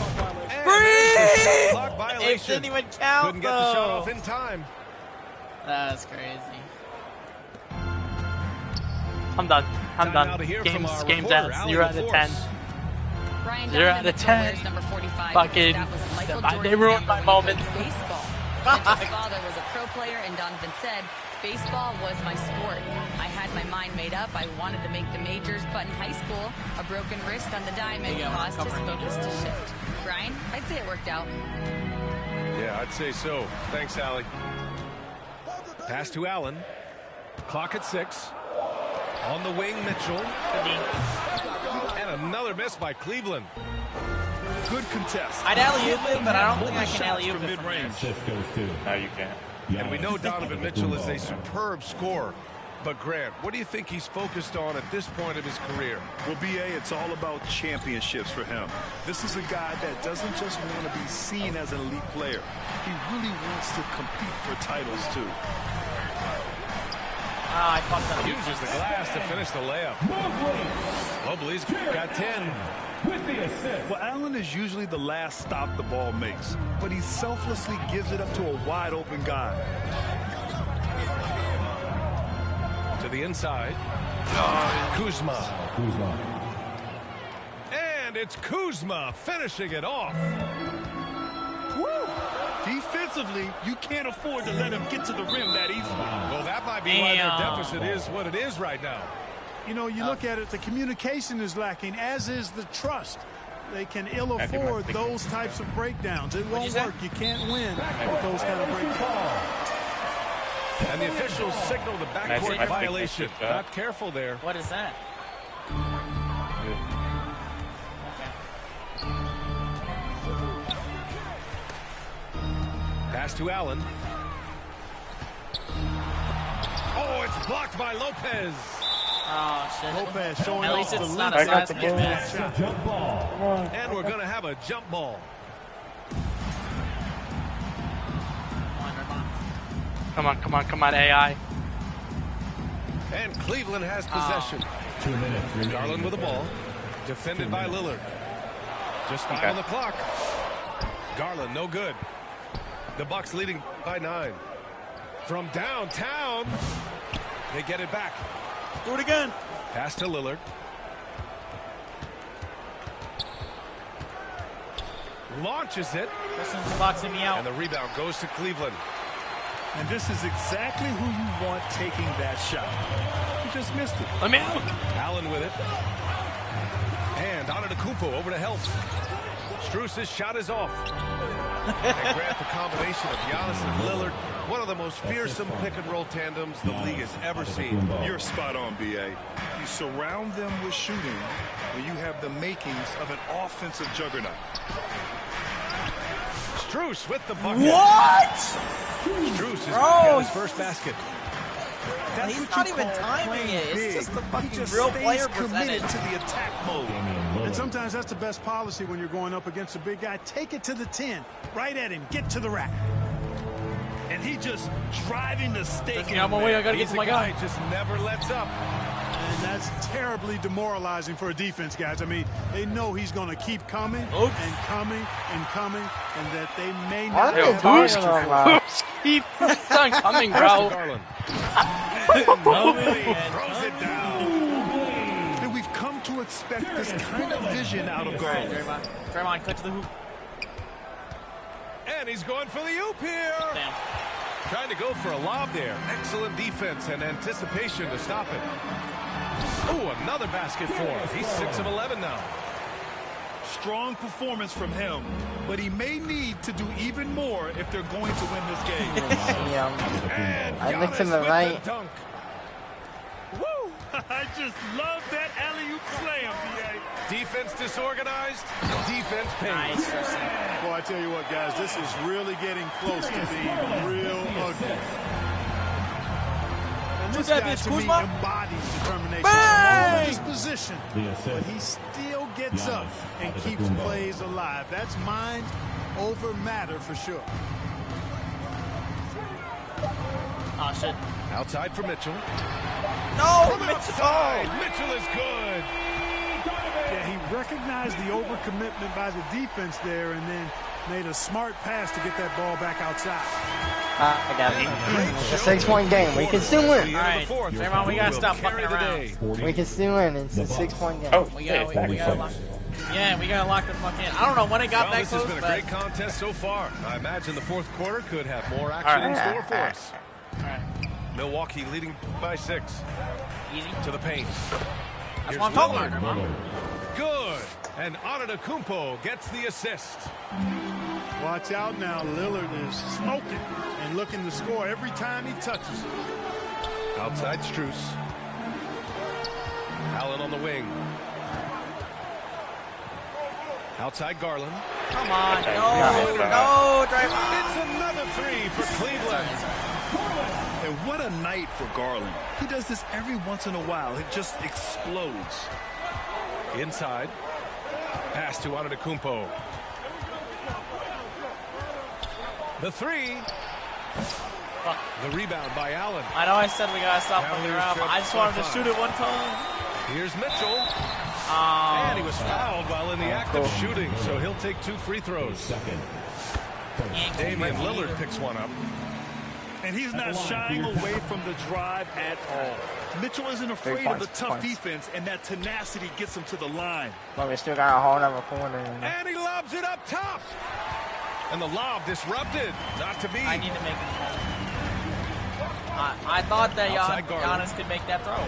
clock It violation. didn't even count, Couldn't get the shot off in time. That's crazy. I'm done. Time now to hear from our Game's reporter, at Allie 0 out of 10. LaForce. Brian 0 out Donovan, of the 10. Warriors, number 45, Fucking, because that was Michael they Jordan's ruined my number moment. in baseball. Mitchell's father was a pro player, and Donovan said, baseball was my sport. I had my mind made up. I wanted to make the majors, but in high school, a broken wrist on the diamond caused his focus to shift. Brian, I'd say it worked out. Yeah, I'd say so. Thanks, Allie. Pass to Allen. Clock at 6. On the wing, Mitchell. And another miss by Cleveland. Good contest. I'd alley-oop it, but I don't think I can alley-oop it from mid-range. No, you can't. And we know Donovan Mitchell is a superb scorer. But Grant, what do you think he's focused on at this point of his career? Well, BA, it's all about championships for him. This is a guy that doesn't just want to be seen as an elite player. He really wants to compete for titles, too. I fucked up. Uses the glass to finish the layup. Mobley's got 10. Well, Allen is usually the last stop the ball makes, but he selflessly gives it up to a wide-open guy. To the inside. Kuzma. And it's Kuzma finishing it off. Woo! Defensively, you can't afford to let him get to the rim that easily. Well, that might be why their deficit is what it is right now. You know, you look at it, the communication is lacking, as is the trust. They can ill afford those types of breakdowns. It won't work. You can't win with those kind of breakdowns. And the officials signal the backcourt violation. Not careful there. What is that? Pass to Allen. Oh, it's blocked by Lopez. Oh, shit. Lopez showing At off least the it's not a limit. size mismatch. Jump ball. And we're going to have a jump ball. Come on, AI. And Cleveland has possession. 2 minutes. Garland with the ball. Defended by Lillard. Just 5 on the clock. Garland, no good. The Bucks leading by 9. From downtown, they get it back. Do it again. Pass to Lillard. Launches it. Kristen's boxing me out. And the rebound goes to Cleveland. And this is exactly who you want taking that shot. He just missed it. Let me out. Allen with it. And Antetokounmpo over to help. Strus's shot is off. And Grant, the combination of Giannis and Lillard, one of the most fearsome pick-and-roll tandems the league has ever seen. You're spot on, BA. You surround them with shooting when you have the makings of an offensive juggernaut. Strus with the bucket. What? Strus has got his first basket. That's He's what not you even call timing it. It's big. just the fucking He just real stays player committed percentage. to the attack mode. And sometimes that's the best policy when you're going up against a big guy. Take it to the 10. Right at him. Get to the rack. And he just driving the stake. Get out of my way. I gotta get He's to my a guy guy. just never lets up. And that's terribly demoralizing for a defense, guys. I mean, they know he's going to keep coming and coming and coming, and that they may not What are you have talking about? Keep on coming, bro. Garland. Throws it down. And we've come to expect this kind of vision out of Garland. Draymond, cut to the hoop. And he's going for the oop here. Damn. Trying to go for a lob there. Excellent defense and anticipation to stop it. Oh, another basket for him. He's 6 of 11 now. strong performance from him, but he may need to do even more if they're going to win this game. I looked to the right. Woo! I just love that alley-oop slam, B.A. Defense disorganized, defense paid. Nice. Well, I tell you what, guys, this is really getting close to being real ugly. And this guy, to me, embodies determination. All in his position, but he still gets up and keeps plays alive. That's mind over matter for sure. Oh, shit. Outside for Mitchell. No, Mitchell! Mitchell is good. Yeah, he recognized the overcommitment by the defense there and then made a smart pass to get that ball back outside. I got it. It's a 6-point game. We can still win. All right, Draymond, we gotta stop fucking around. We can still win. It's a 6-point game. Oh, we gotta lock. Yeah, we gotta lock the fuck in. I don't know when it got that this close. This has been a great contest so far. I imagine the fourth quarter could have more action in store for us. All right. Milwaukee leading by 6. Easy. To the paint. That's what I'm talking about. Good. And Antetokounmpo gets the assist. Watch out now. Lillard is smoking and looking to score every time he touches it. Outside Strus. Allen on the wing. Outside Garland. Come on. No, Draymond. It's another 3 for Cleveland. And what a night for Garland. He does this every once in a while. It just explodes. Inside. Pass to Antetokounmpo. The 3. Fuck. The rebound by Allen. I know I said we gotta stop fucking around, but I just wanted to shoot it one time. Here's Mitchell. Oh. And he was fouled while in the act of shooting, so he'll take 2 free throws. Damian Lillard picks one up. And he's not shying away from the drive at all. Mitchell isn't afraid of the tough defense, and that tenacity gets him to the line. But we still got a whole other corner. And he lobs it up top. And the lob disrupted. Not to be. I need to make it. I thought that Giannis could make that throw.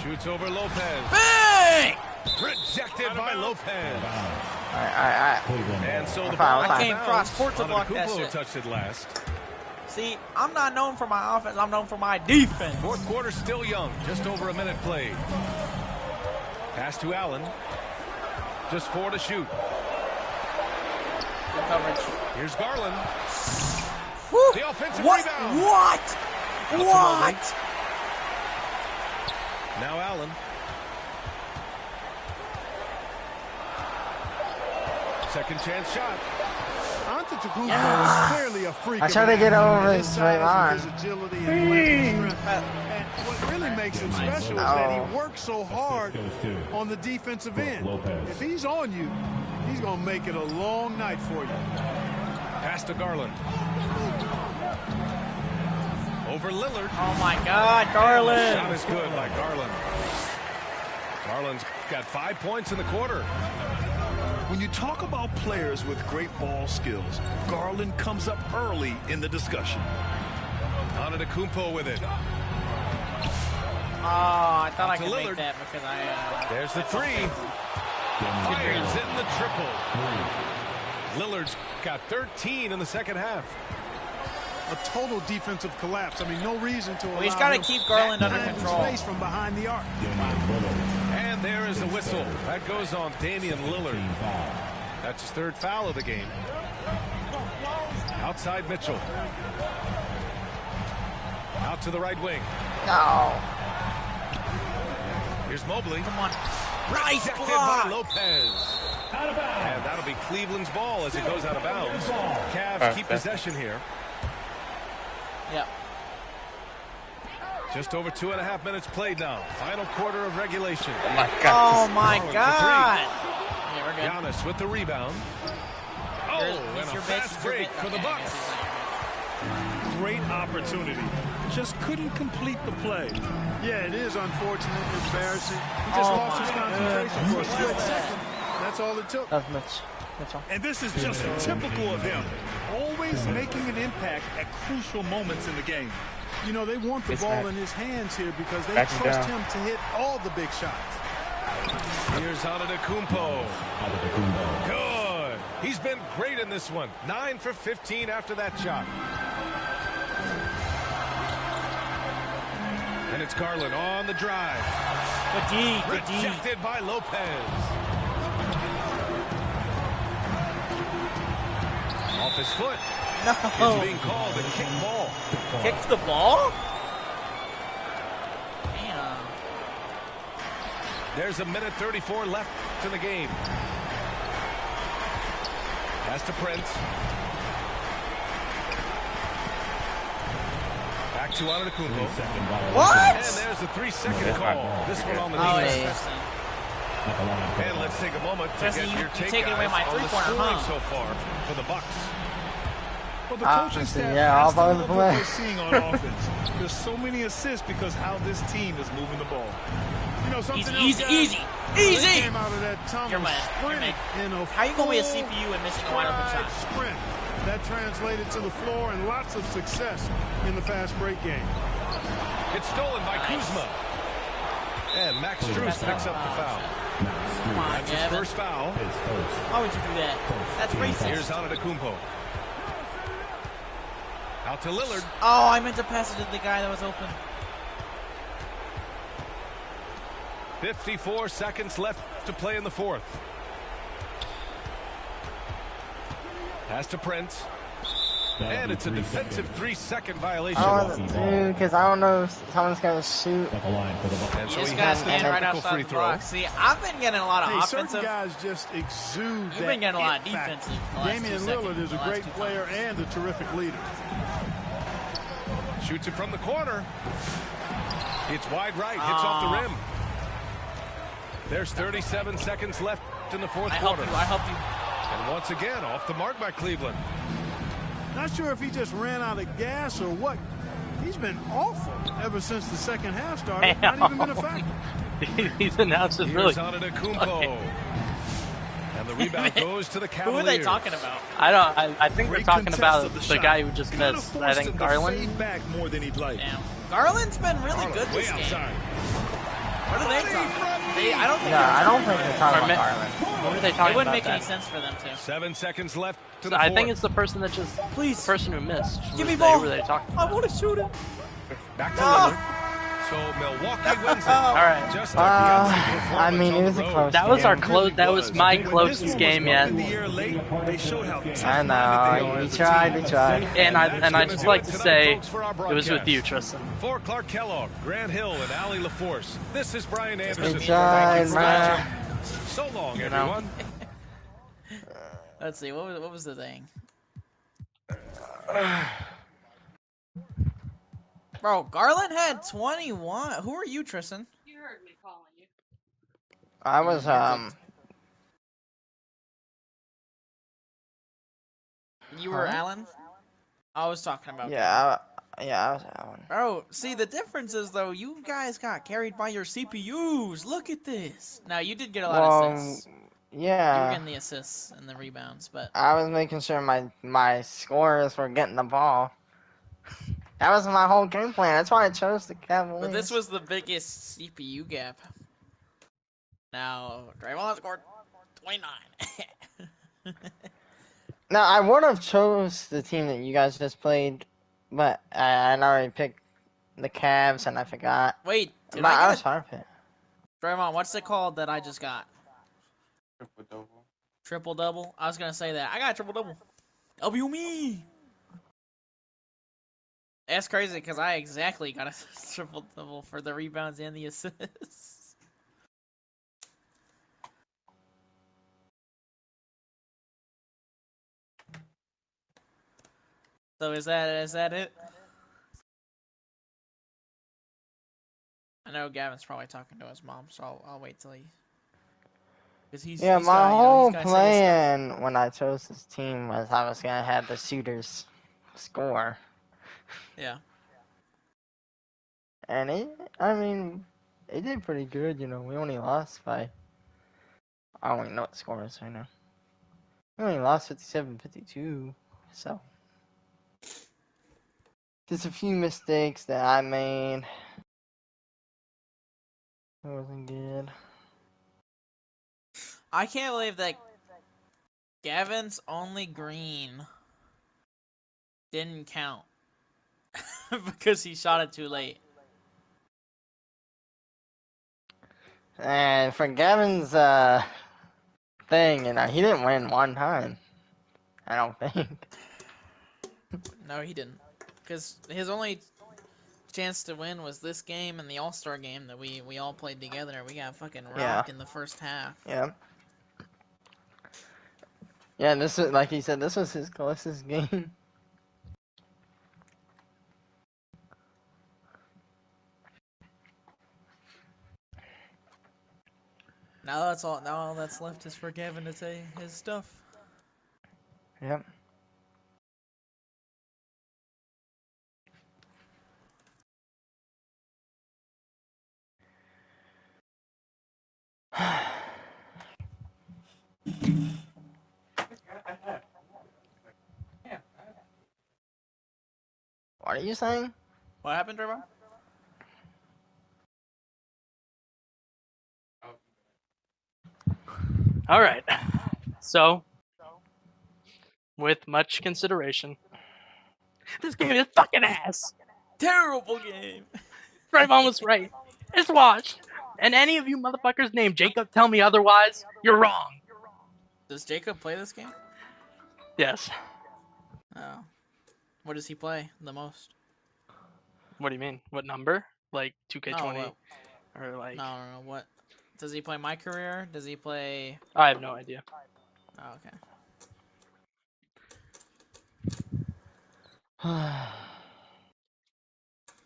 Shoots over Lopez. Bang! Rejected by Lopez. And so the ball I came cross court to block that shit. Touched it last. See, I'm not known for my offense. I'm known for my defense. Fourth quarter still young. Just over a minute played. Pass to Allen. Just 4 to shoot. Good coverage. Here's Garland. Woo. The offensive What? rebound. What? Now Allen. Second chance shot. Antetokounmpo is clearly a freak. I try to get over his straight line. His agility and and what really makes him special is that he works so hard on the defensive end. If he's on you, he's going to make it a long night for you. Pass to Garland. Over Lillard. Oh my God, Garland. Shot is good by Garland. Garland's got 5 points in the quarter. When you talk about players with great ball skills, Garland comes up early in the discussion. Antetokounmpo with it. Oh, I thought I could make that because I... There's the 3. Fires in the triple. Lillard's got 13 in the second half. A total defensive collapse. I mean, no reason to allow he's got to him keep Garland that under kind of control. space from behind the arc. And there is the whistle. That goes on Damian Lillard. That's his 3rd foul of the game. Outside Mitchell. Out to the right wing. No. Here's Mobley. Come on. Nice block. block. By Lopez. And that'll be Cleveland's ball as it goes out of bounds. Cavs keep possession here. Yeah. Just over 2.5 minutes played now. Final quarter of regulation. Oh my God. Oh my God. Yeah, we're good. Giannis with the rebound. Oh, and a fast break for the Bucks. Great opportunity. Just couldn't complete the play. Yeah, it is unfortunate and embarrassing. He just lost his concentration for a split second. That's all it took. That's Mitch. And this is just typical of him. Always making an impact at crucial moments in the game. You know, they want the ball in his hands here because they trust him to hit all the big shots. Here's Antetokounmpo. Good. He's been great in this one. 9 for 15 after that shot. And it's Garland on the drive. Rejected by Lopez. Off his foot. No. It's being called a kick ball. Kick the ball? Damn. There's a minute 34 left in the game. Pass to Prince. Back to Antetokounmpo. What? And there's the 3-second call. This one on the defense. And let's take a moment to get your take away my on the three-pointer, scoring so far for the Bucks. Well, the coaching staff has to love what they're seeing on offense. There's so many assists because how this team is moving the ball. You know, something easy. Came out of that tunnel, You're mad. sprinted in a How you gonna be a CPU and missing a wide open shot? Sprint. That translated to the floor and lots of success in the fast break game. It's stolen by Kuzma. And Max Strus picks up the foul. Come on, That's his first foul. Why would you do that? That's racist. Here's Antetokounmpo. Out to Lillard. Oh, I meant to pass it to the guy that was open. 54 seconds left to play in the fourth. Pass to Prince. And it's a defensive 3-second violation. Dude, because I don't know if someone's going to shoot. And so This he guy's has the standing right technical outside free the throw. box. See, I've been getting a lot of Certain offensive. guys just exude You've been getting a lot of that defensive. factor. Damian Lillard is a great player and a terrific leader. Shoots it from the corner. It's wide right. Hits off the rim. There's 37 seconds left in the fourth quarter. I help you. And once again, off the mark by Cleveland. Not sure if he just ran out of gas or what. He's been awful ever since the second half started. Not even been a factor. These announcers really. Here's Antetokounmpo. And the rebound goes to the Cavaliers. Who are they talking about? I think they're talking about the guy who just missed. I think Garland. Back more than he'd like. Damn. Garland's been really good this game. What are they talking about? I don't think. Yeah, I don't think they're talking about Garland. What are they talking about? It wouldn't make any sense for them to. 7 seconds left to the I fourth. think it's the person that just. Please. The person who missed. Give me Who ball. were they talking I want to shoot him. Back to Lillard. So Milwaukee wins it. All right. Just I mean, it was a close That was game. our close. That was my closest game yet. I know. We tried. And I just like to say it was with you, Tristan. For Clark Kellogg, Grant Hill, and Allie LaForce, this is Brian Anderson. Good job, Thank you for man. watching. So long, everyone. Let's see. What was the thing? Bro, Garland had 21. Who are you, Tristan? You heard me calling you. I was You were Allen? I was talking about. Yeah, I was Allen. Bro, see, the difference is, though, you guys got carried by your CPUs. Look at this. Now, you did get a lot of assists. Yeah. You were getting the assists and the rebounds, but... I was making sure my scorers were getting the ball. That was my whole game plan. That's why I chose the Cavaliers. But this was the biggest CPU gap. Now, Draymond scored 29. Now, I would have chose the team that you guys just played, but I already picked the Cavs and I forgot. Wait, but I was hard pick. Draymond, what's it called that I just got? Triple-double. Triple-double? I was going to say that. I got a triple-double. W me! That's crazy because I exactly got a triple-double for the rebounds and the assists. So is that it? I know Gavin's probably talking to his mom, so I'll wait till he. Yeah, my whole plan when I chose this team was I was gonna have the shooters score. Yeah. And it did pretty good, you know. We only lost by, I don't even know what the score is right now. We only lost 57-52, so. Just a few mistakes that I made. It wasn't good. I can't believe that Gavin's only green didn't count because he shot it too late. And for Gavin's thing, he didn't win one time. I don't think. No, he didn't. Because his only chance to win was this game and the All-Star game that we all played together. We got fucking rocked in the first half. Yeah. Yeah, this was, like he said, this was his closest game. Now that's all. Now all that's left is for Gavin to say his stuff. Yep. What are you saying? What happened, Trevor? All right. So, with much consideration, this game is fucking ass. Terrible game. Trayvon was right. It's washed. And any of you motherfuckers named Jacob tell me otherwise, you're wrong. Does Jacob play this game? Yes. Oh. What does he play the most? What do you mean? What number? Like 2K20? No, or like... No. What? Does he play My Career? Does he play... I have no idea. Oh, okay.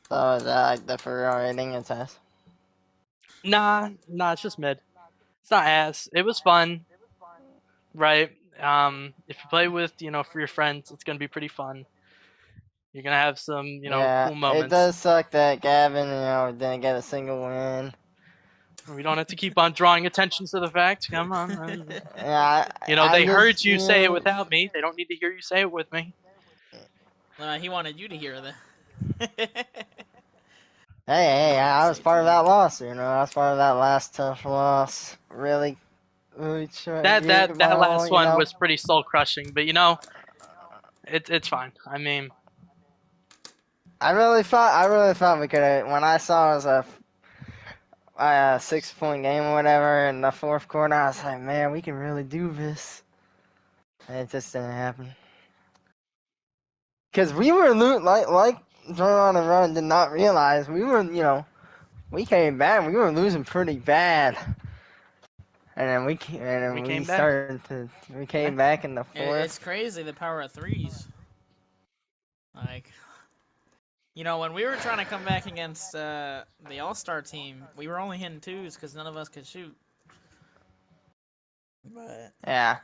So is that like the for real rating it says? Nah, it's just mid. It's not ass. It was fun. Right? If you play with, for your friends, it's gonna be pretty fun. You're gonna have some, cool moments. It does suck that Gavin, didn't get a single win. We don't have to keep on drawing attention to the fact. Come on. Yeah, they heard you say it without me. They don't need to hear you say it with me. He wanted you to hear that. Hey, I was part of that loss, I was part of that last tough loss. Really that last one was pretty soul crushing, but it's fine. I mean, I really thought we could have. When I saw it was a 6-point game or whatever in the fourth quarter, I was like, man, we can really do this. And it just didn't happen. Because we were like Jordan and Ron did not realize we were, we came back. We were losing pretty bad. And then we came back in the fourth. It's crazy the power of threes. Like, when we were trying to come back against the All-Star team, we were only hitting twos because none of us could shoot. But yeah,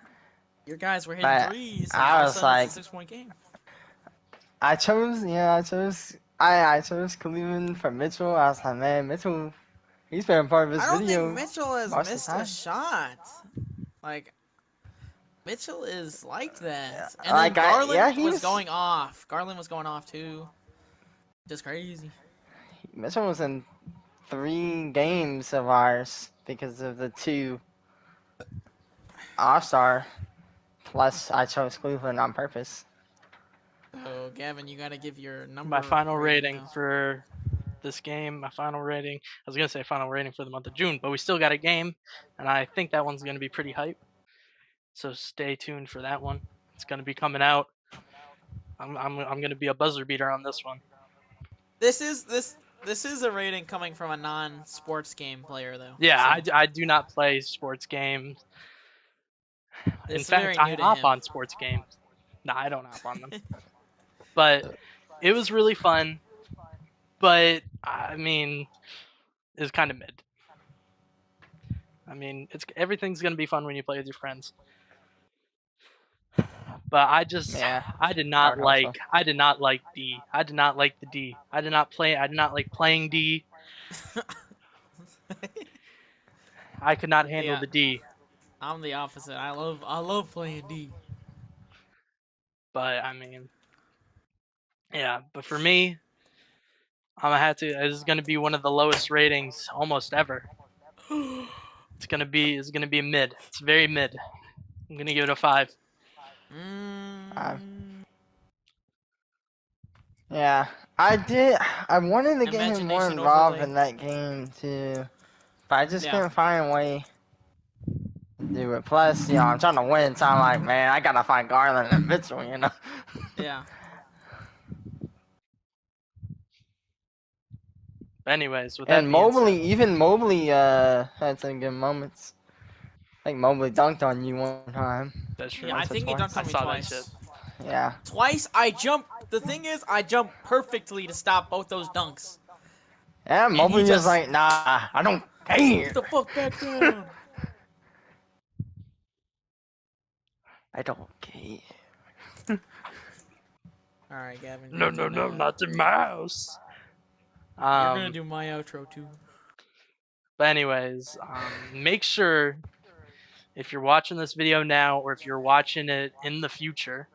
your guys were hitting threes. And I was like, it's a 6-point game. I chose Cleveland for Mitchell. I was like, man, Mitchell, he's been part of this video. I don't think Mitchell has missed a shot. Like, Mitchell is like that. And then Garland was going off. Garland was going off too. Just crazy. Mitchell was in 3 games of ours because of the 2 All-Star. Plus, I chose Cleveland on purpose. Oh, Gavin, you gotta give your number. My final rating for this game, my final rating. I was gonna say final rating for the month of June, but we still got a game, and I think that one's gonna be pretty hype. So stay tuned for that one. It's gonna be coming out. I'm gonna be a buzzer beater on this one. This is a rating coming from a non-sports game player, though. Yeah, so. I do not play sports games. In fact, I hop on sports games. No, I don't hop on them. But it was really fun. But I mean, it's kind of mid. I mean, everything's gonna be fun when you play with your friends. But I did not like D. I did not like the D. I did not like playing D. I could not handle the D. I'm the opposite. I love playing D. But I mean, yeah. But for me, I'm gonna have to. This is gonna be one of the lowest ratings almost ever. It's gonna be a mid. It's very mid. I'm gonna give it a 5. Yeah, I wanted to get him more Imagination involved overlay. in that game too, but I just couldn't find a way to do it. Plus, I'm trying to win, so I'm like, man, I gotta find Garland and Mitchell, Yeah. But anyways, with that And being Mobley had some good moments. I think Mobley dunked on you one time. That's true. Yeah, I think he dunked on me twice. Yeah. Twice I jumped. The thing is, I jumped perfectly to stop both those dunks. Yeah, Mobley was like, nah, I don't care. Get the fuck back down. I don't care. All right, Gavin. No, not the mouse. You're gonna do my outro too. But anyways, make sure if you're watching this video now or if you're watching it in the future,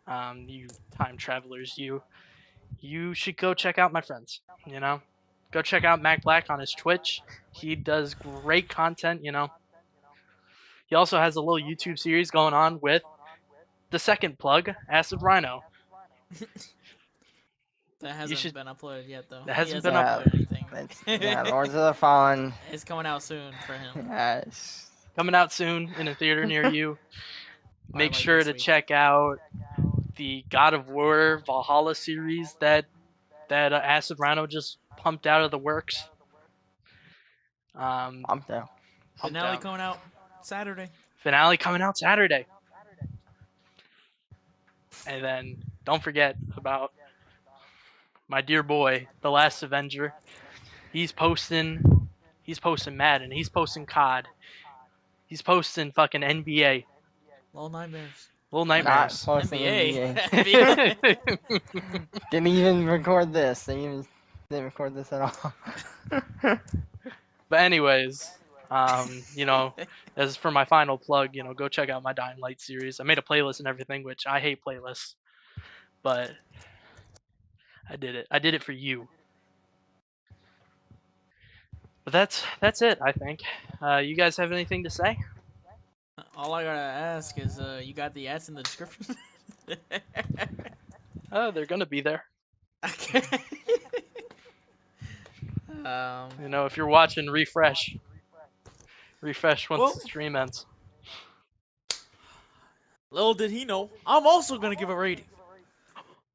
you time travelers, you should go check out my friends. Go check out Mac Black on his Twitch. He does great content. He also has a little YouTube series going on with the second plug, Acid Rhino. That hasn't been uploaded yet, though. That hasn't been uploaded. Yeah, Lords of the Fallen. It's coming out soon for him. Yes. Coming out soon in a theater near you. Make like sure this to week. check out the God of War Valhalla series that Acid Rhino just pumped out of the works. Pumped out. Finale coming out Saturday. Finale coming out Saturday. And then don't forget about my dear boy, The Last Avenger. He's posting Madden. He's posting COD. He's posting fucking NBA. Little Nightmares. Little Nightmares. Not posting NBA. NBA. Didn't even record this. They didn't record this at all. But anyways, as for my final plug, go check out my Dying Light series. I made a playlist and everything, which I hate playlists, but I did it. I did it for you. But that's it, I think. You guys have anything to say? All I gotta ask is, you got the ads in the description? Oh, they're gonna be there. Okay. If you're watching, refresh. Refresh once the stream ends. Little did he know, I'm also gonna give a rating.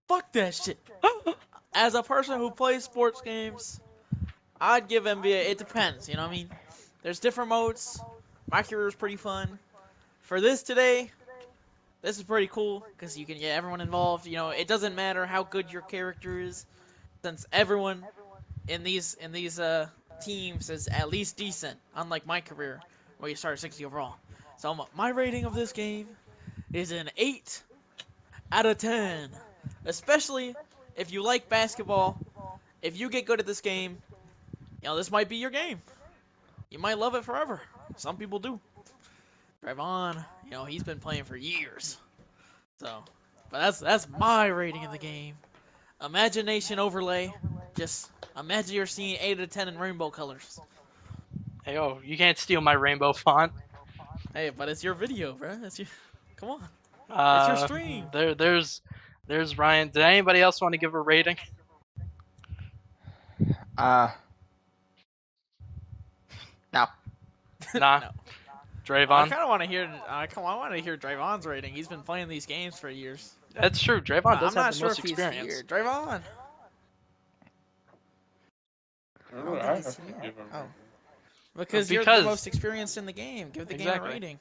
Fuck that shit. As a person who plays sports games, I'd give NBA. It depends, you know what I mean? There's different modes. My career is pretty fun. For this today, this is pretty cool because you can get everyone involved. It doesn't matter how good your character is, since everyone in these teams is at least decent. Unlike my career, where you start 60 overall. So my rating of this game is an 8 out of 10. Especially if you like basketball. If you get good at this game, this might be your game. You might love it forever. Some people do. Trayvon, he's been playing for years. So, but that's my rating of the game. Imagination overlay. Just imagine you're seeing 8 out of 10 in rainbow colors. Hey, you can't steal my rainbow font. Hey, but it's your video, bro. Come on. It's your stream. There's Ryan. Did anybody else want to give a rating? No. Nah. No. Drayvon? I kind of want to hear. I want to hear Drayvon's rating. He's been playing these games for years. That's true. Drayvon does I'm have not the sure most if he's experience. here. Drayvon. Because you're the most experienced in the game. Give the game a rating.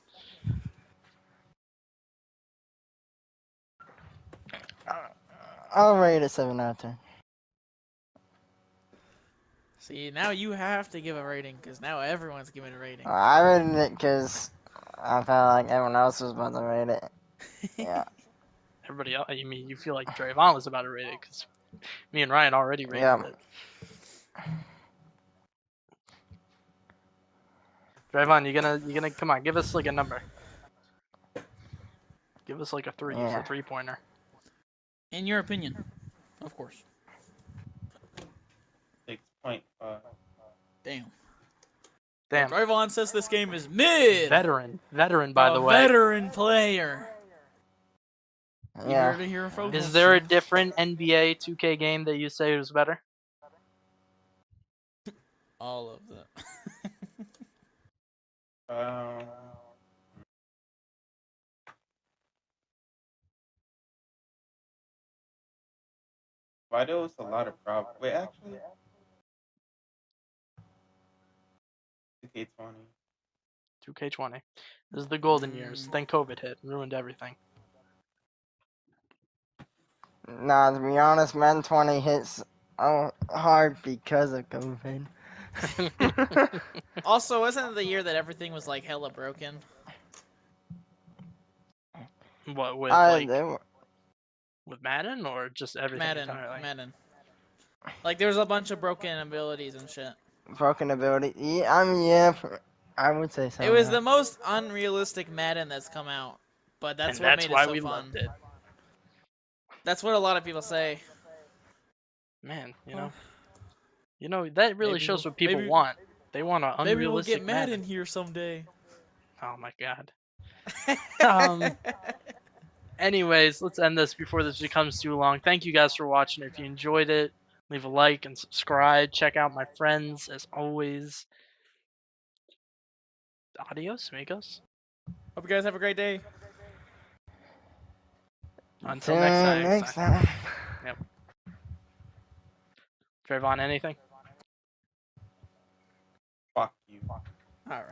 I'll rate it 7 out of 10. See, now you have to give a rating because now everyone's giving a rating. I rated it because I felt like everyone else was about to rate it. Yeah. Everybody else? You feel like Drayvon was about to rate it because me and Ryan already rated it. Drayvon, you gonna come on? Give us like a number. Give us like a 3 for 3-pointer. In your opinion, of course. 6.5. Damn. Damn. Trayvon says this game is mid. Veteran, by the way. Veteran player. You Yeah. heard it here, folks. Is there a different NBA 2K game that you say was better? All of them. Why there was a lot of problems. Wait, actually, 2K20. 2K20. This is the golden years. Then COVID hit and ruined everything. Nah, to be honest, Madden 20 hits hard because of COVID. Also, wasn't it the year that everything was like hella broken? What with with Madden or just everything entirely? Madden. Like there was a bunch of broken abilities and shit. Broken ability. Yeah, I mean, yeah, I would say so. It was the most unrealistic Madden that's come out, but that's what made it so fun. we loved it. That's what a lot of people say. Man, you know that really shows what people want. They want an unrealistic Maybe we'll get Madden here someday. Oh my god. Anyways, let's end this before this becomes too long. Thank you guys for watching. If you enjoyed it, leave a like and subscribe. Check out my friends as always. Adios, amigos. Hope you guys have a great day. Until next time. Yep. Trayvon, anything? Fuck you. All right.